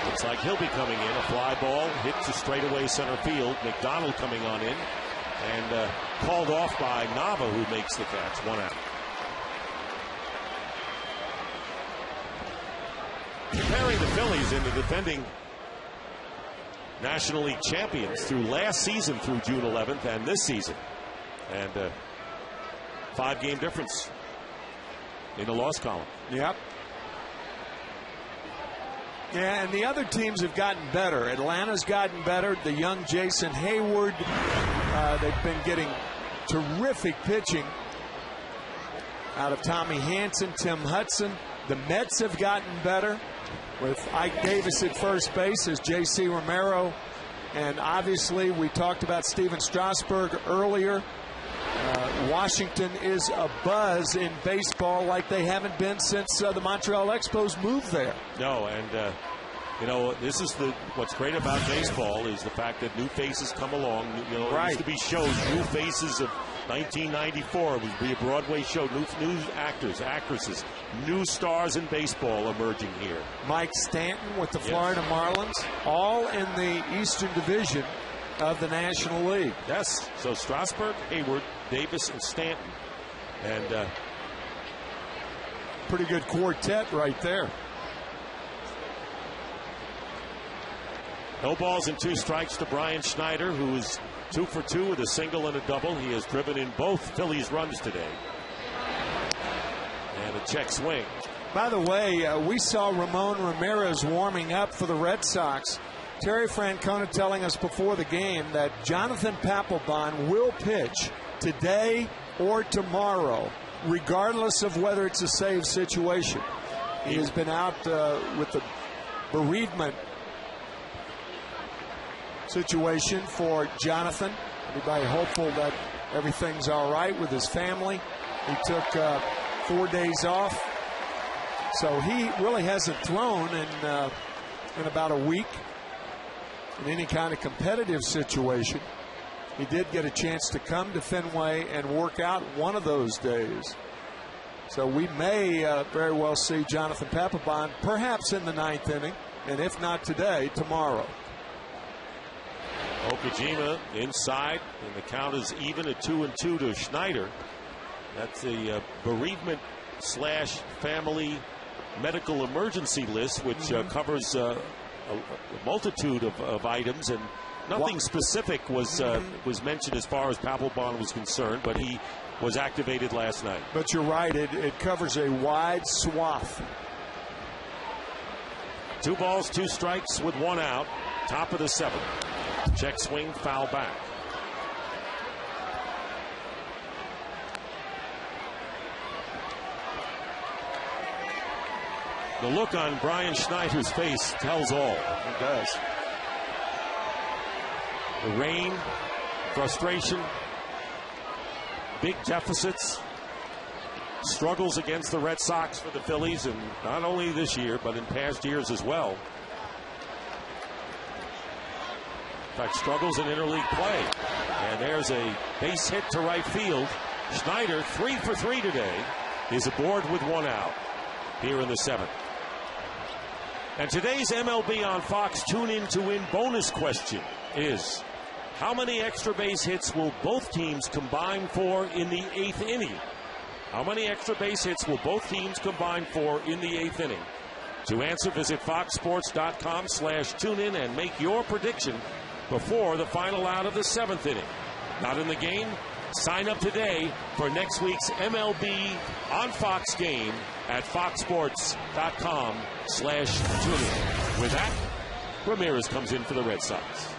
Looks like he'll be coming in. A fly ball hit to straightaway center field. McDonald coming on in, and called off by Nava, who makes the catch. 1 out. Comparing the Phillies into defending National League champions through last season through June 11th and this season. And 5-game difference in the loss column. Yep. Yeah, and the other teams have gotten better. Atlanta's gotten better. The young Jason Hayward, they've been getting terrific pitching out of Tommy Hanson, Tim Hudson. The Mets have gotten better with Ike Davis at first base as J.C. Romero. And obviously, we talked about Steven Strasburg earlier. Washington is a buzz in baseball like they haven't been since the Montreal Expos moved there. No, and you know, this is what's great about baseball is the fact that new faces come along. You know, right. It used to be shows, New Faces of 1994. It would be a Broadway show, new actors, actresses, new stars in baseball emerging here. Mike Stanton with the Florida Marlins, all in the Eastern Division of the National League. Yes, so Strasburg, Hayward, Davis, and Stanton. And pretty good quartet right there. No balls and 2 strikes to Brian Schneider, who is 2 for 2 with a single and a double. He has driven in both Phillies runs today. And a check swing. By the way, we saw Ramon Ramirez warming up for the Red Sox. Terry Francona telling us before the game that Jonathan Papelbon will pitch today or tomorrow, regardless of whether it's a save situation. He has been out with the bereavement situation for Jonathan. Everybody hopeful that everything's all right with his family. He took 4 days off, so he really hasn't thrown in about a week in any kind of competitive situation. He did get a chance to come to Fenway and work out one of those days. So we may very well see Jonathan Papelbon perhaps in the 9th inning, and if not today, tomorrow. Okajima inside, and the count is even at 2-2 to Schneider. That's a bereavement / family medical emergency list, which covers a multitude of items, and nothing specific was mentioned as far as Papelbon was concerned, but he was activated last night. But you're right, it covers a wide swath. 2 balls, 2 strikes with 1 out. Top of the 7th. Check swing, foul back. The look on Brian Schneider's face tells all. It does. The rain, frustration, big deficits, struggles against the Red Sox for the Phillies, and not only this year, but in past years as well. In fact, struggles in interleague play. And there's a base hit to right field. Schneider, 3 for 3 today, is aboard with 1 out here in the 7th. And today's MLB on Fox Tune In to Win bonus question is, how many extra base hits will both teams combine for in the 8th inning? How many extra base hits will both teams combine for in the 8th inning? To answer, visit foxsports.com/tunein and make your prediction before the final out of the 7th inning. Not in the game? Sign up today for next week's MLB on Fox game at foxsports.com/tunein. With that, Ramirez comes in for the Red Sox.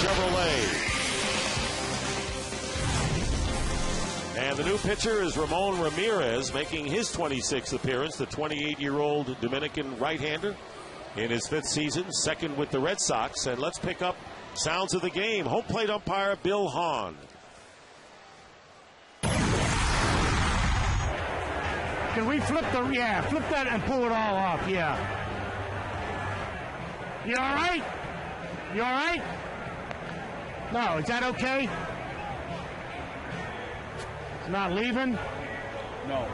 Chevrolet. And the new pitcher is Ramon Ramirez, making his 26th appearance, the 28-year-old Dominican right-hander in his 5th season, second with the Red Sox. And let's pick up sounds of the game. Home plate umpire Bill Hahn. Can we flip that and pull it all off, yeah. You all right? You all right? No, is that okay? It's not leaving? No.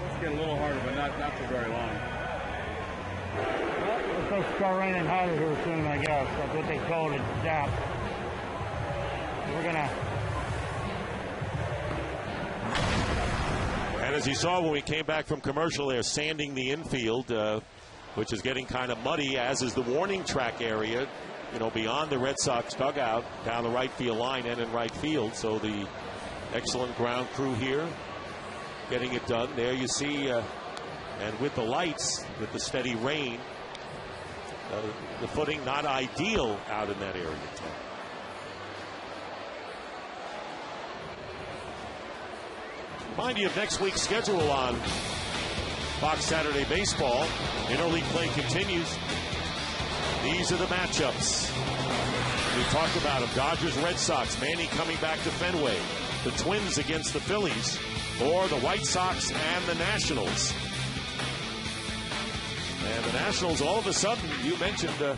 Let's get a little harder, but not for very long. It's supposed to start raining harder here soon, I guess. That's what they called it, zap. We're gonna... And as you saw when we came back from commercial, they're sanding the infield, which is getting kind of muddy, as is the warning track area, you know, beyond the Red Sox dugout, down the right field line and in right field. So the excellent ground crew here getting it done. There you see, and with the lights, with the steady rain, the footing not ideal out in that area. Remind you of next week's schedule on Fox Saturday Baseball. Interleague play continues. These are the matchups. We talked about them. Dodgers, Red Sox. Manny coming back to Fenway. The Twins against the Phillies, or the White Sox and the Nationals. And the Nationals, all of a sudden, you mentioned, they're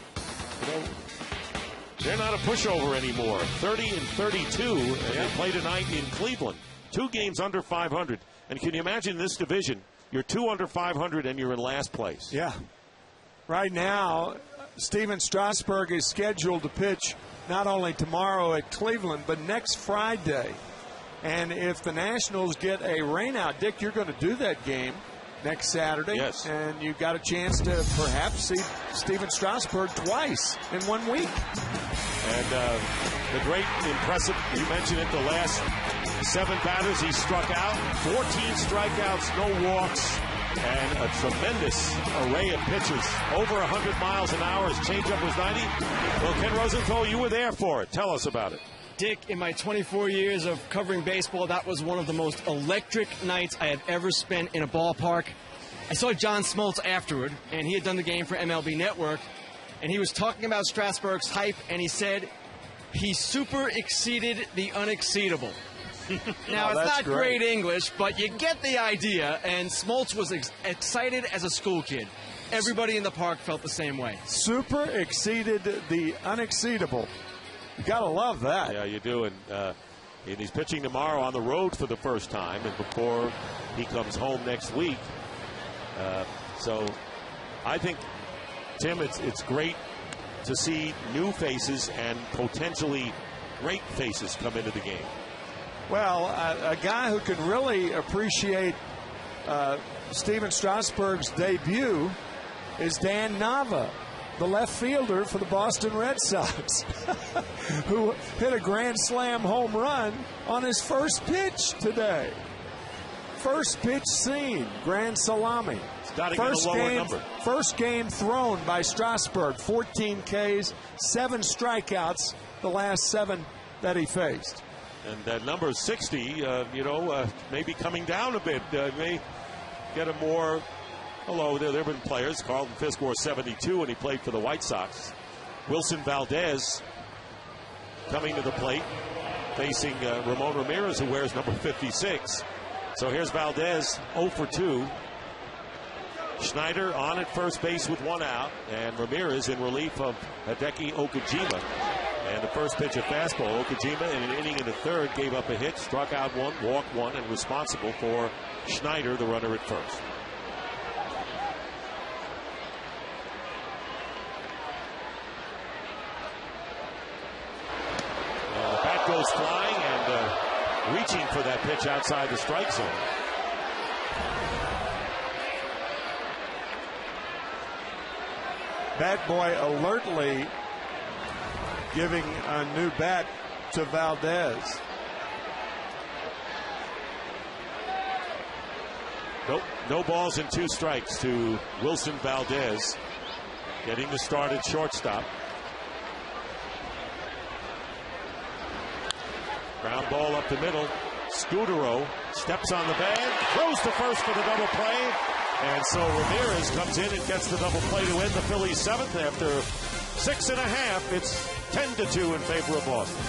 not a pushover anymore. 30-32, and they play tonight in Cleveland. 2 games under 500. And can you imagine this division? You're 2 under 500 and you're in last place. Yeah. Right now, Steven Strasburg is scheduled to pitch not only tomorrow at Cleveland, but next Friday. And if the Nationals get a rainout, Dick, you're going to do that game next Saturday. Yes. And you've got a chance to perhaps see Steven Strasburg twice in 1 week. And the great, impressive, you mentioned it, the last 7 batters he struck out, 14 strikeouts, no walks, and a tremendous array of pitches. Over 100 miles an hour. His changeup was 90. Well, Ken Rosenthal, you were there for it. Tell us about it. Dick, in my 24 years of covering baseball, that was one of the most electric nights I have ever spent in a ballpark. I saw John Smoltz afterward, and he had done the game for MLB Network, and he was talking about Strasburg's hype, and he said he super exceeded the unexceedable. Now, it's not great English, but you get the idea, and Smoltz was excited as a school kid. Everybody in the park felt the same way. Super exceeded the unexceedable. You got to love that. Yeah, you do. And he's pitching tomorrow on the road for the first time, and before he comes home next week. So I think, Tim, it's great to see new faces and potentially great faces come into the game. Well, a guy who can really appreciate Steven Strasburg's debut is Dan Nava, the left fielder for the Boston Red Sox, who hit a grand slam home run on his first pitch today. First pitch seen, grand salami. First game thrown by Strasburg, 14 Ks, 7 strikeouts, the last 7 that he faced. And that number 60, maybe coming down a bit. May get a more, although there have been players. Carlton Fisk wore 72 when he played for the White Sox. Wilson Valdez coming to the plate, facing Ramon Ramirez, who wears number 56. So here's Valdez, 0 for 2. Schneider on at first base with 1 out, and Ramirez in relief of Hideki Okajima. And the first pitch, a fastball. Okajima in an inning in the third gave up a hit, struck out 1, walked 1, and responsible for Schneider, the runner at first. The bat goes flying and reaching for that pitch outside the strike zone. Bat boy alertly giving a new bat to Valdez. Nope, no balls and 2 strikes to Wilson Valdez, getting the start at shortstop. Ground ball up the middle. Scudero steps on the bag, throws to first for the double play. And so Ramirez comes in and gets the double play to end the Phillies' seventh. After 6.5, it's 10-2 in favor of Boston.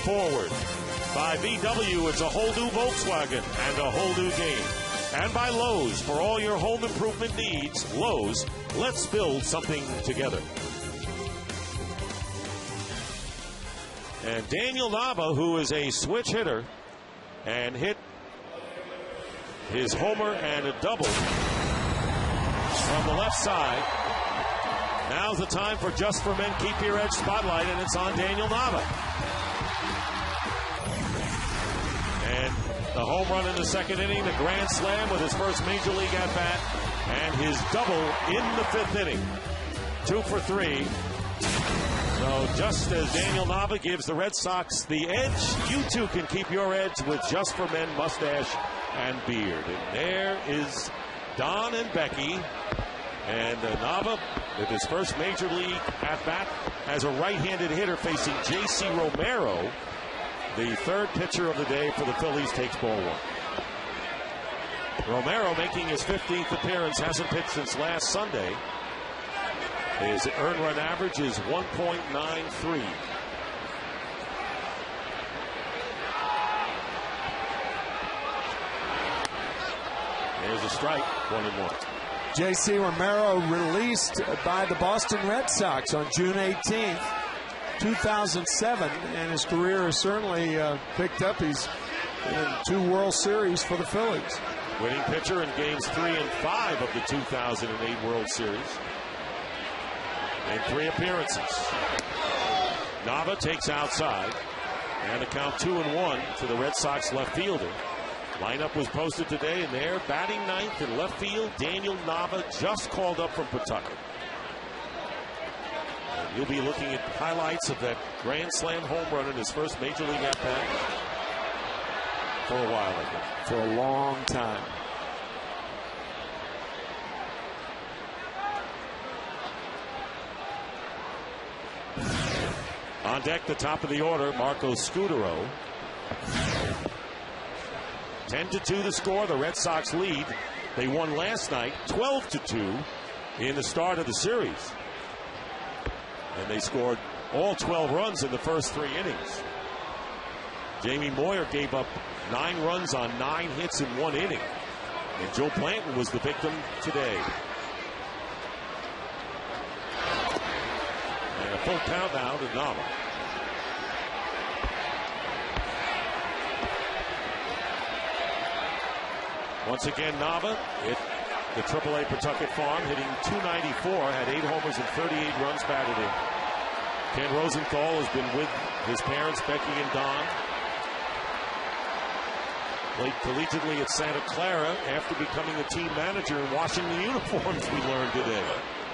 Forward. By VW, it's a whole new Volkswagen and a whole new game. And by Lowe's, for all your home improvement needs, Lowe's, let's build something together. And Daniel Nava, who is a switch hitter, and hit his homer and a double from the left side. Now's the time for Just for Men Keep Your Edge spotlight, and it's on Daniel Nava. And the home run in the second inning, the grand slam with his first major league at-bat, and his double in the fifth inning. 2 for 3. So just as Daniel Nava gives the Red Sox the edge, you too can keep your edge with Just for Men mustache and beard. And there is Don and Becky. And Nava, with his first major league at-bat, as a right-handed hitter facing J.C. Romero. The third pitcher of the day for the Phillies takes ball one. Romero making his 15th appearance, hasn't pitched since last Sunday. His earned run average is 1.93. There's a strike, 1-1. J.C. Romero released by the Boston Red Sox on June 18th, 2007, and his career has certainly picked up. He's in 2 World Series for the Phillies. Winning pitcher in games 3 and 5 of the 2008 World Series. And 3 appearances. Nava takes outside, and the count 2-1 to the Red Sox left fielder. Lineup was posted today, and there, batting ninth in left field, Daniel Nava, just called up from Pawtucket. And you'll be looking at highlights of that grand slam home run in his first major league at-bat for a while, I think. For a long time. On deck, the top of the order, Marco Scudero. 10-2 the score. The Red Sox lead. They won last night 12-2 in the start of the series. And they scored all 12 runs in the first 3 innings. Jamie Moyer gave up 9 runs on 9 hits in 1 inning. And Joe Blanton was the victim today. And a full count now to Nava. Once again, Nava, the AAA Pawtucket farm, hitting .294, had 8 homers and 38 runs batted in. Ken Rosenthal has been with his parents, Becky and Don. Played collegiately at Santa Clara after becoming the team manager and washing the uniforms, we learned today.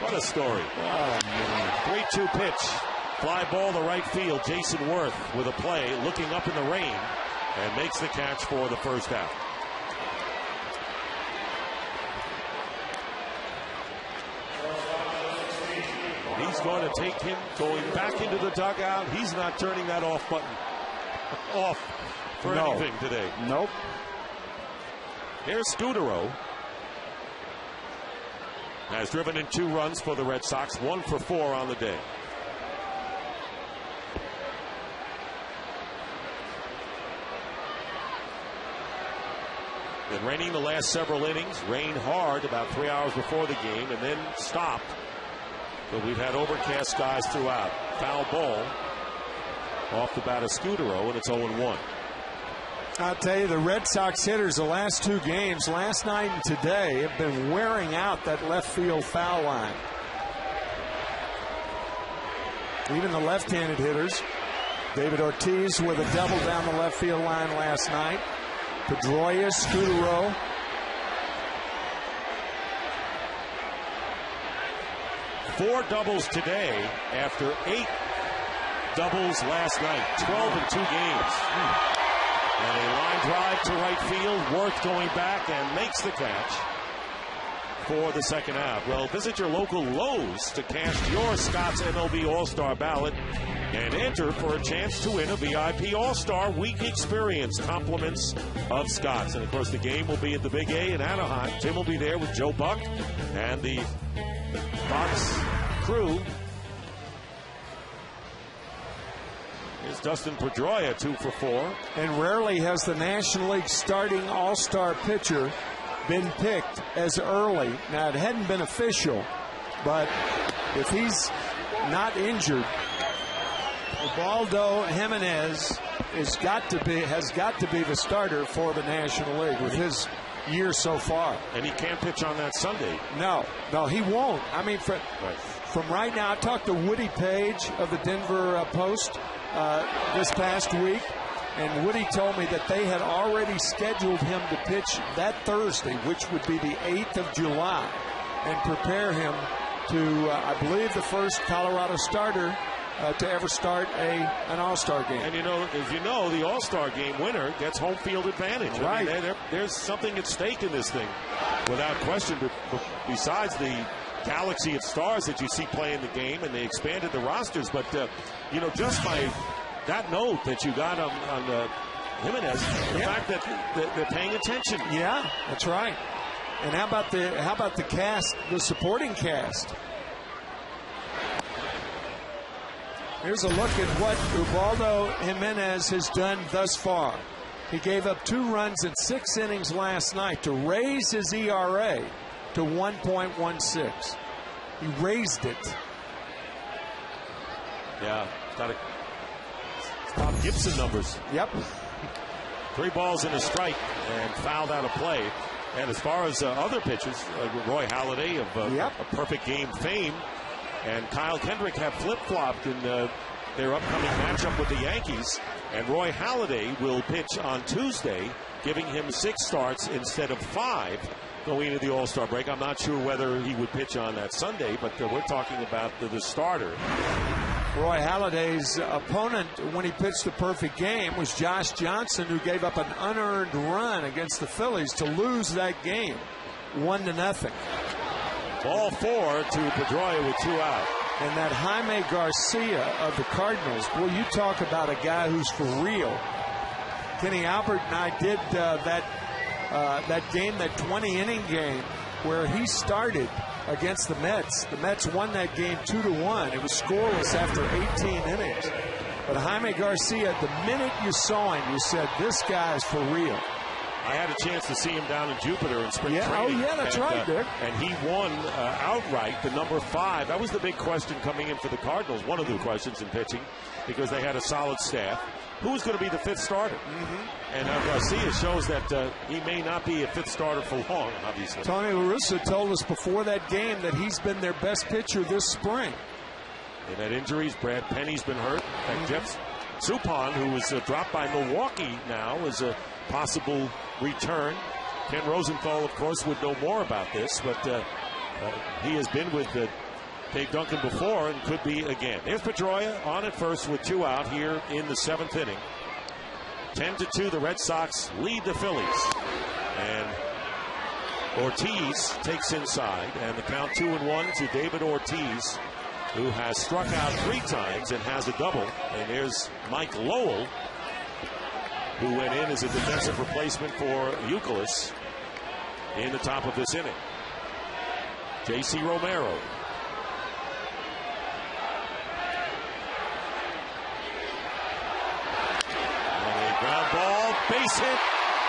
What a story. Oh, man. 3-2 pitch. Fly ball to right field. Jason Worth with a play, looking up in the rain, and makes the catch for the first out. He's going to take him going back into the dugout. He's not turning that off button off for anything today. Nope. Here's Scudero. Has driven in 2 runs for the Red Sox, 1 for 4 on the day. Been raining the last several innings. Rained hard about 3 hours before the game and then stopped. But we've had overcast skies throughout. Foul ball off the bat of Scudero, and it's 0-1. I'll tell you, the Red Sox hitters the last 2 games, last night and today, have been wearing out that left field foul line. Even the left-handed hitters. David Ortiz with a double down the left field line last night. Pedroia, Scudero. Four doubles today after 8 doubles last night. 12 in 2 games. And a line drive to right field. Worth going back and makes the catch for the second out. Well, visit your local Lowe's to cast your Scott's MLB All-Star ballot and enter for a chance to win a VIP All-Star Week experience. Compliments of Scott's. And, of course, the game will be at the Big A in Anaheim. Tim will be there with Joe Buck and the Fox crew. Here's Dustin Pedroia, 2 for 4. And rarely has the National League starting all-star pitcher been picked as early. Now, it hadn't been official, but if he's not injured, Ubaldo Jimenez has got to be the starter for the National League with his year so far. And he can't pitch on that Sunday. No, he won't. I mean, from right now, I talked to Woody Page of the Denver Post this past week, and Woody told me that they had already scheduled him to pitch that Thursday, which would be the 8th of July, and prepare him to, I believe, the first Colorado starter to ever start an All-Star game. And, as you know, the All-Star game winner gets home field advantage. Right. I mean, there's something at stake in this thing, without question, besides the galaxy of stars that you see playing the game, and they expanded the rosters. But, just by that note that you got on Jimenez, the fact that they're paying attention. Yeah, that's right. And how about the cast, the supporting cast? Here's a look at what Ubaldo Jimenez has done thus far. He gave up 2 runs in 6 innings last night to raise his ERA to 1.16. He raised it. Yeah, got Bob Gibson numbers. Yep. 3 balls and a strike and fouled out of play. And as far as other pitchers, Roy Halladay of a perfect game fame and Kyle Kendrick have flip-flopped in their upcoming matchup with the Yankees. And Roy Halladay will pitch on Tuesday, giving him 6 starts instead of 5 going into the All-Star break. I'm not sure whether he would pitch on that Sunday, but we're talking about the starter. Roy Halladay's opponent when he pitched the perfect game was Josh Johnson, who gave up an unearned run against the Phillies to lose that game 1-0. Ball 4 to Pedroia with 2 out. And that Jaime Garcia of the Cardinals, boy, you talk about a guy who's for real. Kenny Albert and I did that game, that 20-inning game, where he started against the Mets. The Mets won that game 2-1. It was scoreless after 18 innings. But Jaime Garcia, the minute you saw him, you said, this guy is for real. I had a chance to see him down in Jupiter in spring training. Oh, yeah, that's right, Dick. And he won outright the number 5. That was the big question coming in for the Cardinals, one of the questions in pitching, because they had a solid staff. Who was going to be the 5th starter? And Garcia shows that he may not be a 5th starter for long, obviously. Tony La Russa told us before that game that he's been their best pitcher this spring. They've had injuries. Brad Penny's been hurt. And Jeff Suppan, who was dropped by Milwaukee now, is a possible return. Ken Rosenthal, of course, would know more about this, but he has been with Dave Duncan before and could be again. Here's Pedroia on at first with 2 out here in the 7th inning. 10-2, the Red Sox lead the Phillies. And Ortiz takes inside, and the count 2-1 to David Ortiz, who has struck out 3 times and has a double. And there's Mike Lowell, who went in as a defensive replacement for Youkilis in the top of this inning. J.C. Romero. And a ground ball, base hit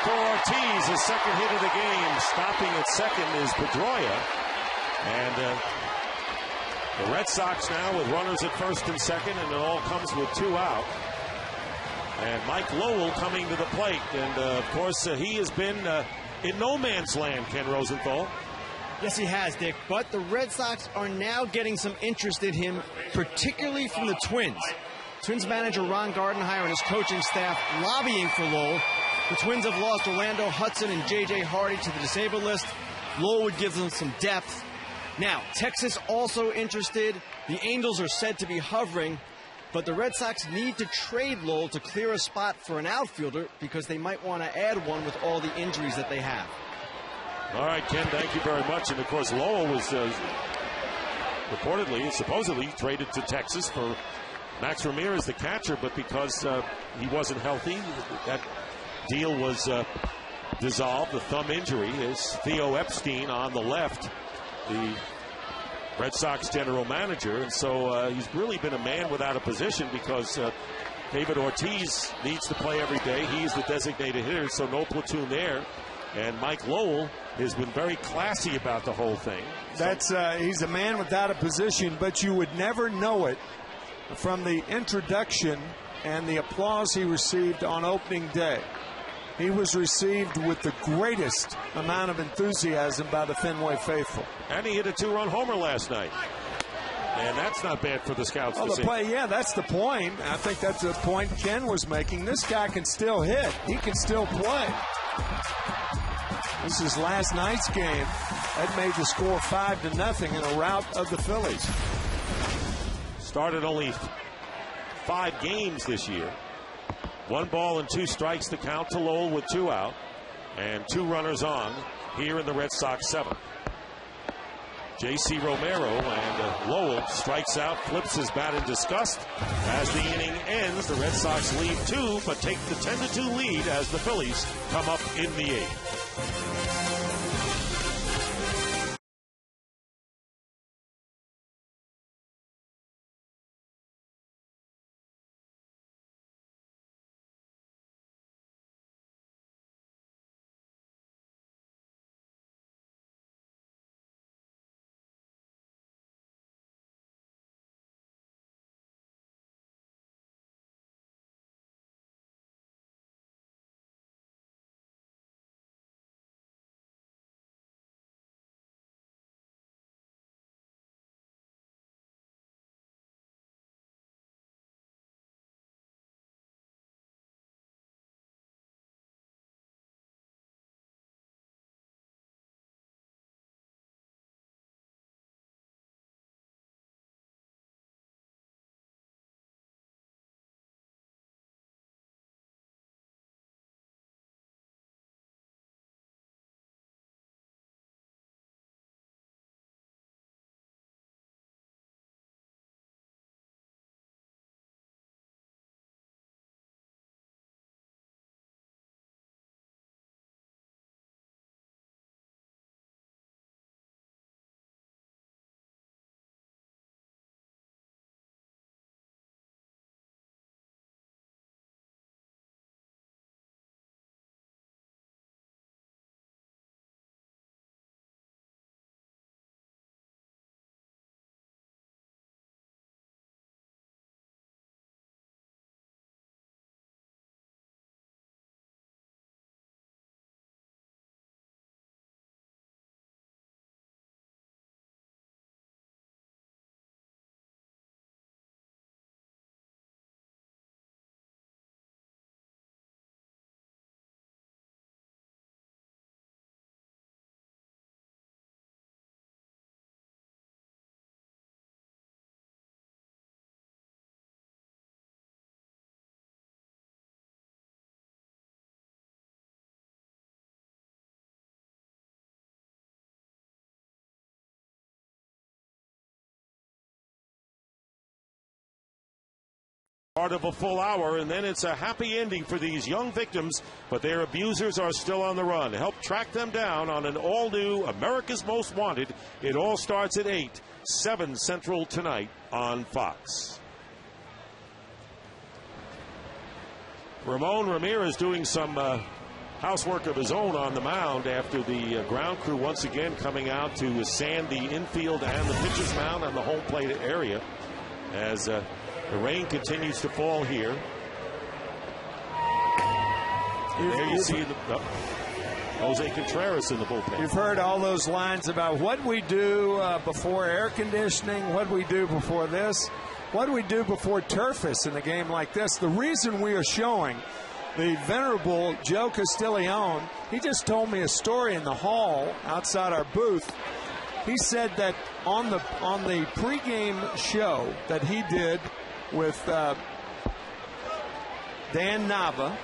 for Ortiz, his 2nd hit of the game. Stopping at second is Pedroia. And the Red Sox now with runners at first and second, and it all comes with 2 out. And Mike Lowell coming to the plate. And, of course, he has been in no man's land, Ken Rosenthal. Yes, he has, Dick. But the Red Sox are now getting some interest in him, particularly from the Twins. Twins manager Ron Gardenhire and his coaching staff lobbying for Lowell. The Twins have lost Orlando Hudson and J.J. Hardy to the disabled list. Lowell would give them some depth. Now, Texas also interested. The Angels are said to be hovering. But the Red Sox need to trade Lowell to clear a spot for an outfielder because they might want to add one with all the injuries that they have. All right, Ken, thank you very much. And, of course, Lowell was reportedly, supposedly, traded to Texas for Max Ramirez, the catcher, but because he wasn't healthy, that deal was dissolved. The thumb injury is Theo Epstein on the left, the Red Sox general manager, and so he's really been a man without a position because David Ortiz needs to play every day. He's the designated hitter, so no platoon there. And Mike Lowell has been very classy about the whole thing. He's a man without a position, but you would never know it from the introduction and the applause he received on opening day. He was received with the greatest amount of enthusiasm by the Fenway faithful. And he hit a 2-run homer last night. And that's not bad for the scouts to see. Yeah, that's the point. I think that's the point Ken was making. This guy can still hit. He can still play. This is last night's game. That made the score 5-0 in a rout of the Phillies. Started only 5 games this year. 1 ball and 2 strikes to count to Lowell with 2 out. And 2 runners on here in the Red Sox 7th. J.C. Romero, and Lowell strikes out, flips his bat in disgust. As the inning ends, the Red Sox lead 2, but take the 10-2 lead as the Phillies come up in the 8th. part of a full hour, and then it's a happy ending for these young victims, but their abusers are still on the run. Help track them down on an all-new America's Most Wanted. It all starts at 8, 7 Central tonight on Fox. Ramon Ramirez doing some housework of his own on the mound after the ground crew once again coming out to sand the infield and the pitcher's mound on the home plate area as the rain continues to fall here. There you see Jose Contreras in the bullpen. You've heard all those lines about what we do before air conditioning, what we do before this, what do we do before turfus in a game like this. The reason we are showing the venerable Joe Castiglione, he just told me a story in the hall outside our booth. He said that on the pregame show that he did with Dan Nava,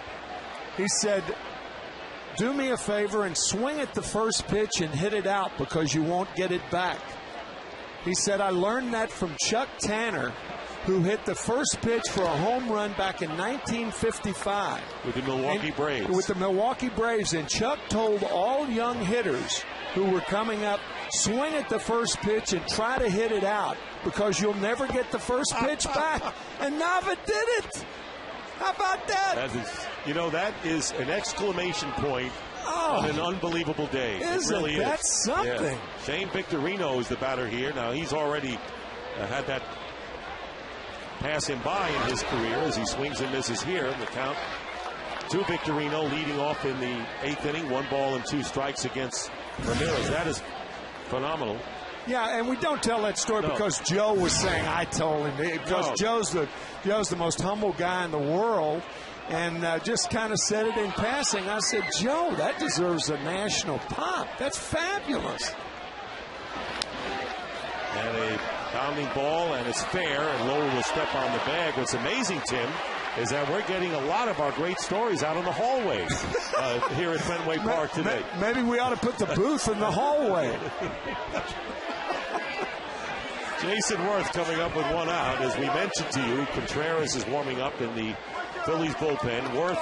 he said, do me a favor and swing at the first pitch and hit it out because you won't get it back. He said, I learned that from Chuck Tanner, who hit the first pitch for a home run back in 1955. With the Milwaukee Braves. With the Milwaukee Braves. And Chuck told all young hitters who were coming up, swing at the first pitch and try to hit it out because you'll never get the first pitch back. And Nava did it. How about that? That is an exclamation point on an unbelievable day. It really is. That's something? Yeah. Shane Victorino is the batter here. Now, he's already had that pass him by in his career as he swings and misses here. The count to Victorino leading off in the 8th inning. 1 ball and 2 strikes against Ramirez. That is phenomenal. Yeah, and we don't tell that story because Joe was saying I told him. Because Joe's the most humble guy in the world, and just kind of said it in passing. I said, Joe, that deserves a national pop. That's fabulous. And a bounding ball, and it's fair, and Lowell will step on the bag. What's amazing, Tim, is that we're getting a lot of our great stories out in the hallway here at Fenway Park today. Maybe we ought to put the booth in the hallway. Jason Worth coming up with 1 out. As we mentioned to you, Contreras is warming up in the Phillies bullpen. Worth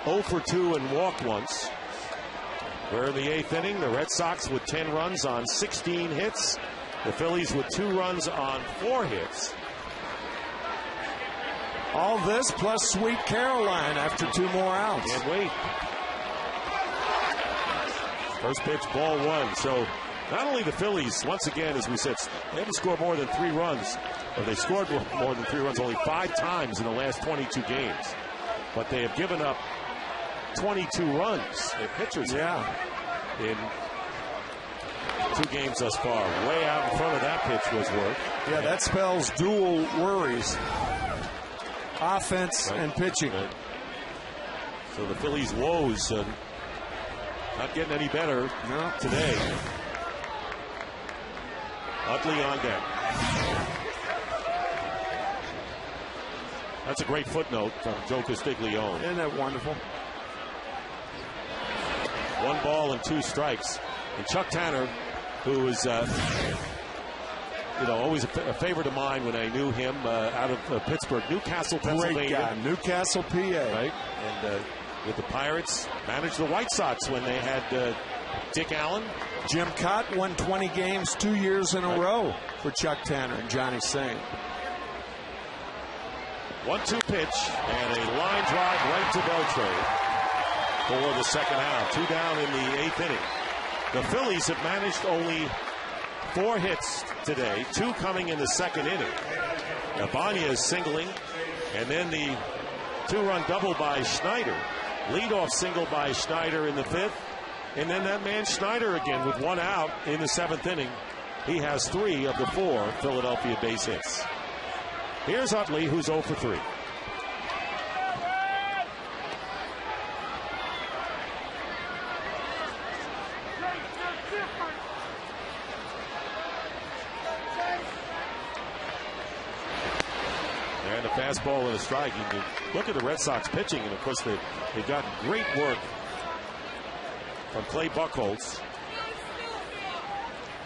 0 for 2 and walked once. We're in the 8th inning. The Red Sox with 10 runs on 16 hits. The Phillies with 2 runs on 4 hits. All this plus Sweet Caroline after 2 more outs. Can't wait. First pitch, ball 1. So not only the Phillies, once again, as we said, they haven't scored more than 3 runs. Or they scored more than 3 runs only 5 times in the last 22 games. But they have given up 22 runs. Their pitchers in 2 games thus far. Way out in front of that pitch was Worth. Yeah, that spells dual worries. Offense and pitching. Right. So the Phillies' woes not getting any better today. Utley on deck. That's a great footnote from Joe Castiglione. Isn't that wonderful? 1 ball and 2 strikes. And Chuck Tanner, who is always a favorite of mine when I knew him out of Pittsburgh, Newcastle, Pennsylvania. Great guy, Newcastle, PA. Right, and with the Pirates, managed the White Sox when they had Dick Allen. Jim Cott won 20 games 2 years in a row for Chuck Tanner and Johnny Sain. 1-2 pitch and a line drive right to Beltre for the second out. 2 down in the 8th inning. The Phillies have managed only 4 hits today, 2 coming in the 2nd inning. Ibanez singling, and then the 2-run double by Schneider. Leadoff single by Schneider in the 5th. And then that man Schneider again with 1 out in the 7th inning. He has 3 of the 4 Philadelphia base hits. Here's Utley, who's 0 for 3. And a fastball and a strike. You can look at the Red Sox pitching, and of course they've gotten great work from Clay Buchholz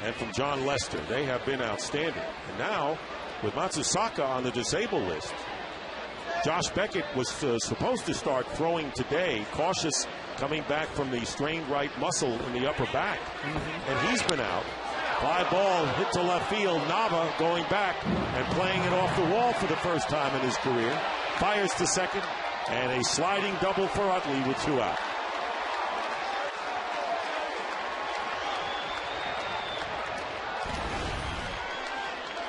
and from John Lester. They have been outstanding. And now, with Matsusaka on the disabled list, Josh Beckett was supposed to start throwing today, cautious coming back from the strained right muscle in the upper back. And he's been out. Fly ball hit to left field. Nava going back and playing it off the wall for the first time in his career. Fires to second, and a sliding double for Utley with 2 out.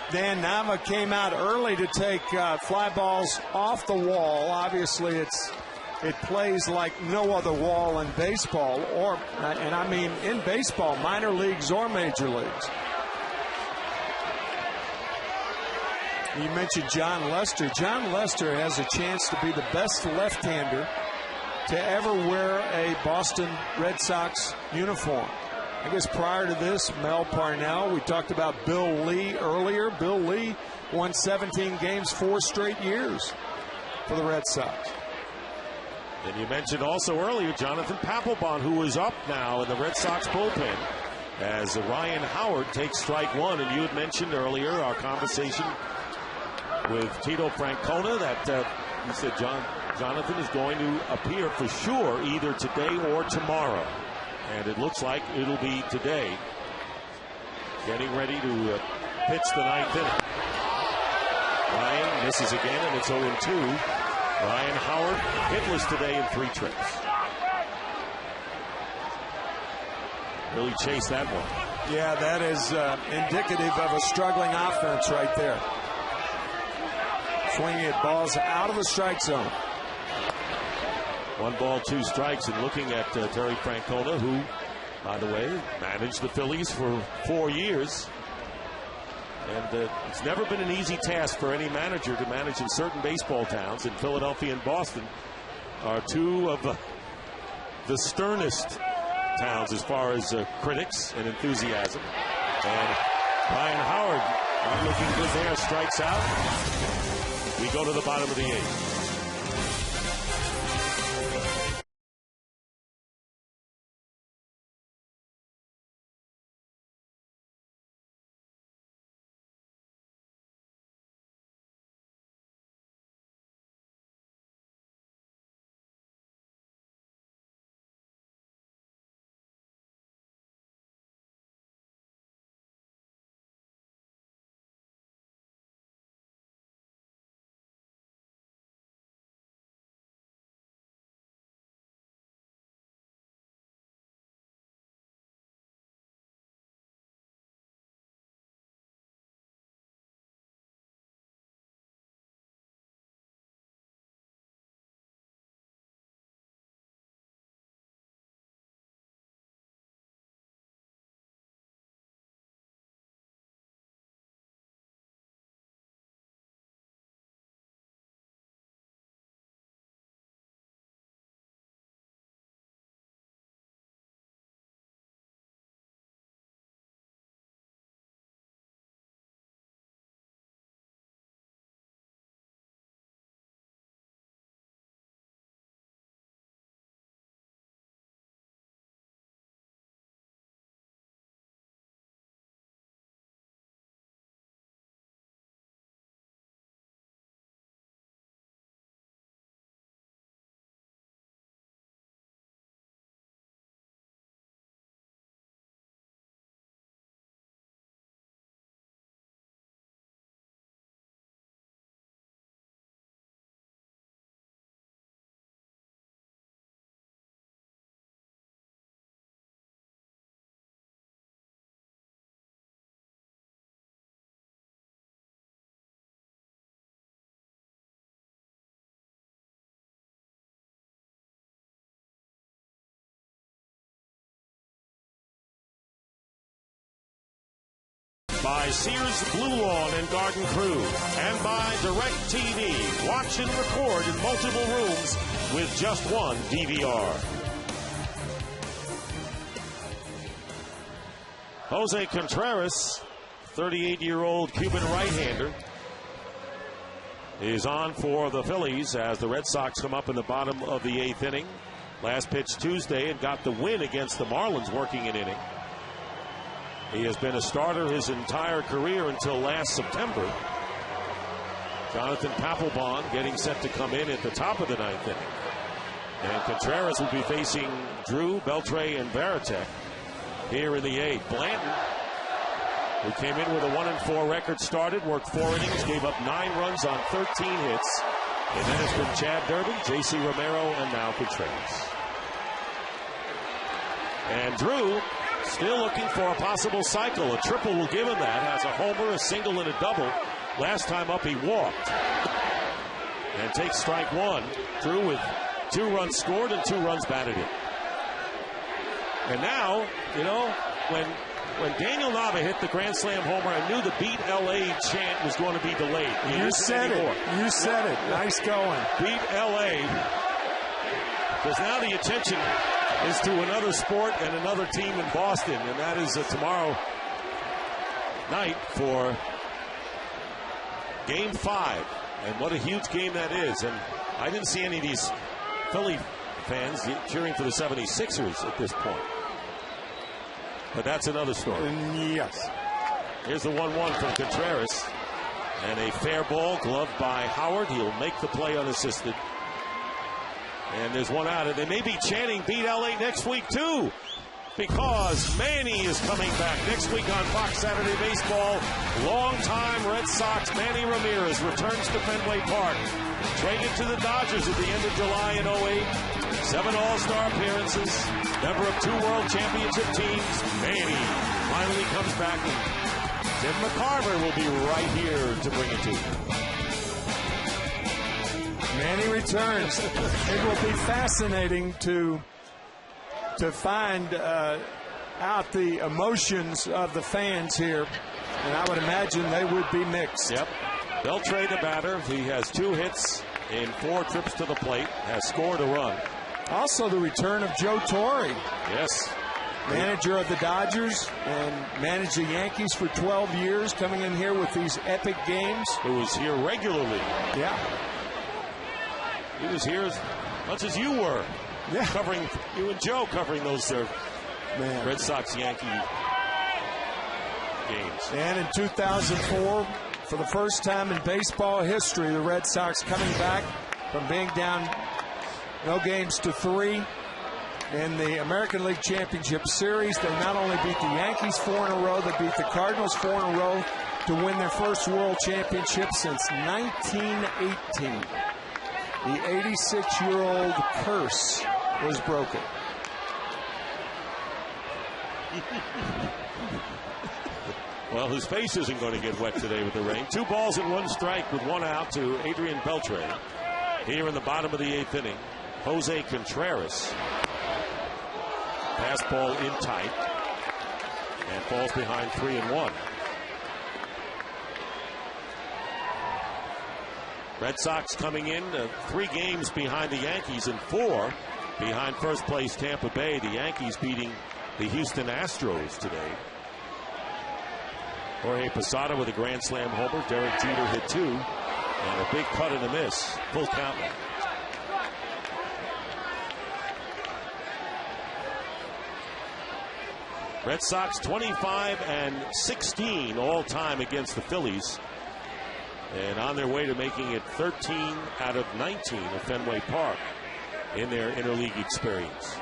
Dan Nava came out early to take fly balls off the wall. Obviously, it plays like no other wall in baseball, and I mean in baseball, minor leagues or major leagues. You mentioned John Lester. John Lester has a chance to be the best left-hander to ever wear a Boston Red Sox uniform. I guess prior to this, Mel Parnell. We talked about Bill Lee earlier. Bill Lee won 17 games 4 straight years for the Red Sox. And you mentioned also earlier Jonathan Papelbon, who is up now in the Red Sox bullpen as Ryan Howard takes strike 1. And you had mentioned earlier our conversation with Tito Francona that he said Jonathan is going to appear for sure either today or tomorrow. And it looks like it'll be today. Getting ready to pitch the 9th inning. Ryan misses again, and it's 0-2. Ryan Howard hitless today in 3 trips. Really chased that one. Yeah, that is indicative of a struggling offense right there. Swinging at balls out of the strike zone. 1 ball, 2 strikes, and looking at Terry Francona, who, by the way, managed the Phillies for 4 years. And it's never been an easy task for any manager to manage in certain baseball towns. And Philadelphia and Boston are 2 of the sternest towns as far as critics and enthusiasm. And Ryan Howard, not looking good there, strikes out. We go to the bottom of the 8th. By Sears Blue Lawn and Garden Crew, and by DirecTV. Watch and record in multiple rooms with just one DVR. Jose Contreras, 38-year-old Cuban right-hander, is on for the Phillies as the Red Sox come up in the bottom of the 8th inning. Last pitch Tuesday and got the win against the Marlins working an inning. He has been a starter his entire career until last September. Jonathan Papelbon getting set to come in at the top of the 9th inning. And Contreras will be facing Drew, Beltre, and Varitek here in the 8th. Blanton, who came in with a 1-4 record, started, worked 4 innings, gave up 9 runs on 13 hits. And then it's been Chad Durbin, J.C. Romero, and now Contreras. And Drew still looking for a possible cycle. A triple will give him that. Has a homer, a single, and a double. Last time up, he walked. And takes strike 1. Drew with 2 runs scored and 2 runs batted in. And now, you know, when Daniel Nava hit the Grand Slam homer, I knew the Beat LA chant was going to be delayed. You said it. You said it. Nice going. Beat LA. Because now the attention is to another sport and another team in Boston, and that is tomorrow night for Game 5. And what a huge game that is. And I didn't see any of these Philly fans cheering for the 76ers at this point. But that's another story. Yes. Here's the 1-1 from Contreras. And a fair ball gloved by Howard. He'll make the play unassisted. And there's one out. And they may be chanting Beat LA next week, too. Because Manny is coming back next week on Fox Saturday Baseball. Longtime Red Sox Manny Ramirez returns to Fenway Park. Traded to the Dodgers at the end of July in 08. 7 All-Star appearances. Member of 2 World Championship teams. Manny finally comes back. And Tim McCarver will be right here to bring it to you. Manny returns. It will be fascinating to find out the emotions of the fans here. And I would imagine they would be mixed. Yep. Beltre, the batter. He has 2 hits in 4 trips to the plate. Has scored a run. Also the return of Joe Torre. Yes. Manager of the Dodgers and managed the Yankees for 12 years, coming in here with these epic games. Who was here regularly. Yeah. He was here as much as you were. Yeah. Covering, you and Joe covering those Red Sox-Yankee games. And in 2004, for the first time in baseball history, the Red Sox coming back from being down no games to 3 in the American League Championship Series. They not only beat the Yankees 4 in a row, they beat the Cardinals 4 in a row to win their first World Championship since 1918. The 86-year-old curse was broken. Well, his face isn't going to get wet today with the rain. 2 balls and 1 strike with 1 out to Adrian Beltre. Here in the bottom of the 8th inning, Jose Contreras. Fastball in tight. And falls behind 3-1. Red Sox coming in 3 games behind the Yankees and 4 behind first place Tampa Bay. The Yankees beating the Houston Astros today. Jorge Posada with a grand slam homer. Derek Jeter hit 2. And a big cut and a miss. Full count now. Red Sox 25-16 all time against the Phillies. And on their way to making it 13 out of 19 at Fenway Park in their interleague experience.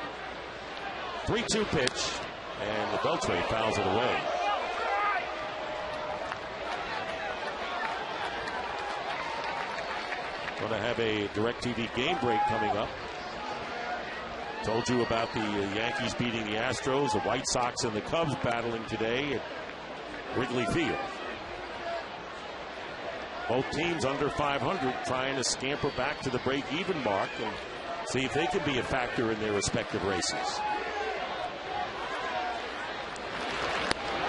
3-2 pitch, and the Beltre fouls it away. Going to have a DirecTV game break coming up. Told you about the Yankees beating the Astros, the White Sox and the Cubs battling today at Wrigley Field. Both teams under 500 trying to scamper back to the break-even mark and see if they can be a factor in their respective races.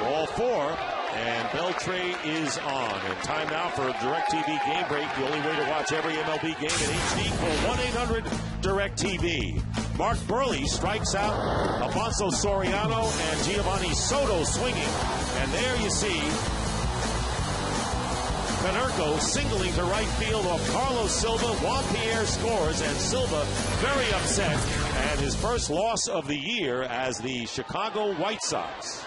Ball 4, and Beltre is on. And time now for a DirecTV game break. The only way to watch every MLB game in HD. Call 1-800-DirecTV. Mark Burley strikes out Alfonso Soriano and Giovanni Soto swinging. And there you see Canerco singling to right field off Carlos Silva. Juan Pierre scores, and Silva very upset. And his first loss of the year as the Chicago White Sox.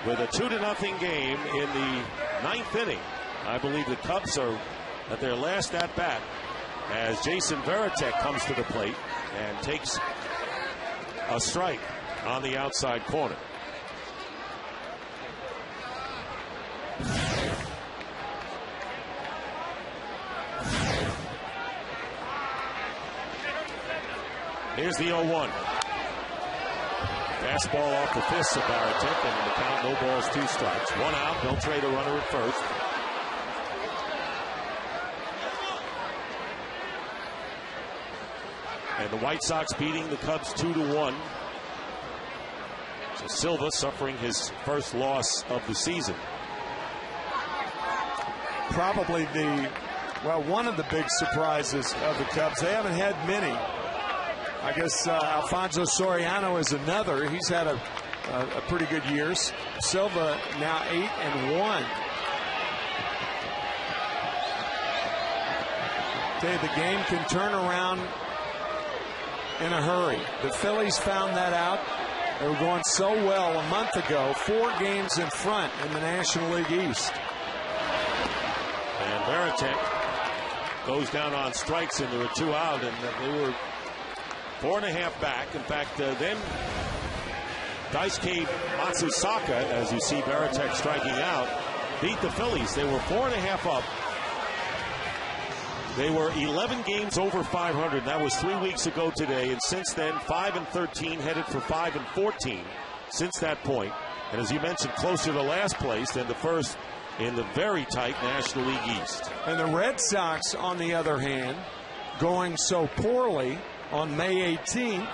with a 2-0 game in the 9th inning. I believe the Cubs are at their last at-bat as Jason Varitek comes to the plate and takes a strike on the outside corner. Here's the 0-1. Fastball off the fists of Varitek, and in the count, no balls, 2 strikes. 1 out, Beltre the runner at first. And the White Sox beating the Cubs 2-1. So Silva suffering his first loss of the season. Probably one of the big surprises of the Cubs. They haven't had many. I guess Alfonso Soriano is another. He's had a pretty good year. Silva now 8-1. Okay, the game can turn around in a hurry. The Phillies found that out. They were going so well a month ago, 4 games in front in the National League East. And Varitek goes down on strikes, and there were 2 out, and they were 4.5 back. In fact, then Daisuke Matsusaka, as you see Varitek striking out, beat the Phillies. They were 4.5 up. They were 11 games over 500. That was 3 weeks ago today. And since then, 5-13, headed for 5-14 since that point. And as you mentioned, closer to last place than the first in the very tight National League East. And the Red Sox, on the other hand, going so poorly on May 18th.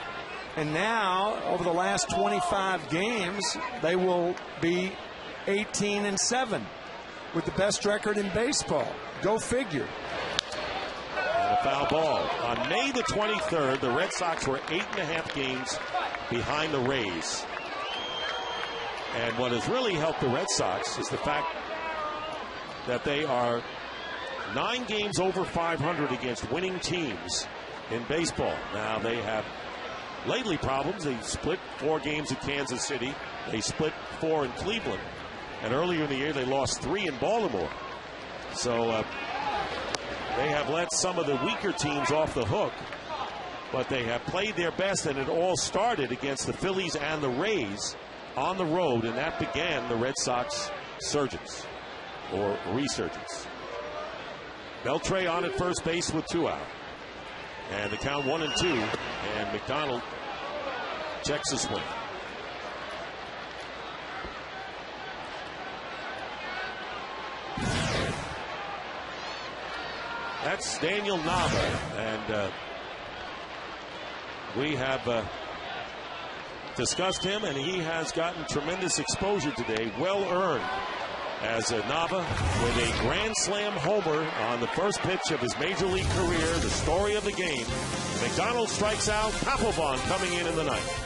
And now, over the last 25 games, they will be 18-7 with the best record in baseball. Go figure. And a foul ball. On May the 23rd, the Red Sox were 8.5 games behind the Rays. And what has really helped the Red Sox is the fact that they are 9 games over 500 against winning teams in baseball. Now they have lately problems. They split 4 games at Kansas City. They split 4 in Cleveland. And earlier in the year, they lost 3 in Baltimore. So they have let some of the weaker teams off the hook, but they have played their best, and it all started against the Phillies and the Rays on the road, and that began the Red Sox surgence, or resurgence. Beltre on at first base with 2 out. And the count 1-2, and McDonald checks the swing. That's Daniel Nava, and we have discussed him, and he has gotten tremendous exposure today, well earned, as Nava with a grand slam homer on the first pitch of his major league career, the story of the game. McDonald strikes out, Papelbon coming in the ninth.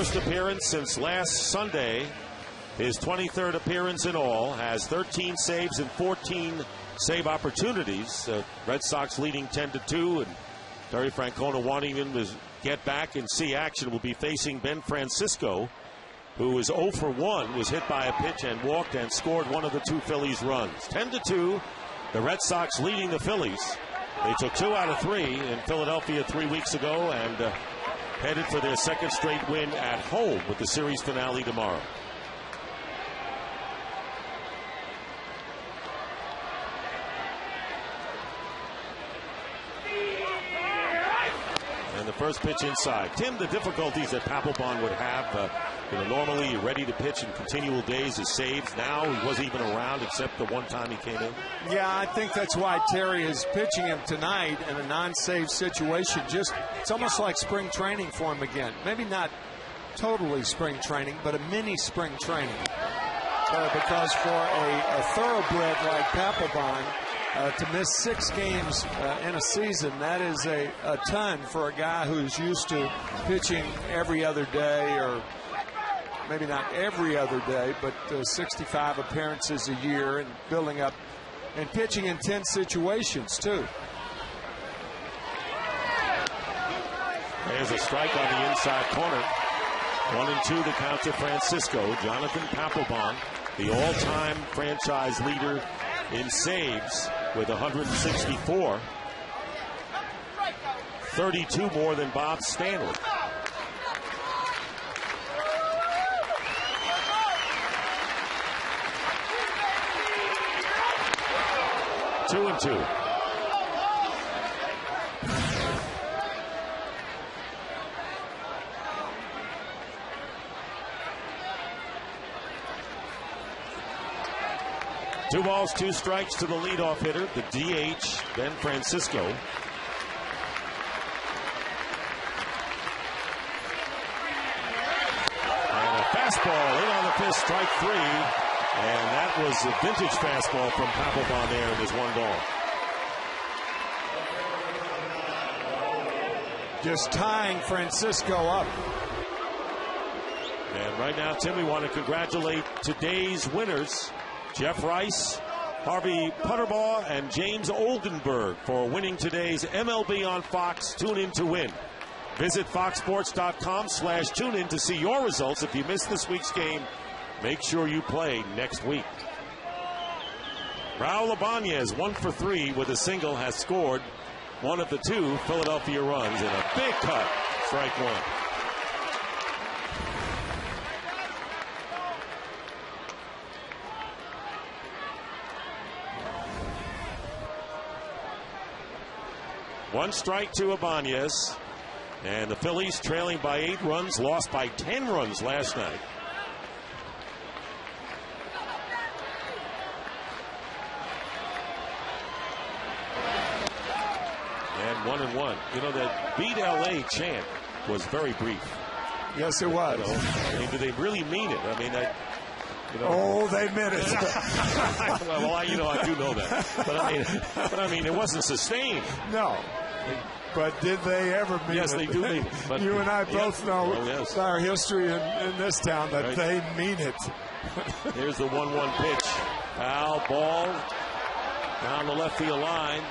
First appearance since last Sunday. His 23rd appearance in all. Has 13 saves and 14 save opportunities. Red Sox leading 10-2, and Terry Francona wanting him to get back and see action. Will be facing Ben Francisco, who is 0 for 1, was hit by a pitch and walked and scored one of the two Phillies runs. 10-2, the Red Sox leading the Phillies. They took 2 out of 3 in Philadelphia 3 weeks ago and headed for their second straight win at home with the series finale tomorrow. And the first pitch inside. Tim, the difficulties that Papelbon would have, normally you're ready to pitch in continual days of saves. Now he wasn't even around except the one time he came in. Yeah, I think that's why Terry is pitching him tonight in a non-save situation. It's almost like spring training for him again. Maybe not totally spring training, but a mini spring training. Because for a thoroughbred like Papelbon, to miss 6 games in a season, that is a ton for a guy who's used to pitching every other day, or maybe not every other day, but 65 appearances a year and building up and pitching in tense situations too. There's a strike on the inside corner. 1-2 the count to Francisco. Jonathan Papelbon, the all-time franchise leader in saves with 164. 32 more than Bob Stanley. Two and two. Two balls, 2 strikes to the leadoff hitter, the DH, Ben Francisco. And a fastball in on the fist, strike 3. And that was a vintage fastball from Papelbon there, and was 1 ball. Just tying Francisco up. And right now, Tim, we want to congratulate today's winners. Jeff Rice, Harvey Putterbaugh, and James Oldenburg for winning today's MLB on Fox Tune In to Win. Visit foxsports.com/tunein to see your results. If you missed this week's game, make sure you play next week. Raul Ibanez, 1 for 3 with a single, has scored one of the 2 Philadelphia runs in a big cut. Strike 1. One strike to Ibanez, and the Phillies trailing by 8 runs, lost by 10 runs last night. And 1-1. You know, that Beat LA chant was very brief. Yes, it was. You know, I mean, do they really mean it? I mean, oh, they meant it. Well, I do know that. But I mean, it wasn't sustained. No. But did they ever mean it? Yes, they do mean it. But you and I both know our history in this town that they mean it. Here's the 1-1 pitch. Foul ball down the left field line.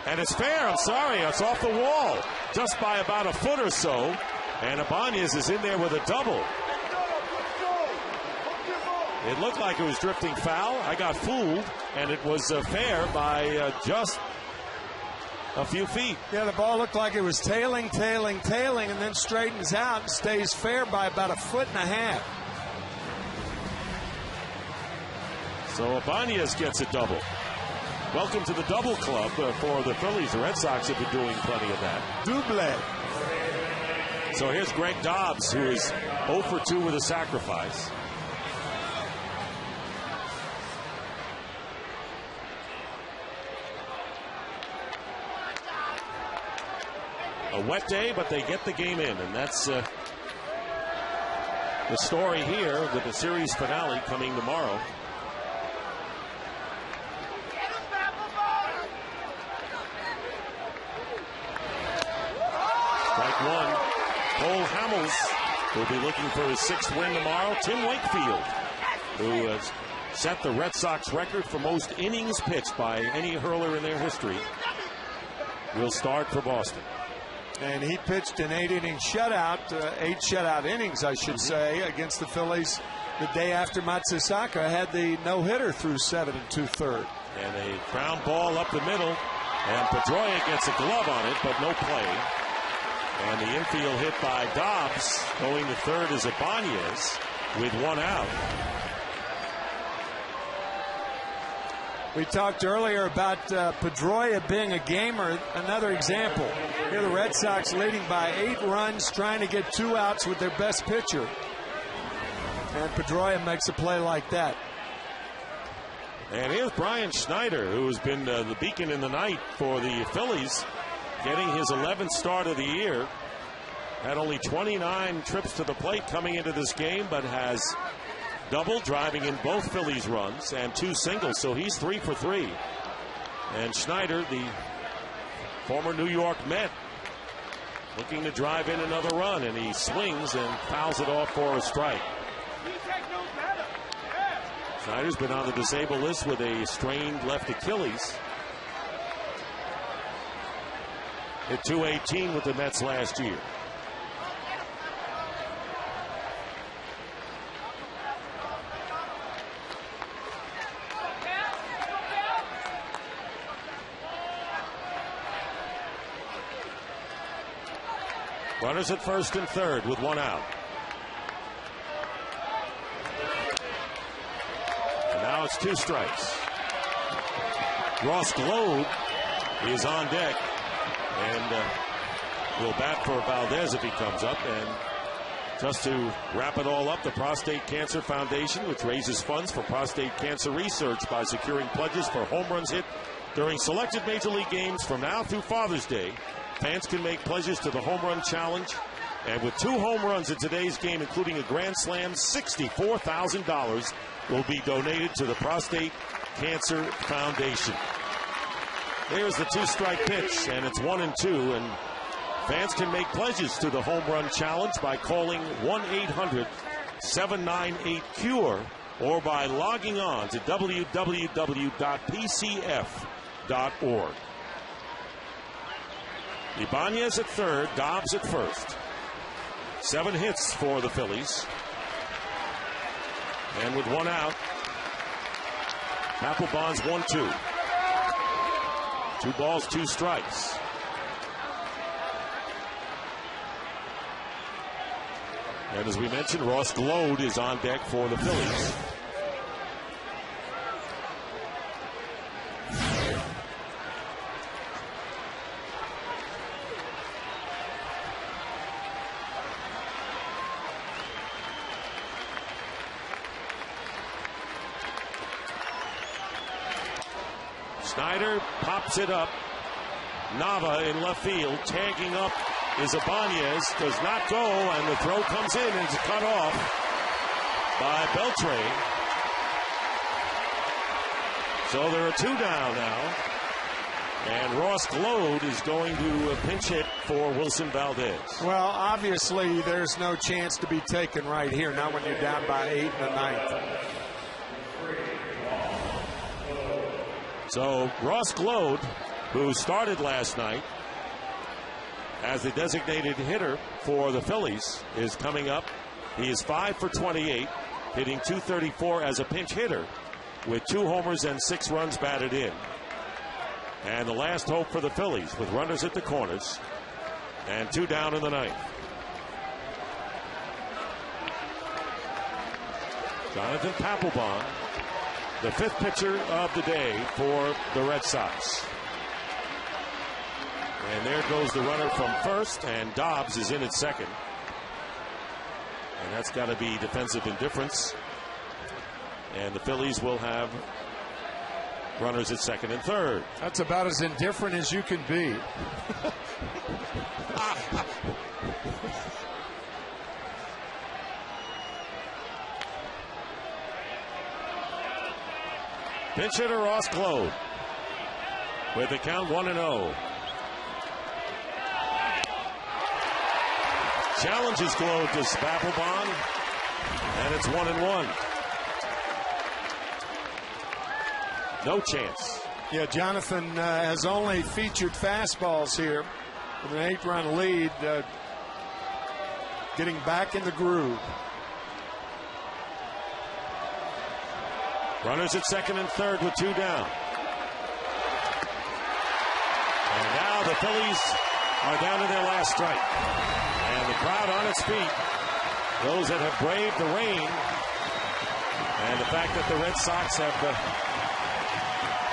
And it's fair. I'm sorry. It's off the wall. Just by about a foot or so. And Ibanez is in there with a double. It looked like it was drifting foul. I got fooled, and it was fair by just a few feet. Yeah, the ball looked like it was tailing, and then straightens out and stays fair by about a foot and a half. So Ibanez gets a double. Welcome to the double club for the Phillies. The Red Sox have been doing plenty of that. Double. So here's Greg Dobbs, who is 0 for 2 with a sacrifice. A wet day, but they get the game in, and that's the story here with the series finale coming tomorrow. Strike 1. Cole Hamels will be looking for his 6th win tomorrow. Tim Wakefield, who has set the Red Sox record for most innings pitched by any hurler in their history, will start for Boston. And he pitched an 8-inning shutout, 8 shutout innings, I should say, against the Phillies the day after Matsusaka had the no-hitter through 7 2/3. And a ground ball up the middle, and Pedroia gets a glove on it, but no play. And the infield hit by Dobbs. Going to third is Ibanez with 1 out. We talked earlier about Pedroia being a gamer. Another example. Here the Red Sox leading by 8 runs, trying to get 2 outs with their best pitcher. And Pedroia makes a play like that. And here's Brian Schneider, who has been the beacon in the night for the Phillies, getting his 11th start of the year. Had only 29 trips to the plate coming into this game, but has double, driving in both Phillies runs, and 2 singles, so he's 3 for 3. And Schneider, the former New York Met, looking to drive in another run, and he swings and fouls it off for a strike. Schneider's been on the disabled list with a strained left Achilles. Hit .218 with the Mets last year. Runners at first and third with 1 out. And now it's 2 strikes. Ross Globe is on deck and will bat for Valdez if he comes up. And just to wrap it all up, the Prostate Cancer Foundation, which raises funds for prostate cancer research by securing pledges for home runs hit during selected Major League games from now through Father's Day. Fans can make pledges to the Home Run Challenge. And with 2 home runs in today's game, including a grand slam, $64,000 will be donated to the Prostate Cancer Foundation. There's the 2-strike pitch, and it's 1-2. And fans can make pledges to the Home Run Challenge by calling 1-800-798-CURE or by logging on to www.pcf.org. Ibanez at third, Dobbs at first. 7 hits for the Phillies. And with 1 out, Papelbon's 1-2. 2 balls, 2 strikes. And as we mentioned, Ross Globe is on deck for the Phillies. Schneider pops it up. Nava in left field. Tagging up is Ibanez. Does not go, and the throw comes in and is cut off by Beltre. So there are 2 down now. And Ross Globe is going to pinch hit for Wilson Valdez. Well, obviously there's no chance to be taken right here, not when you're down by 8 in the 9th. So Ross Globe, who started last night as the designated hitter for the Phillies, is coming up. He is 5 for 28, hitting .234 as a pinch hitter with 2 homers and 6 runs batted in. And the last hope for the Phillies with runners at the corners and 2 down in the 9th. Jonathan Papelbon, the 5th pitcher of the day for the Red Sox. And there goes the runner from first, and Dobbs is in at second. And that's got to be defensive indifference. And the Phillies will have runners at second and third. That's about as indifferent as you can be. Pinch hitter Ross Globe with the count 1-0. challenges Globe to Papelbon, and it's 1-1. No chance. Yeah, Jonathan has only featured fastballs here with an 8-run lead, getting back in the groove. Runners at second and third with 2 down. And now the Phillies are down to their last strike. And the crowd on its feet, those that have braved the rain, and the fact that the Red Sox have,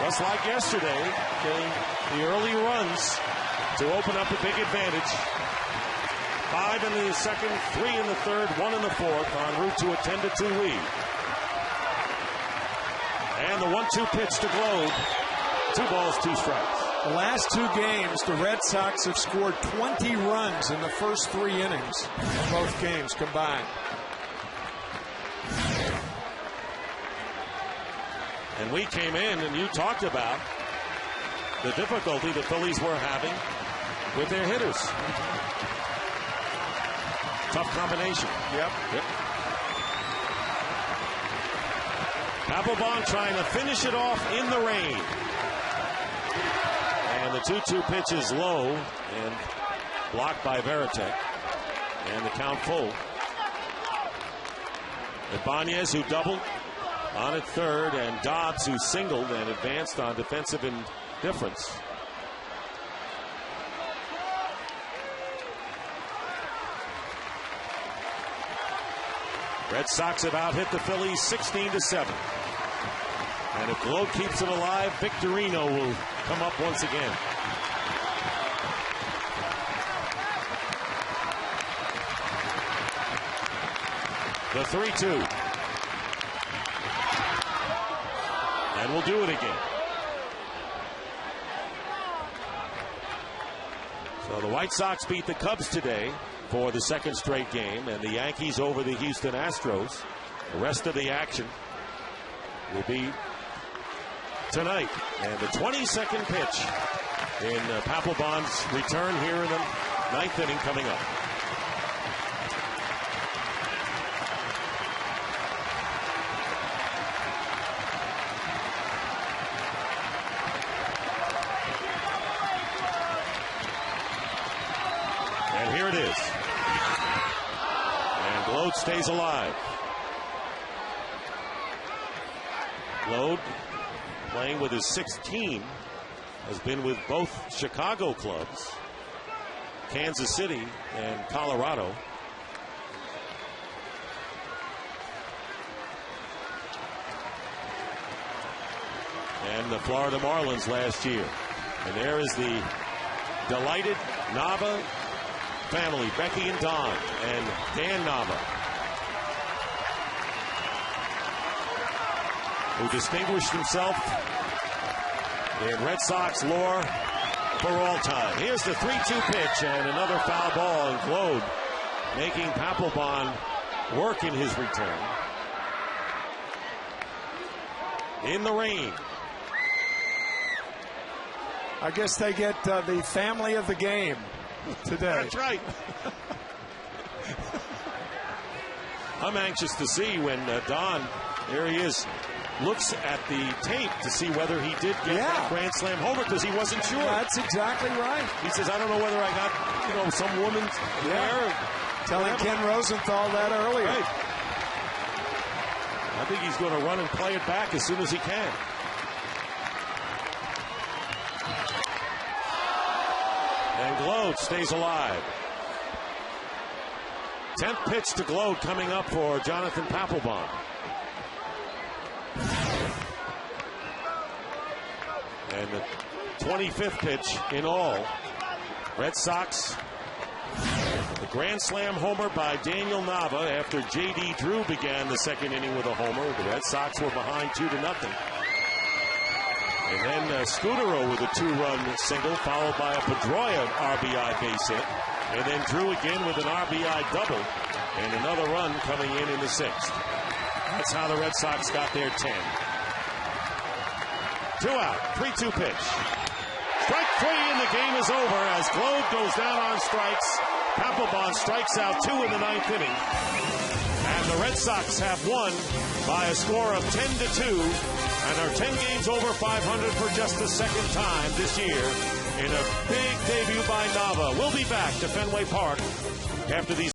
just like yesterday, getting the early runs to open up a big advantage. 5 in the second, 3 in the third, 1 in the fourth, en route to a 10-2 lead. And the 1-2 pitch to Globe. 2 balls, 2 strikes. The last 2 games, the Red Sox have scored 20 runs in the first 3 innings of both games combined. And we came in and you talked about the difficulty the Phillies were having with their hitters. Tough combination. Yep. Papelbon trying to finish it off in the rain. And the 2-2 pitch is low and blocked by Veritek. And the count full. Ibanez, who doubled on at third, and Dobbs, who singled and advanced on defensive indifference. Red Sox have out-hit the Phillies 16-7. And if Globe keeps it alive, Victorino will come up once again. The 3-2. And we'll do it again. So the White Sox beat the Cubs today for the second straight game, and the Yankees over the Houston Astros. The rest of the action will be tonight. And the 22nd pitch in Papelbon's return here in the 9th inning coming up. And here it is. And Gload stays alive. Gload, playing with his 6th team, has been with both Chicago clubs, Kansas City and Colorado. And the Florida Marlins last year. And there is the delighted Nava family, Becky and Don, and Dan Nava, who distinguished himself in Red Sox lore for all time. Here's the 3-2 pitch and another foul ball, and Globe making Papelbon work in his return. In the rain. I guess they get the family of the game today. That's right. I'm anxious to see when Don, there he is, looks at the tape to see whether he did get that Grand Slam homer, because he wasn't sure. That's exactly right. He says, I don't know whether I got, some woman there. Telling Ken Rosenthal that earlier. Right. I think he's going to run and play it back as soon as he can. And Gload stays alive. 10th pitch to Gload coming up for Jonathan Papelbon. And the 25th pitch in all. Red Sox, the Grand Slam homer by Daniel Nava after J.D. Drew began the second inning with a homer. The Red Sox were behind 2-0. And then Scudero with a 2-run single, followed by a Pedroia RBI base hit. And then Drew again with an RBI double. And another run coming in the 6th. That's how the Red Sox got their 10. 2 out, 3-2 pitch. Strike 3 and the game is over as Globe goes down on strikes Papelbon strikes out 2 in the 9th inning. And the Red Sox have won by a score of 10-2 and are 10 games over 500 for just the second time this year in a big debut by Nava. We'll be back to Fenway Park after these